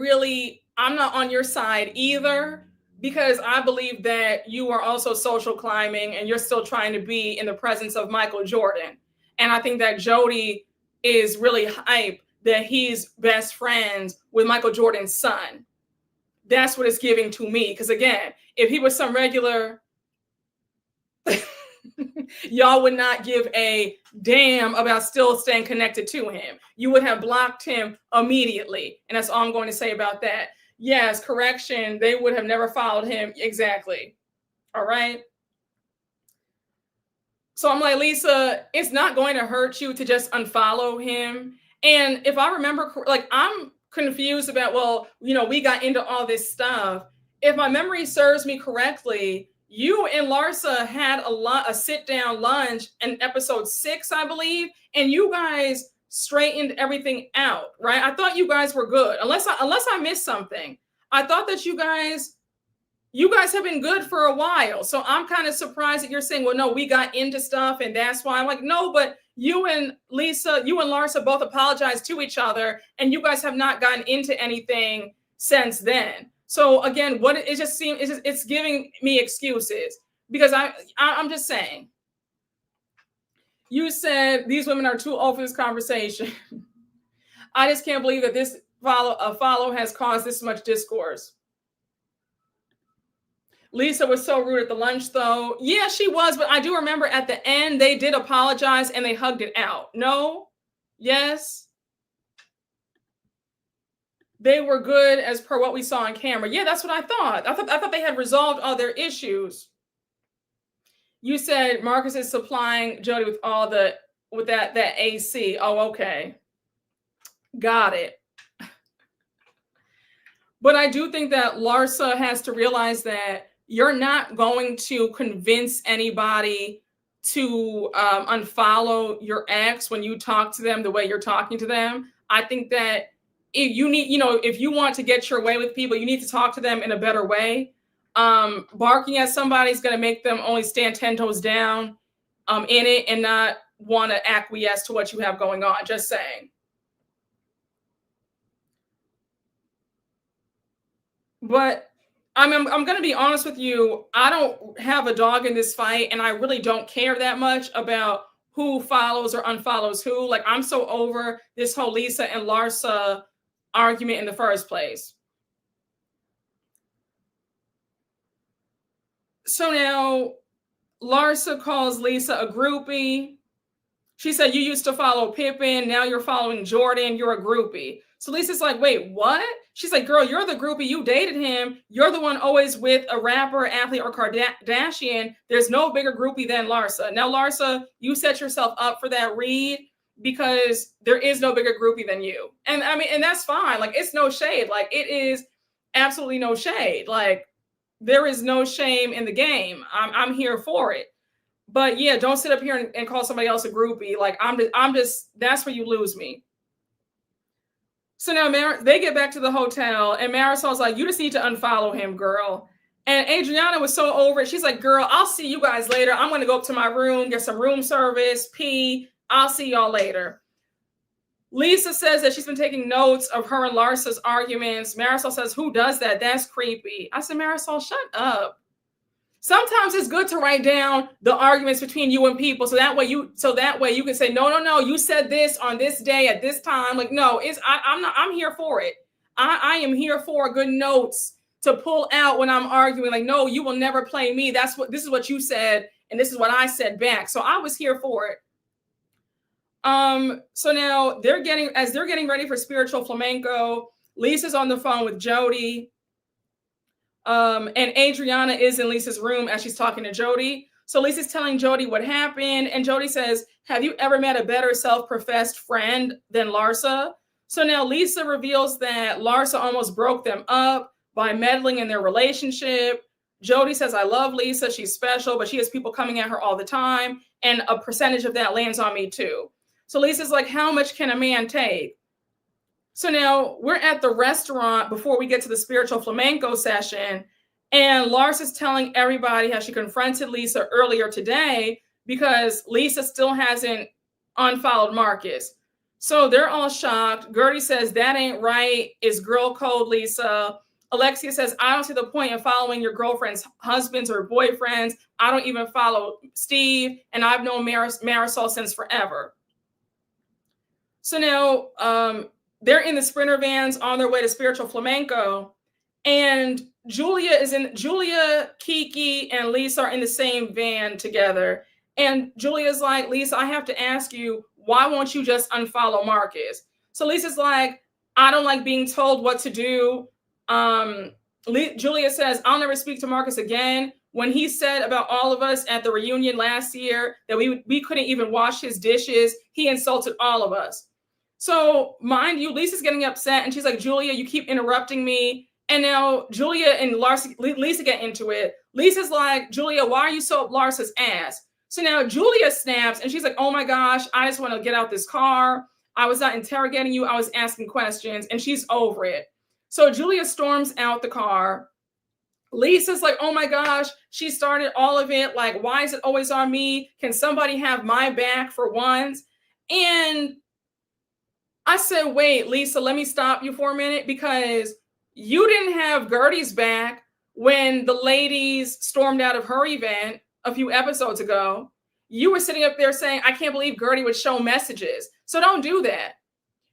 on your side either, because I believe that you are also social climbing and you're still trying to be in the presence of Michael Jordan. And I think that Jody is really hype that he's best friends with Michael Jordan's son. That's what it's giving to me. Because again, if he was some regular, y'all would not give a damn about still staying connected to him. You would have blocked him immediately. And that's all I'm going to say about that. Yes, correction. They would have never followed him. Exactly. All right. So I'm like, Lisa, it's not going to hurt you to just unfollow him. And if I remember, like, I'm confused about, well, you know, we got into all this stuff. If my memory serves me correctly, you and Larsa had a sit-down lunch in episode 6, I believe, and you guys straightened everything out, right? I thought you guys were good, unless I missed something. I thought that you guys have been good for a while. So I'm kind of surprised that you're saying, well, no, we got into stuff and that's why. I'm like, no, but you and Larsa both apologized to each other and you guys have not gotten into anything since then. So again, it's giving me excuses, because I'm just saying. You said these women are too old for this conversation. I just can't believe that this follow has caused this much discourse. Lisa was so rude at the lunch, though. Yeah, she was, but I do remember at the end, they did apologize and they hugged it out. No? Yes? They were good as per what we saw on camera. Yeah, that's what I thought. I thought they had resolved all their issues. You said Marcus is supplying Jody with all the with that AC. Oh, okay. Got it. But I do think that Larsa has to realize that you're not going to convince anybody to unfollow your ex when you talk to them the way you're talking to them. I think that if you need, if you want to get your way with people, you need to talk to them in a better way. Barking at somebody is going to make them only stand 10 toes down in it and not want to acquiesce to what you have going on. Just saying. But I'm going to be honest with you. I don't have a dog in this fight, and I really don't care that much about who follows or unfollows who. Like, I'm so over this whole Lisa and Larsa argument in the first place. So now Larsa calls Lisa a groupie. She said, you used to follow Pippen. Now you're following Jordan. You're a groupie. So Lisa's like, wait, what? She's like, girl, you're the groupie. You dated him. You're the one always with a rapper, athlete, or Kardashian. There's no bigger groupie than Larsa. Now, Larsa, you set yourself up for that read because there is no bigger groupie than you. And I mean, and that's fine. Like, it's no shade. Like, it is absolutely no shade. Like, there is no shame in the game. I'm here for it. But yeah, don't sit up here and call somebody else a groupie. Like, I'm just, that's where you lose me. So now they get back to the hotel and Marisol's like, you just need to unfollow him, girl. And Adriana was so over it. She's like, girl, I'll see you guys later. I'm going to go up to my room, get some room service, pee. I'll see y'all later. Lisa says that she's been taking notes of her and Larsa's arguments. Marisol says, who does that? That's creepy. I said, Marisol, shut up. Sometimes it's good to write down the arguments between you and people, so that way you can say, no, you said this on this day at this time. Like, no, I'm here for it. I am here for good notes to pull out when I'm arguing. Like, no, you will never play me. This is what you said, and this is what I said back. So I was here for it. So now they're getting ready for spiritual flamenco. Lisa's on the phone with Jody. And Adriana is in Lisa's room as she's talking to Jody. So Lisa's telling Jody what happened. And Jody says, have you ever met a better self-professed friend than Larsa? So now Lisa reveals that Larsa almost broke them up by meddling in their relationship. Jody says, I love Lisa. She's special, but she has people coming at her all the time. And a percentage of that lands on me too. So Lisa's like, how much can a man take? So now we're at the restaurant before we get to the spiritual flamenco session. And Larsa's telling everybody how she confronted Lisa earlier today because Lisa still hasn't unfollowed Marcus. So they're all shocked. Gertie says, that ain't right. It's girl code, Lisa. Alexia says, I don't see the point in following your girlfriend's husbands or boyfriends. I don't even follow Steve. And I've known Marisol since forever. So now, they're in the Sprinter vans on their way to spiritual flamenco, and Julia, Kiki, and Lisa are in the same van together. And Julia's like, Lisa, I have to ask you, why won't you just unfollow Marcus? So Lisa's like, I don't like being told what to do. Julia says, I'll never speak to Marcus again. When he said about all of us at the reunion last year that we couldn't even wash his dishes, he insulted all of us. So mind you, Lisa's getting upset and she's like, Julia, you keep interrupting me. And now Julia and Lisa get into it. Lisa's like, Julia, why are you so up Larsa's ass? So now Julia snaps and she's like, oh my gosh, I just want to get out this car. I was not interrogating you. I was asking questions, and she's over it. So Julia storms out the car. Lisa's like, oh my gosh, she started all of it. Like, why is it always on me? Can somebody have my back for once? And I said, wait, Lisa, let me stop you for a minute, because you didn't have Gertie's back when the ladies stormed out of her event a few episodes ago. You were sitting up there saying, I can't believe Gertie would show messages. So don't do that.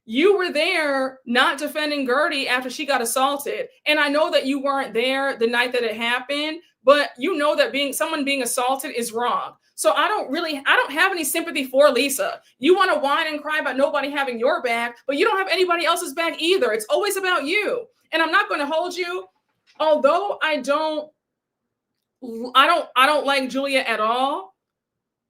You were there not defending Gertie after she got assaulted. And I know that you weren't there the night that it happened, but you know that someone being assaulted is wrong. So I don't have any sympathy for Lisa. You want to whine and cry about nobody having your back, but you don't have anybody else's back either. It's always about you. And I'm not going to hold you. Although I don't like Julia at all.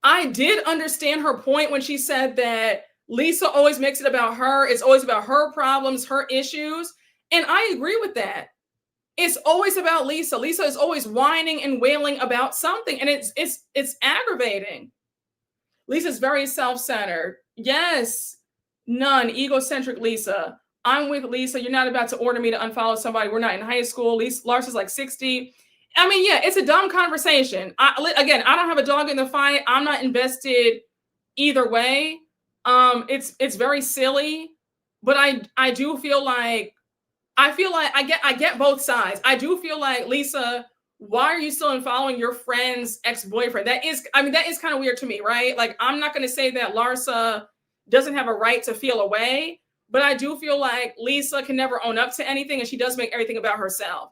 I did understand her point when she said that Lisa always makes it about her. It's always about her problems, her issues. And I agree with that. It's always about Lisa. Lisa is always whining and wailing about something, and it's aggravating. Lisa's very self-centered. Yes, none. Egocentric Lisa. I'm with Lisa. You're not about to order me to unfollow somebody. We're not in high school. Lars is like 60. I mean, yeah, it's a dumb conversation. I don't have a dog in the fight. I'm not invested either way. It's very silly, but I do feel like I get both sides. I do feel like, Lisa, why are you still unfollowing your friend's ex-boyfriend? That is kind of weird to me, right? Like, I'm not going to say that Larsa doesn't have a right to feel away, but I do feel like Lisa can never own up to anything, and she does make everything about herself.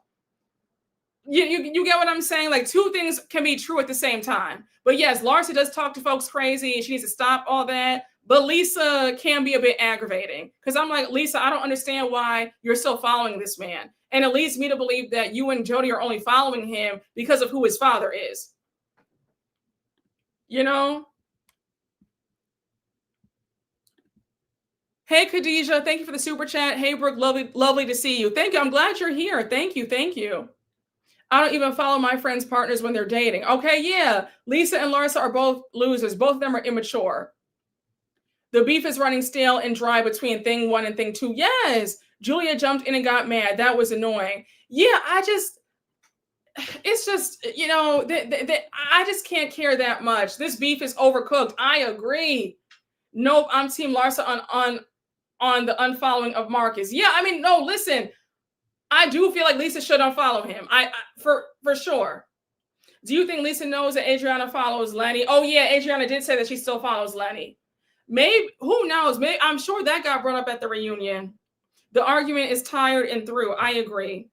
You get what I'm saying? Like, two things can be true at the same time. But yes, Larsa does talk to folks crazy, and she needs to stop all that. But Lisa can be a bit aggravating, because I'm like, Lisa, I don't understand why you're still following this man. And it leads me to believe that you and Jody are only following him because of who his father is. You know? Hey, Khadijah, thank you for the super chat. Hey, Brooke, lovely to see you. Thank you. I'm glad you're here. Thank you. I don't even follow my friends' partners when they're dating. Okay, yeah. Lisa and Larsa are both losers. Both of them are immature. The beef is running stale and dry between thing one and thing two. Yes. Julia jumped in and got mad. That was annoying. Yeah, it's just, I just can't care that much. This beef is overcooked. I agree. Nope, I'm Team Larsa on the unfollowing of Marcus. Yeah, I mean, no, listen, I do feel like Lisa should unfollow him. For sure. Do you think Lisa knows that Adriana follows Lenny? Oh yeah, Adriana did say that she still follows Lenny. Maybe, who knows? Maybe, I'm sure that got brought up at the reunion. The argument is tired and through. I agree.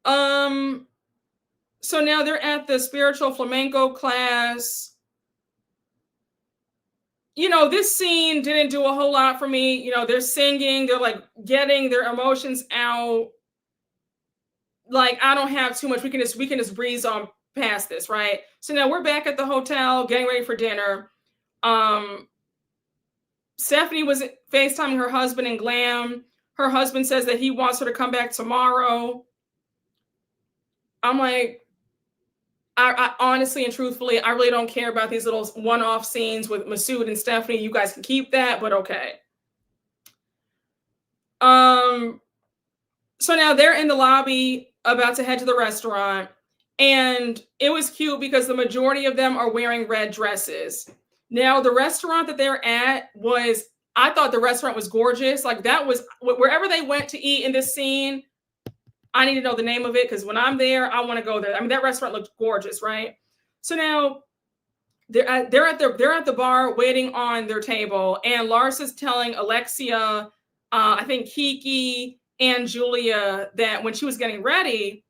So now they're at the spiritual flamenco class. This scene didn't do a whole lot for me. They're singing, they're like getting their emotions out. Like, I don't have too much. We can just breeze on past this, right? So now we're back at the hotel, getting ready for dinner. Stephanie was FaceTiming her husband in glam. Her husband says that he wants her to come back tomorrow. I'm like, I honestly and truthfully, I really don't care about these little one-off scenes with Masood and Stephanie. You guys can keep that, but okay. So now they're in the lobby about to head to the restaurant, and it was cute because the majority of them are wearing red dresses. Now, the restaurant that they're at I thought the restaurant was gorgeous. Like, that was, wherever they went to eat in this scene, I need to know the name of it, because when I'm there, I want to go there. I mean, that restaurant looked gorgeous, right? So now they're at the bar waiting on their table, and Lars is telling Alexia, I think Kiki and Julia, that when she was getting ready,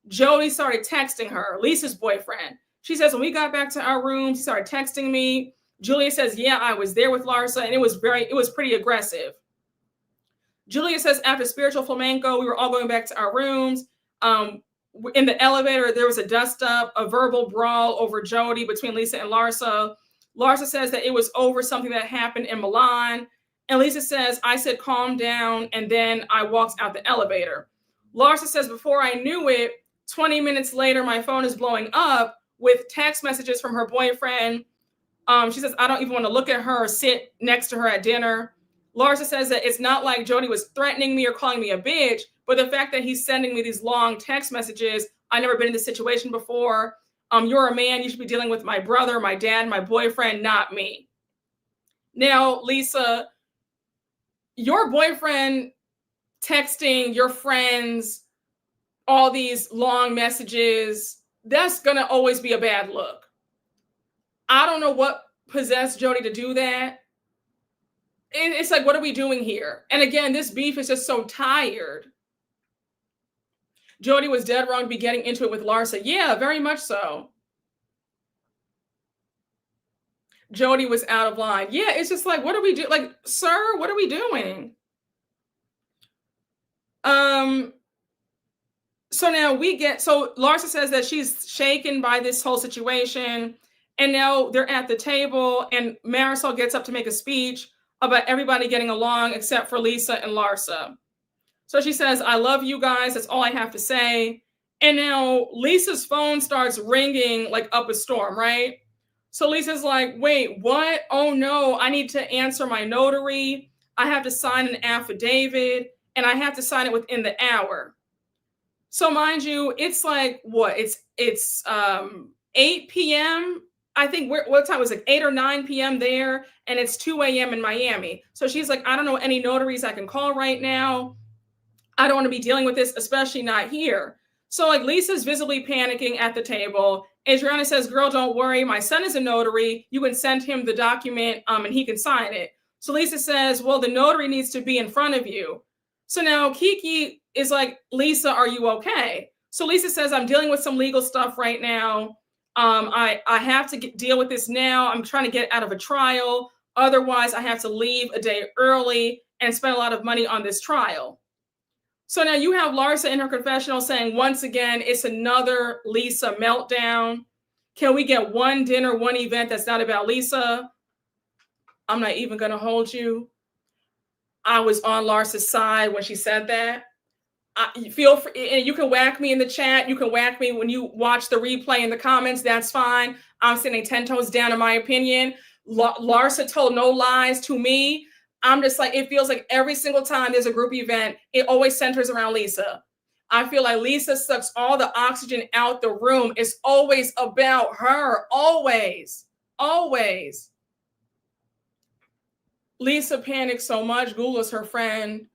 Jody started texting her, Lisa's boyfriend. She says, when we got back to our room, she started texting me. Julia says, yeah, I was there with Larsa, and it was pretty aggressive. Julia says, after spiritual flamenco, we were all going back to our rooms. In the elevator, there was a dust up, a verbal brawl over Jody between Lisa and Larsa. Larsa says that it was over something that happened in Milan. And Lisa says, I said, calm down. And then I walked out the elevator. Larsa says, before I knew it, 20 minutes later, my phone is blowing up with text messages from her boyfriend. She says, I don't even want to look at her or sit next to her at dinner. Larsa says that it's not like Jody was threatening me or calling me a bitch, but the fact that he's sending me these long text messages, I've never been in this situation before. You're a man, you should be dealing with my brother, my dad, my boyfriend, not me. Now, Lisa, your boyfriend texting your friends all these long messages, that's gonna always be a bad look. I don't know what possessed Jody to do that. It's like, what are we doing here? And again, this beef is just so tired. Jody was dead wrong to be getting into it with Larsa. Yeah, very much so. Jody was out of line. Yeah, it's just like, what do we do? Like, sir, what are we doing? So now So now so Larsa says that she's shaken by this whole situation. And now they're at the table and Marisol gets up to make a speech about everybody getting along except for Lisa and Larsa. So she says, I love you guys. That's all I have to say. And now Lisa's phone starts ringing like up a storm, right? So Lisa's like, wait, what? Oh no, I need to answer my notary. I have to sign an affidavit and I have to sign it within the hour. So mind you, it's like what? It's 8 p.m. I think what time was it? 8 or 9 p.m. there, and it's 2 a.m. in Miami. So she's like, I don't know any notaries I can call right now. I don't want to be dealing with this, especially not here. So like Lisa's visibly panicking at the table. Adriana says, girl, don't worry. My son is a notary. You can send him the document and he can sign it. So Lisa says, well, the notary needs to be in front of you. So now Kiki is like, Lisa, are you okay? So Lisa says, I'm dealing with some legal stuff right now. I have to deal with this now. I'm trying to get out of a trial. Otherwise, I have to leave a day early and spend a lot of money on this trial. So now you have Larsa in her confessional saying, once again, it's another Lisa meltdown. Can we get one dinner, one event that's not about Lisa? I'm not even going to hold you. I was on Larsa's side when she said that. Feel free, and you can whack me in the chat. You can whack me when you watch the replay in the comments. That's fine. I'm sitting 10 toes down in my opinion. Larsa told no lies to me. I'm just like, it feels like every single time there's a group event, it always centers around Lisa. I feel like Lisa sucks all the oxygen out the room. It's always about her. Always. Always. Lisa panicked so much. Google's her friend.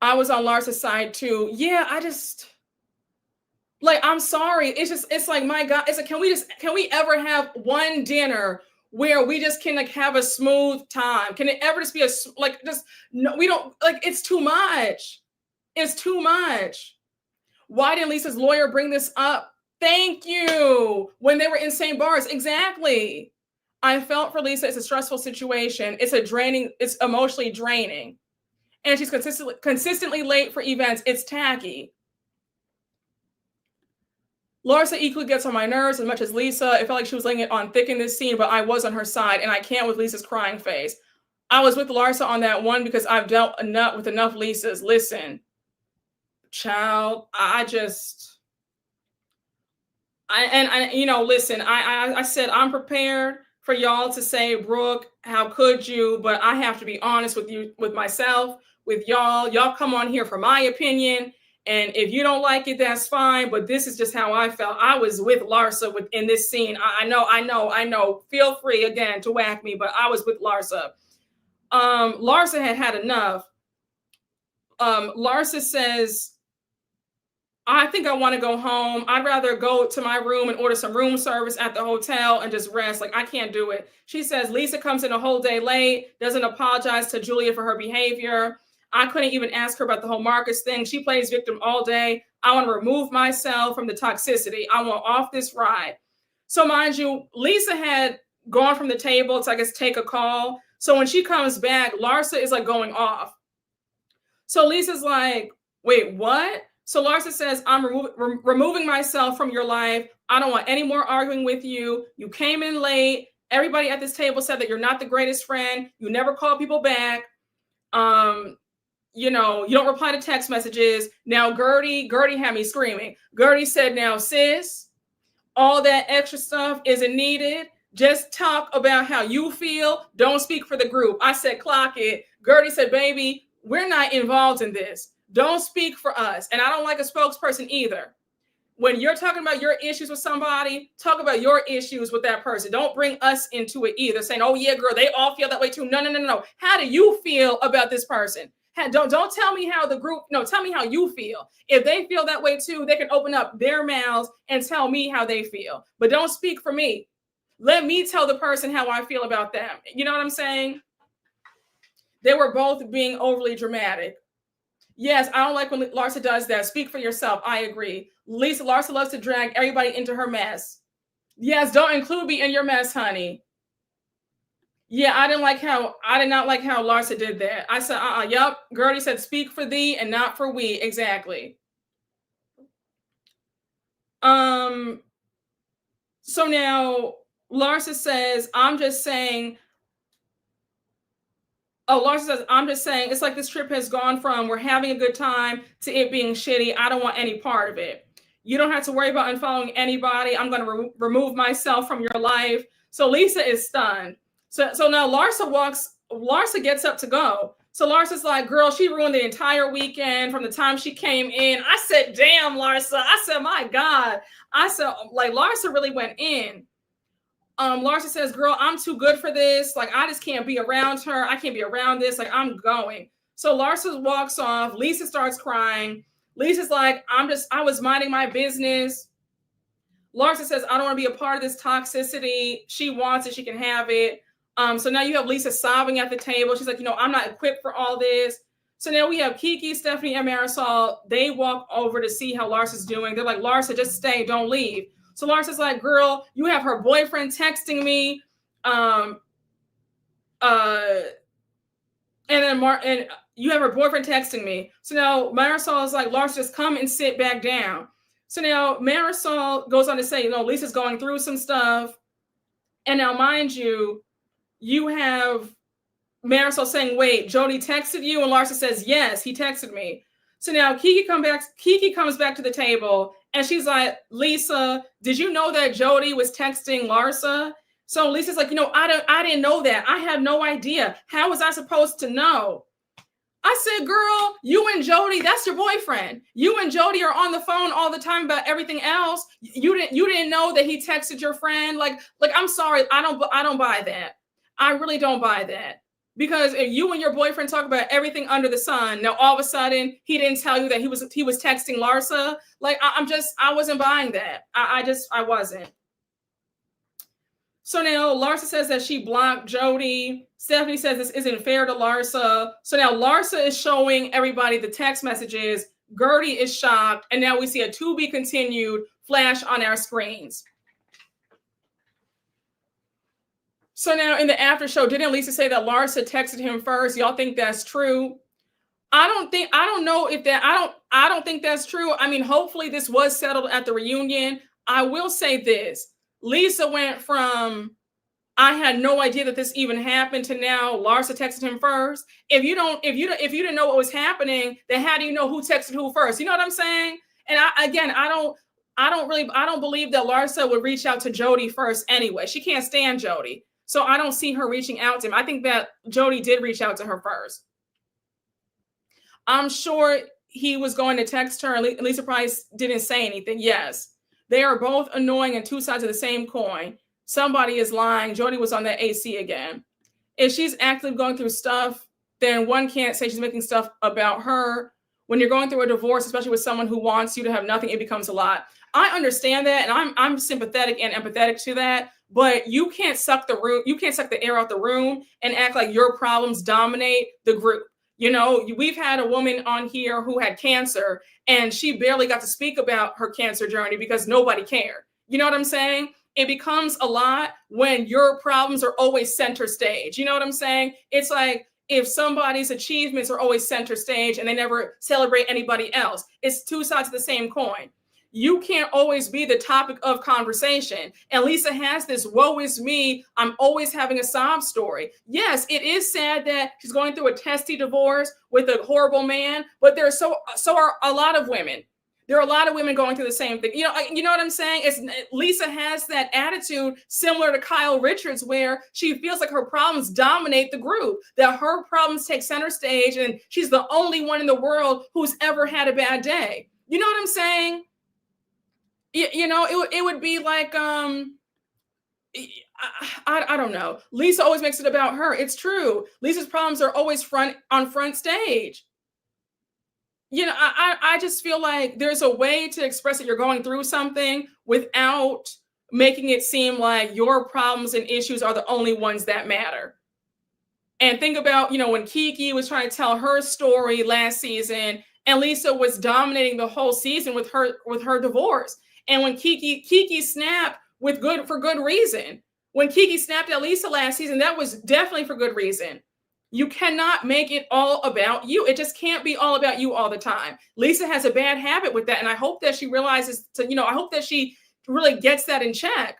I was on Larsa's side too. Yeah, I'm sorry. It's like, my God, it's like, can we ever have one dinner where we just can like have a smooth time? Can it ever just be no, we don't it's too much. It's too much. Why didn't Lisa's lawyer bring this up? Thank you. When they were in St. Bart's. Exactly. I felt for Lisa. It's a stressful situation. It's emotionally draining. And she's consistently late for events. It's tacky. Larsa equally gets on my nerves as much as Lisa. It felt like she was laying it on thick in this scene, but I was on her side, and I can't with Lisa's crying face. I was with Larsa on that one because I've dealt with enough Lisas. Listen, child, listen, I said I'm prepared for y'all to say, Brooke, how could you? But I have to be honest with you, with myself, with y'all. Y'all come on here for my opinion. And if you don't like it, that's fine. But this is just how I felt. I was with Larsa in this scene. I know. Feel free again to whack me, but I was with Larsa. Larsa had enough. Larsa says, I think I want to go home. I'd rather go to my room and order some room service at the hotel and just rest. Like, I can't do it. She says Lisa comes in a whole day late, doesn't apologize to Julia for her behavior. I couldn't even ask her about the whole Marcus thing. She plays victim all day. I want to remove myself from the toxicity. I want off this ride. So mind you, Lisa had gone from the table to, I guess, take a call. So when she comes back, Larsa is like going off. So Lisa's like, wait, what? So Larsa says, I'm removing myself from your life. I don't want any more arguing with you. You came in late. Everybody at this table said that you're not the greatest friend. You never call people back. You don't reply to text messages. Now, Gertie had me screaming. Gertie said, now, sis, all that extra stuff isn't needed. Just talk about how you feel. Don't speak for the group. I said, clock it. Gertie said, baby, we're not involved in this. Don't speak for us. And I don't like a spokesperson either. When you're talking about your issues with somebody, talk about your issues with that person. Don't bring us into it either, saying, oh, yeah, girl, they all feel that way too. No. How do you feel about this person? Don't tell me how the group, no, tell me how you feel. If they feel that way too, they can open up their mouths and tell me how they feel. But don't speak for me. Let me tell the person how I feel about them. You know what I'm saying? They were both being overly dramatic. Yes, I don't like when Larsa does that. Speak for yourself. I agree. Larsa loves to drag everybody into her mess. Yes, don't include me in your mess, honey. Yeah, I did not like how Larsa did that. I said, yep. Gertie said, speak for thee and not for we. Exactly. So now Larsa says, I'm just saying, Larsa says, I'm just saying, it's like this trip has gone from we're having a good time to it being shitty. I don't want any part of it. You don't have to worry about unfollowing anybody. I'm going to remove myself from your life. So Lisa is stunned. So now Larsa gets up to go. So Larsa's like, girl, she ruined the entire weekend from the time she came in. I said, damn, Larsa. I said, my God. I said, like, Larsa really went in. Larsa says, girl, I'm too good for this. Like, I just can't be around her. I can't be around this. Like, I'm going. So Larsa walks off. Lisa starts crying. Lisa's like, I was minding my business. Larsa says, I don't want to be a part of this toxicity. She wants it. She can have it. So now you have Lisa sobbing at the table. She's like, I'm not equipped for all this. So now we have Kiki, Stephanie, and Marisol. They walk over to see how Larsa's doing. They're like, Larsa, just stay. Don't leave. So Larsa's like, girl, you have her boyfriend texting me. And you have her boyfriend texting me. So now Marisol is like, Larsa, just come and sit back down. So now Marisol goes on to say, Lisa's going through some stuff. And now, mind you, you have Marisol saying, wait, Jody texted you? And Larsa says, yes, he texted me. So now Kiki comes back to the table and she's like, Lisa, did you know that Jody was texting Larsa? So Lisa's like, I didn't know that. I had no idea. How was I supposed to know? I said, girl, you and Jody, that's your boyfriend. You and Jody are on the phone all the time about everything else. You didn't know that he texted your friend. Like, I'm sorry. I don't buy that. I really don't buy that. Because if you and your boyfriend talk about everything under the sun, now all of a sudden he didn't tell you that he was texting Larsa. Like, I wasn't buying that. I wasn't. So now Larsa says that she blocked Jody. Stephanie says this isn't fair to Larsa. So now Larsa is showing everybody the text messages. Gertie is shocked. And now we see a to be continued flash on our screens. So now in the after show, didn't Lisa say that Larsa texted him first? Y'all think that's true? I don't think that's true. I mean, hopefully this was settled at the reunion. I will say this. Lisa went from, I had no idea that this even happened, to now Larsa texted him first. If you didn't know what was happening, then how do you know who texted who first? You know what I'm saying? And I don't believe that Larsa would reach out to Jody first anyway. She can't stand Jody. So I don't see her reaching out to him. I think that Jody did reach out to her first. I'm sure he was going to text her, and Lisa Price didn't say anything. Yes. They are both annoying and two sides of the same coin. Somebody is lying. Jody was on that AC again. If she's actively going through stuff, then one can't say she's making stuff about her. When you're going through a divorce, especially with someone who wants you to have nothing, it becomes a lot. I understand that, and I'm sympathetic and empathetic to that. But you can't suck the air out the room and act like your problems dominate the group. We've had a woman on here who had cancer, and she barely got to speak about her cancer journey because nobody cared. You know what I'm saying? It becomes a lot when your problems are always center stage. You know what I'm saying? It's like if somebody's achievements are always center stage and they never celebrate anybody else. It's two sides of the same coin. You can't always be the topic of conversation. And Lisa has this woe is me, I'm always having a sob story. Yes, it is sad that she's going through a testy divorce with a horrible man, but so are a lot of women. There are a lot of women going through the same thing. You know what I'm saying? Lisa has that attitude similar to Kyle Richards, where she feels like her problems dominate the group, that her problems take center stage, and she's the only one in the world who's ever had a bad day. You know what I'm saying? It would be like, I don't know. Lisa always makes it about her. It's true. Lisa's problems are always front stage. I just feel like there's a way to express that you're going through something without making it seem like your problems and issues are the only ones that matter. And think about, when Kiki was trying to tell her story last season, and Lisa was dominating the whole season with her divorce. And when Kiki snapped for good reason. When Kiki snapped at Lisa last season, that was definitely for good reason. You cannot make it all about you. It just can't be all about you all the time. Lisa has a bad habit with that. And I hope that she realizes I hope that she really gets that in check.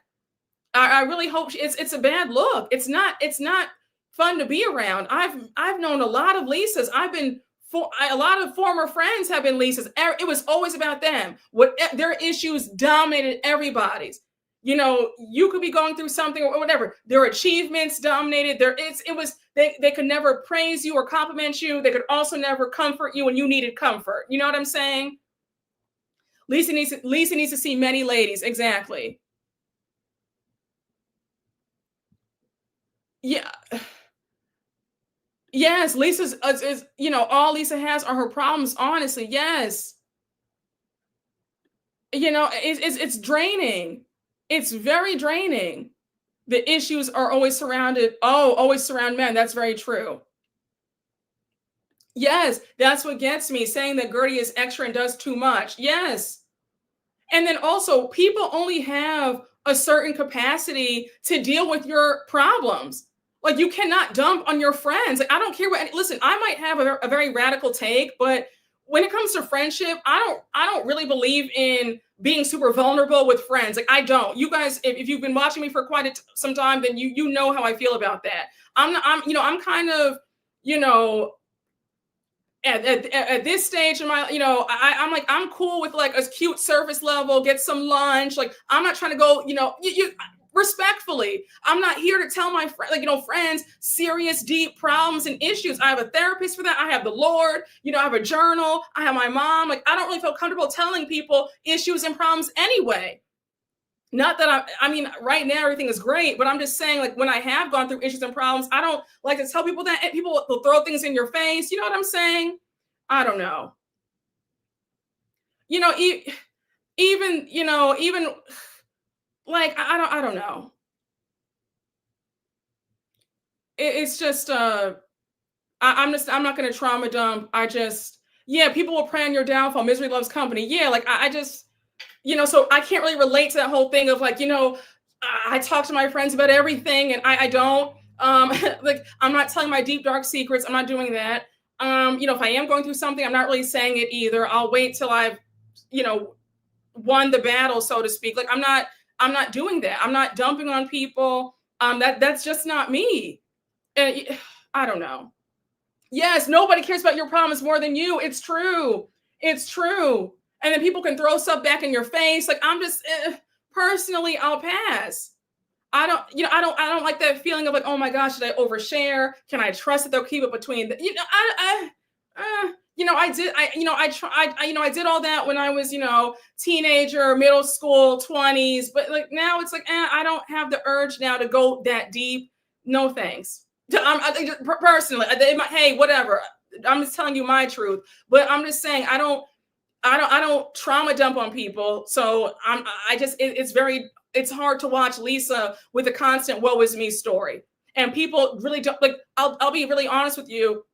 I really hope it's a bad look. It's not fun to be around. I've known a lot of Lisas. A lot of former friends have been Lisas. It was always about them. What their issues dominated everybody's. You could be going through something or whatever. Their achievements dominated they could never praise you or compliment you. They could also never comfort you when you needed comfort. You know what I'm saying? Lisa needs to see many ladies. Exactly. Yeah. Yes, Lisa's is all Lisa has are her problems, honestly. Yes. It's draining. It's very draining. The issues are always surround men. That's very true. Yes, that's what gets me, saying that Gertie is extra and does too much. Yes. And then also, people only have a certain capacity to deal with your problems. Like, you cannot dump on your friends. Like, I don't care listen, I might have a very radical take, but when it comes to friendship, I don't really believe in being super vulnerable with friends. Like, I don't. You guys, if you've been watching me for some time, then you know how I feel about that. I'm kind of, you know, at this stage in my, I'm like, I'm cool with like a cute surface level, get some lunch. Like, I'm not trying to go, you respectfully, I'm not here to tell my friends serious, deep problems and issues. I have a therapist for that. I have the Lord, I have a journal. I have my mom. Like, I don't really feel comfortable telling people issues and problems anyway. Not that I mean, right now everything is great, but I'm just saying, like, when I have gone through issues and problems, I don't like to tell people that, and people will throw things in your face. You know what I'm saying? I don't know. Even like, I don't know. It's just I'm not gonna trauma dump. Yeah, people will prey on your downfall. Misery loves company. Yeah, like I just so I can't really relate to that whole thing of like, I talk to my friends about everything and I don't. Like, I'm not telling my deep, dark secrets. I'm not doing that. If I am going through something, I'm not really saying it either. I'll wait till I've, won the battle, so to speak. Like, I'm not doing that. I'm not dumping on people. That's just not me. And I don't know. Yes, nobody cares about your problems more than you. It's true. It's true. And then people can throw stuff back in your face. Like, I'm just personally, I'll pass. I don't like that feeling of like, oh my gosh, should I overshare? Can I trust that they'll keep it between I did all that when I was, teenager, middle school, 20s, but like now it's like, I don't have the urge now to go that deep. No, thanks. Personally, hey, whatever. I'm just telling you my truth, but I'm just saying, I don't trauma dump on people. So it's hard to watch Lisa with a constant woe is me story. And people really don't like, I'll be really honest with you.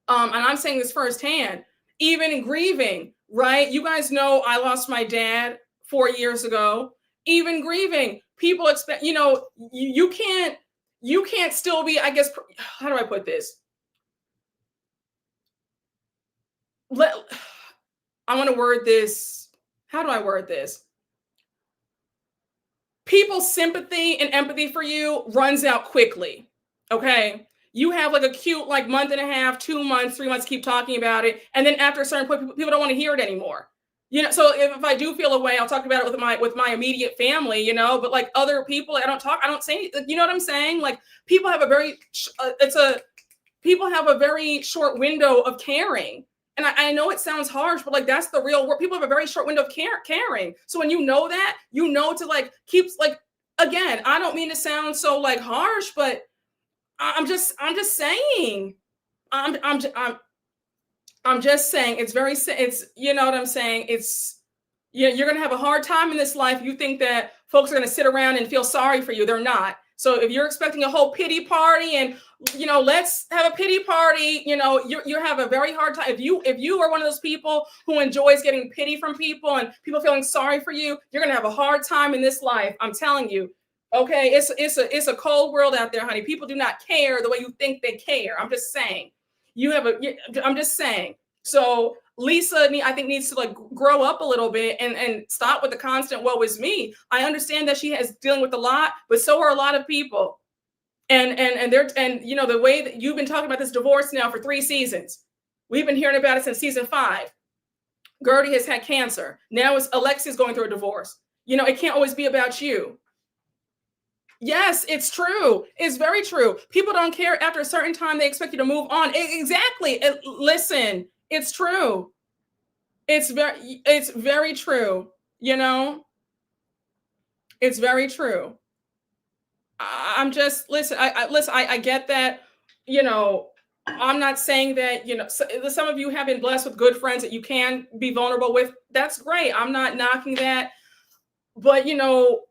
And I'm saying this firsthand, even in grieving, right? You guys know I lost my dad 4 years ago. Even grieving, people expect, you can't still be, I guess, how do I put this? I want to word this. How do I word this? People's sympathy and empathy for you runs out quickly. Okay. You have like a cute, like, month and a half, 2 months, 3 months, keep talking about it. And then after a certain point, people don't want to hear it anymore. So if I do feel a way, I'll talk about it with my immediate family, but like other people, I don't say, you know what I'm saying? Like, people have a very short window of caring. And I know it sounds harsh, but like, that's the real world. People have a very short window of caring. So when that, to like keep, like, again, I don't mean to sound so like harsh, but I'm just saying, I'm just saying it's, you know what I'm saying? It's, you're going to have a hard time in this life. You think that folks are going to sit around and feel sorry for you. They're not. So if you're expecting a whole pity party and, let's have a pity party, you have a very hard time. If you are one of those people who enjoys getting pity from people and people feeling sorry for you, you're going to have a hard time in this life. I'm telling you. Okay, it's a cold world out there, honey. People do not care the way you think they care. I'm just saying. I'm just saying. So Lisa, I think, needs to like grow up a little bit and stop with the constant "woe is me." I understand that she has dealing with a lot, but so are a lot of people. And they're, and you know, the way that you've been talking about this divorce now for 3 seasons. We've been hearing about it since season 5. Gertie has had cancer. Now it's Alexia's going through a divorce. You know, it can't always be about you. Yes, it's true. It's very true. People don't care. After a certain time, they expect you to move on. Exactly. Listen, it's true. It's very true. You know, it's very true. I'm just, listen. I get that. You know, I'm not saying that, you know, some of you have been blessed with good friends that you can be vulnerable with. That's great. I'm not knocking that. But, you know,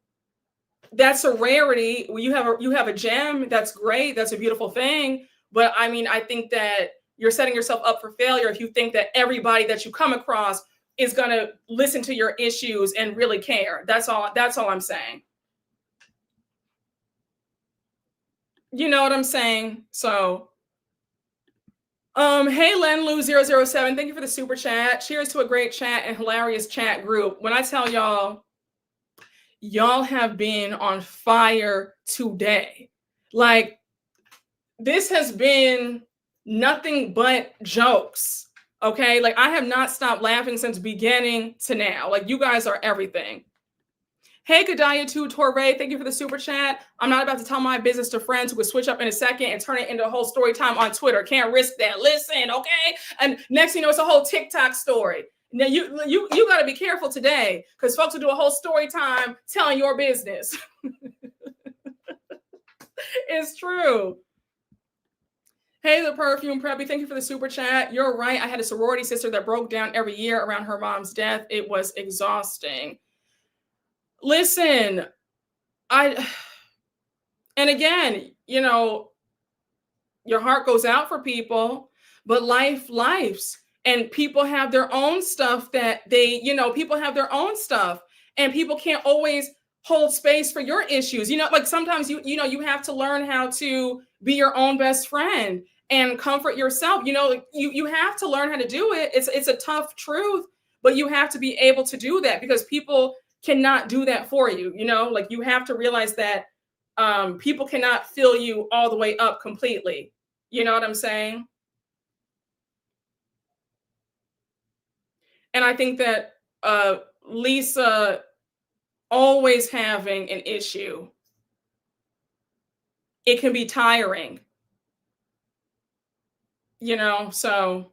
that's a rarity. You have a gem. That's great. That's a beautiful thing. But I mean, I think that you're setting yourself up for failure if you think that everybody that you come across is going to listen to your issues and really care. That's all I'm saying. You know what I'm saying? So, hey, Lenlu007, thank you for the super chat. Cheers to a great chat and hilarious chat group. When I tell y'all have been on fire today. Like, this has been nothing but jokes. Okay. Like, I have not stopped laughing since beginning to now. Like, you guys are everything. Hey, Gadaya2 Torre, thank you for the super chat. I'm not about to tell my business to friends who would switch up in a second and turn it into a whole story time on Twitter. Can't risk that. Listen, okay? And next thing you know, it's a whole TikTok story. Now you got to be careful today, because folks will do a whole story time telling your business. It's true. Hey, the perfume preppy, thank you for the super chat. You're right. I had a sorority sister that broke down every year around her mom's death. It was exhausting. Listen, and again, you know, your heart goes out for people, but life's, and people have their own stuff that people have their own stuff, and people can't always hold space for your issues. You know, like sometimes you have to learn how to be your own best friend and comfort yourself. You know, you have to learn how to do it. It's a tough truth, but you have to be able to do that, because people cannot do that for you. You know, like, you have to realize that people cannot fill you all the way up completely. You know what I'm saying? And I think that Lisa always having an issue, it can be tiring. You know, so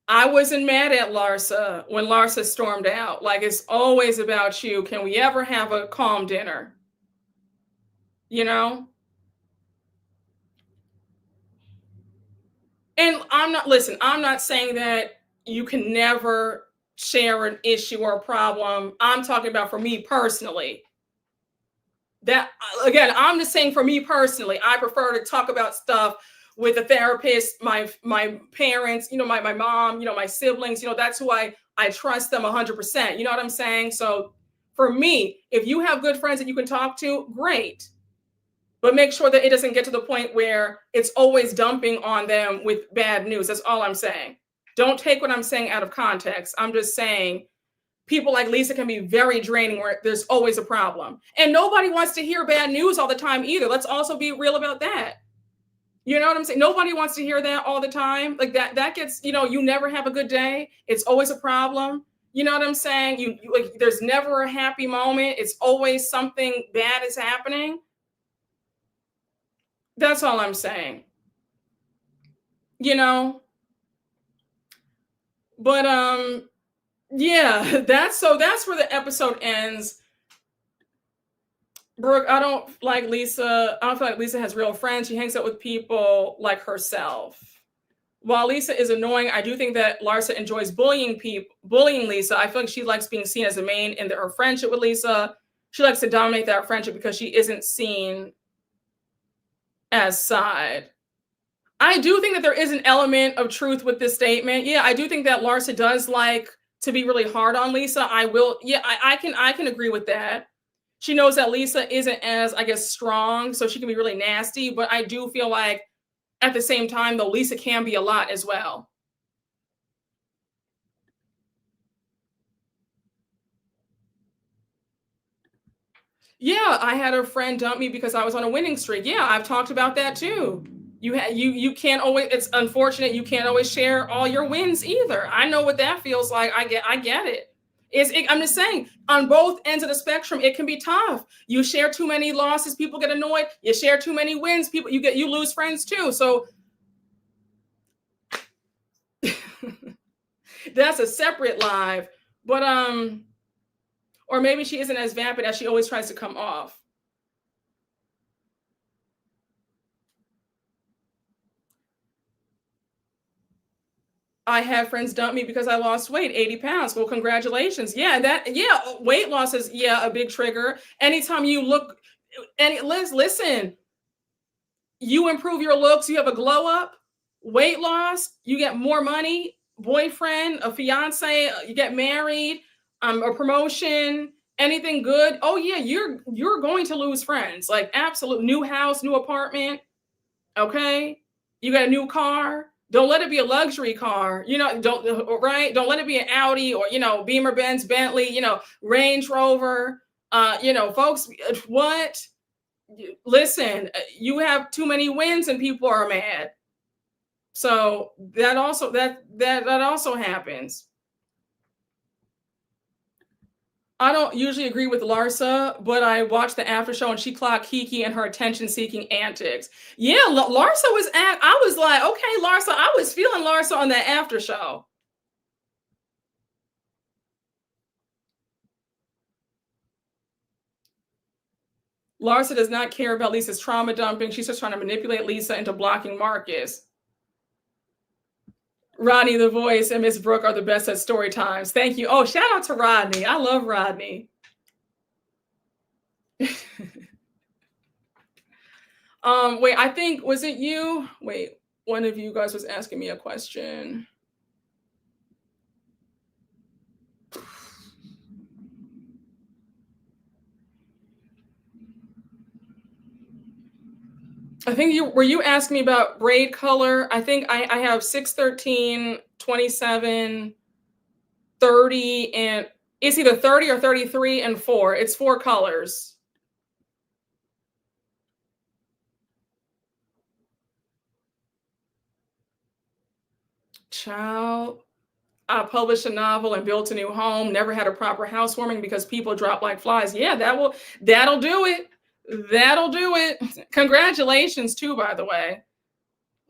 I wasn't mad at Larsa when Larsa stormed out. Like, it's always about you. Can we ever have a calm dinner? You know? And I'm not saying that you can never share an issue or a problem. I'm talking about for me personally. That, again, I'm just saying for me personally, I prefer to talk about stuff with a therapist, my parents, you know, my mom, you know, my siblings, you know, that's who I trust them 100%. You know what I'm saying? So for me, if you have good friends that you can talk to, great. But make sure that it doesn't get to the point where it's always dumping on them with bad news. That's all I'm saying. Don't take what I'm saying out of context. I'm just saying people like Lisa can be very draining, where there's always a problem. And nobody wants to hear bad news all the time either. Let's also be real about that. You know what I'm saying? Nobody wants to hear that all the time. Like, that gets, you know, you never have a good day. It's always a problem. You know what I'm saying? You like, there's never a happy moment. It's always something bad is happening. That's all I'm saying. You know? But yeah, that's where the episode ends. Brooke, I don't feel like Lisa has real friends. She hangs out with people like herself. While Lisa is annoying, I do think that Larsa enjoys bullying Lisa. I feel like she likes being seen as the main in her friendship with Lisa. She likes to dominate that friendship because she isn't seen as side. I do think that there is an element of truth with this statement. Yeah, I do think that Larsa does like to be really hard on Lisa. I can agree with that. She knows that Lisa isn't as, I guess, strong, so she can be really nasty. But I do feel like at the same time, though, Lisa can be a lot as well. Yeah, I had a friend dump me because I was on a winning streak. Yeah, I've talked about that too. You can't always, it's unfortunate you can't always share all your wins either. I know what that feels like. I get it. I'm just saying, on both ends of the spectrum, it can be tough. You share too many losses, people get annoyed. You share too many wins, people you lose friends too. So that's a separate live. But or maybe she isn't as vapid as she always tries to come off. I have friends dump me because I lost weight, 80 pounds. Well, congratulations. Yeah, weight loss is, yeah, a big trigger. Anytime you look, and listen, you improve your looks, you have a glow up, weight loss, you get more money, boyfriend, a fiance, you get married, a promotion, anything good. Oh yeah, you're going to lose friends. Like, absolute new house, new apartment. Okay. You got a new car. Don't let it be a luxury car. Don't, right? Don't let it be an Audi or, Beamer, Benz, Bentley, Range Rover. Folks, what? Listen, you have too many wins and people are mad. So that also happens. I don't usually agree with Larsa, but I watched the after show and she clocked Kiki and her attention-seeking antics. Yeah, Larsa I was like, okay, Larsa, I was feeling Larsa on that after show. Larsa does not care about Lisa's trauma dumping. She's just trying to manipulate Lisa into blocking Marcus. Rodney the Voice and Miss Brooke are the best at story times. Thank you. Oh, shout out to Rodney. I love Rodney. Wait, I think, was it you? Wait, one of you guys was asking me a question. I think were you asking me about braid color? I think I have 6, 13, 27, 30, and it's either 30 or 33 and 4. It's 4 colors. Child, I published a novel and built a new home, never had a proper housewarming because people drop like flies. Yeah, that'll do it. That'll do it. Congratulations too, by the way.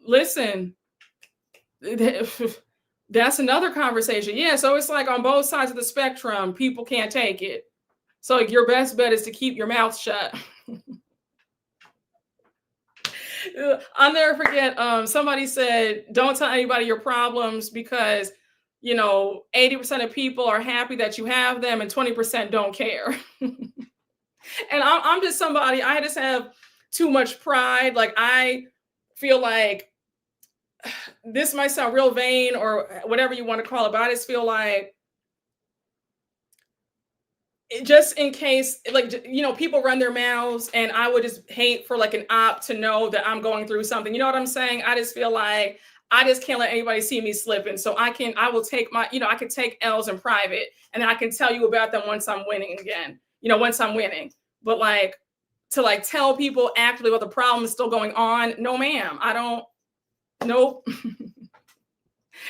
Listen, that's another conversation. Yeah, so it's like on both sides of the spectrum, people can't take it. So your best bet is to keep your mouth shut. I'll never forget, somebody said, don't tell anybody your problems because 80% of people are happy that you have them and 20% don't care. And I'm just somebody, I just have too much pride. Like, I feel like this might sound real vain or whatever you want to call it, but I just feel like, just in case, like, people run their mouths and I would just hate for like an op to know that I'm going through something. You know what I'm saying? I just feel like I just can't let anybody see me slipping. So I will take I could take L's in private and then I can tell you about them once I'm winning again, once I'm winning. But like, to like tell people actively what the problem is still going on, no ma'am, I don't, nope.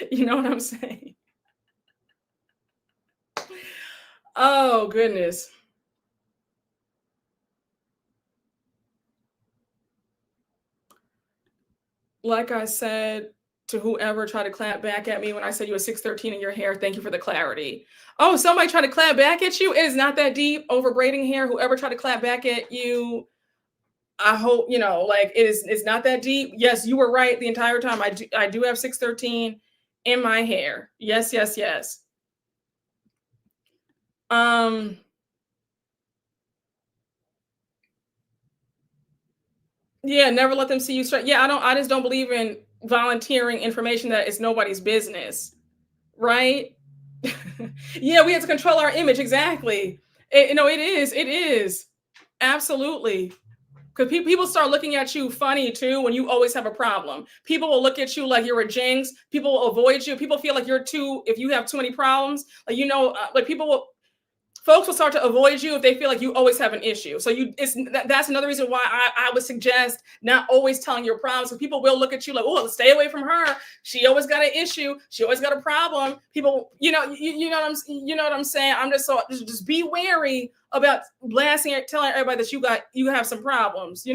You know what I'm saying? Oh, goodness. Like I said, to whoever tried to clap back at me when I said you were 613 in your hair, thank you for the clarity. Oh, somebody tried to clap back at you? It is not that deep over braiding hair. Whoever tried to clap back at you, I hope, like, it's not that deep. Yes, you were right the entire time. I do have 613 in my hair. Yes, yes, yes. Yeah, never let them see you straight. Yeah, I just don't believe in volunteering information that is nobody's business. Right? Yeah, we have to control our image. Exactly. It is. It is. Absolutely. Because people start looking at you funny too when you always have a problem. People will look at you like you're a jinx. People will avoid you. People feel like if you have too many problems, like, like folks will start to avoid you if they feel like you always have an issue. So that's another reason why I would suggest not always telling your problems. So people will look at you like, oh, stay away from her. She always got an issue. She always got a problem. People, you know what I'm saying? I'm just be wary about blasting it, telling everybody that you have some problems,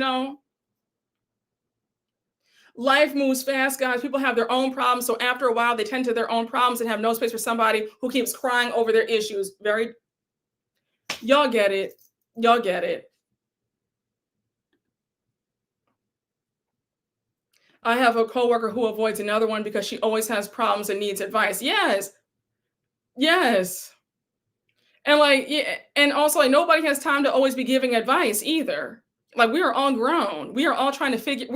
Life moves fast, guys. People have their own problems. So after a while, they tend to their own problems and have no space for somebody who keeps crying over their issues. Y'all get it. Y'all get it. I have a coworker who avoids another one because she always has problems and needs advice. Yes. Yes. And and also nobody has time to always be giving advice either. Like, we are all grown. We are all trying to figure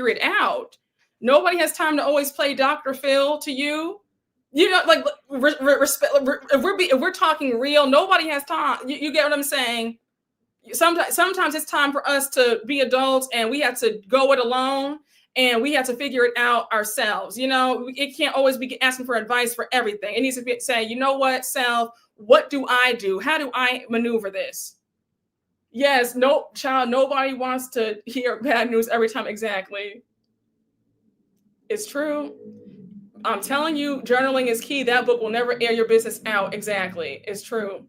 it out. Nobody has time to always play Dr. Phil to you. Like, respect. If we're talking real, nobody has time. You get what I'm saying? Sometimes it's time for us to be adults, and we have to go it alone, and we have to figure it out ourselves. It can't always be asking for advice for everything. It needs to be saying, you know what, self, what do I do? How do I maneuver this? Yes, no, child, nobody wants to hear bad news every time. Exactly. It's true. I'm telling you, journaling is key. That book will never air your business out. Exactly. It's true.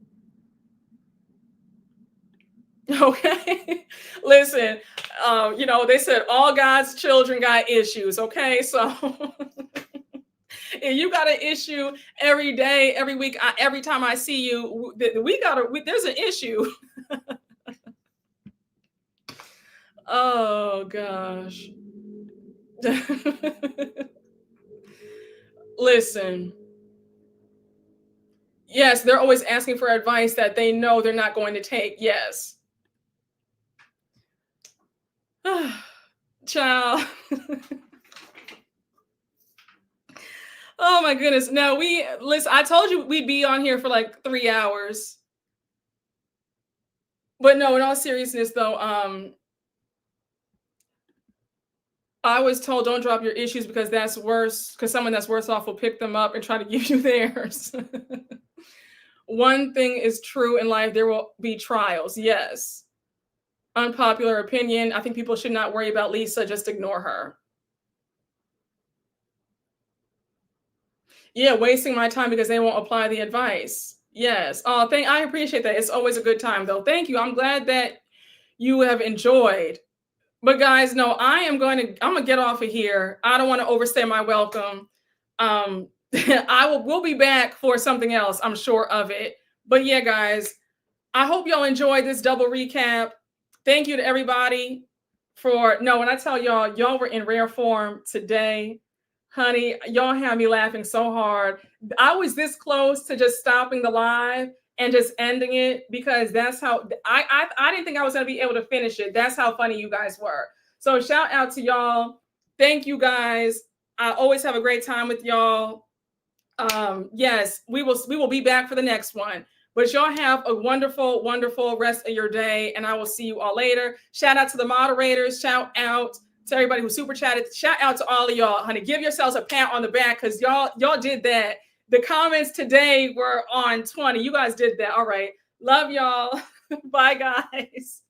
Okay. Listen, they said all God's children got issues. Okay. So if you got an issue every day, every week, every time I see you, there's an issue. Oh gosh. Listen. Yes, they're always asking for advice that they know they're not going to take. Yes. Child. Oh my goodness. No, listen, I told you we'd be on here for like 3 hours. But no, in all seriousness though, I was told don't drop your issues because that's worse, because someone that's worse off will pick them up and try to give you theirs. One thing is true in life, there will be trials. Yes. Unpopular opinion. I think people should not worry about Lisa. Just ignore her. Yeah, wasting my time because they won't apply the advice. Yes. Oh, I appreciate that. It's always a good time though. Thank you. I'm glad that you have enjoyed. But guys, no, I'm gonna get off of here. I don't want to overstay my welcome. We'll be back for something else, I'm sure of it. But yeah, guys, I hope y'all enjoyed this double recap. Thank you to everybody when I tell y'all were in rare form today. Honey, y'all had me laughing so hard. I was this close to just stopping the live and just ending it because that's how I didn't think I was going to be able to finish it. That's how funny you guys were. So shout out to y'all. Thank you guys. I always have a great time with y'all. Yes, we will be back for the next one. But y'all have a wonderful, wonderful rest of your day, and I will see you all later. Shout out to the moderators. Shout out to everybody who super chatted. Shout out to all of y'all, honey. Give yourselves a pat on the back because y'all did that. The comments today were on 20. You guys did that. All right. Love y'all. Bye, guys.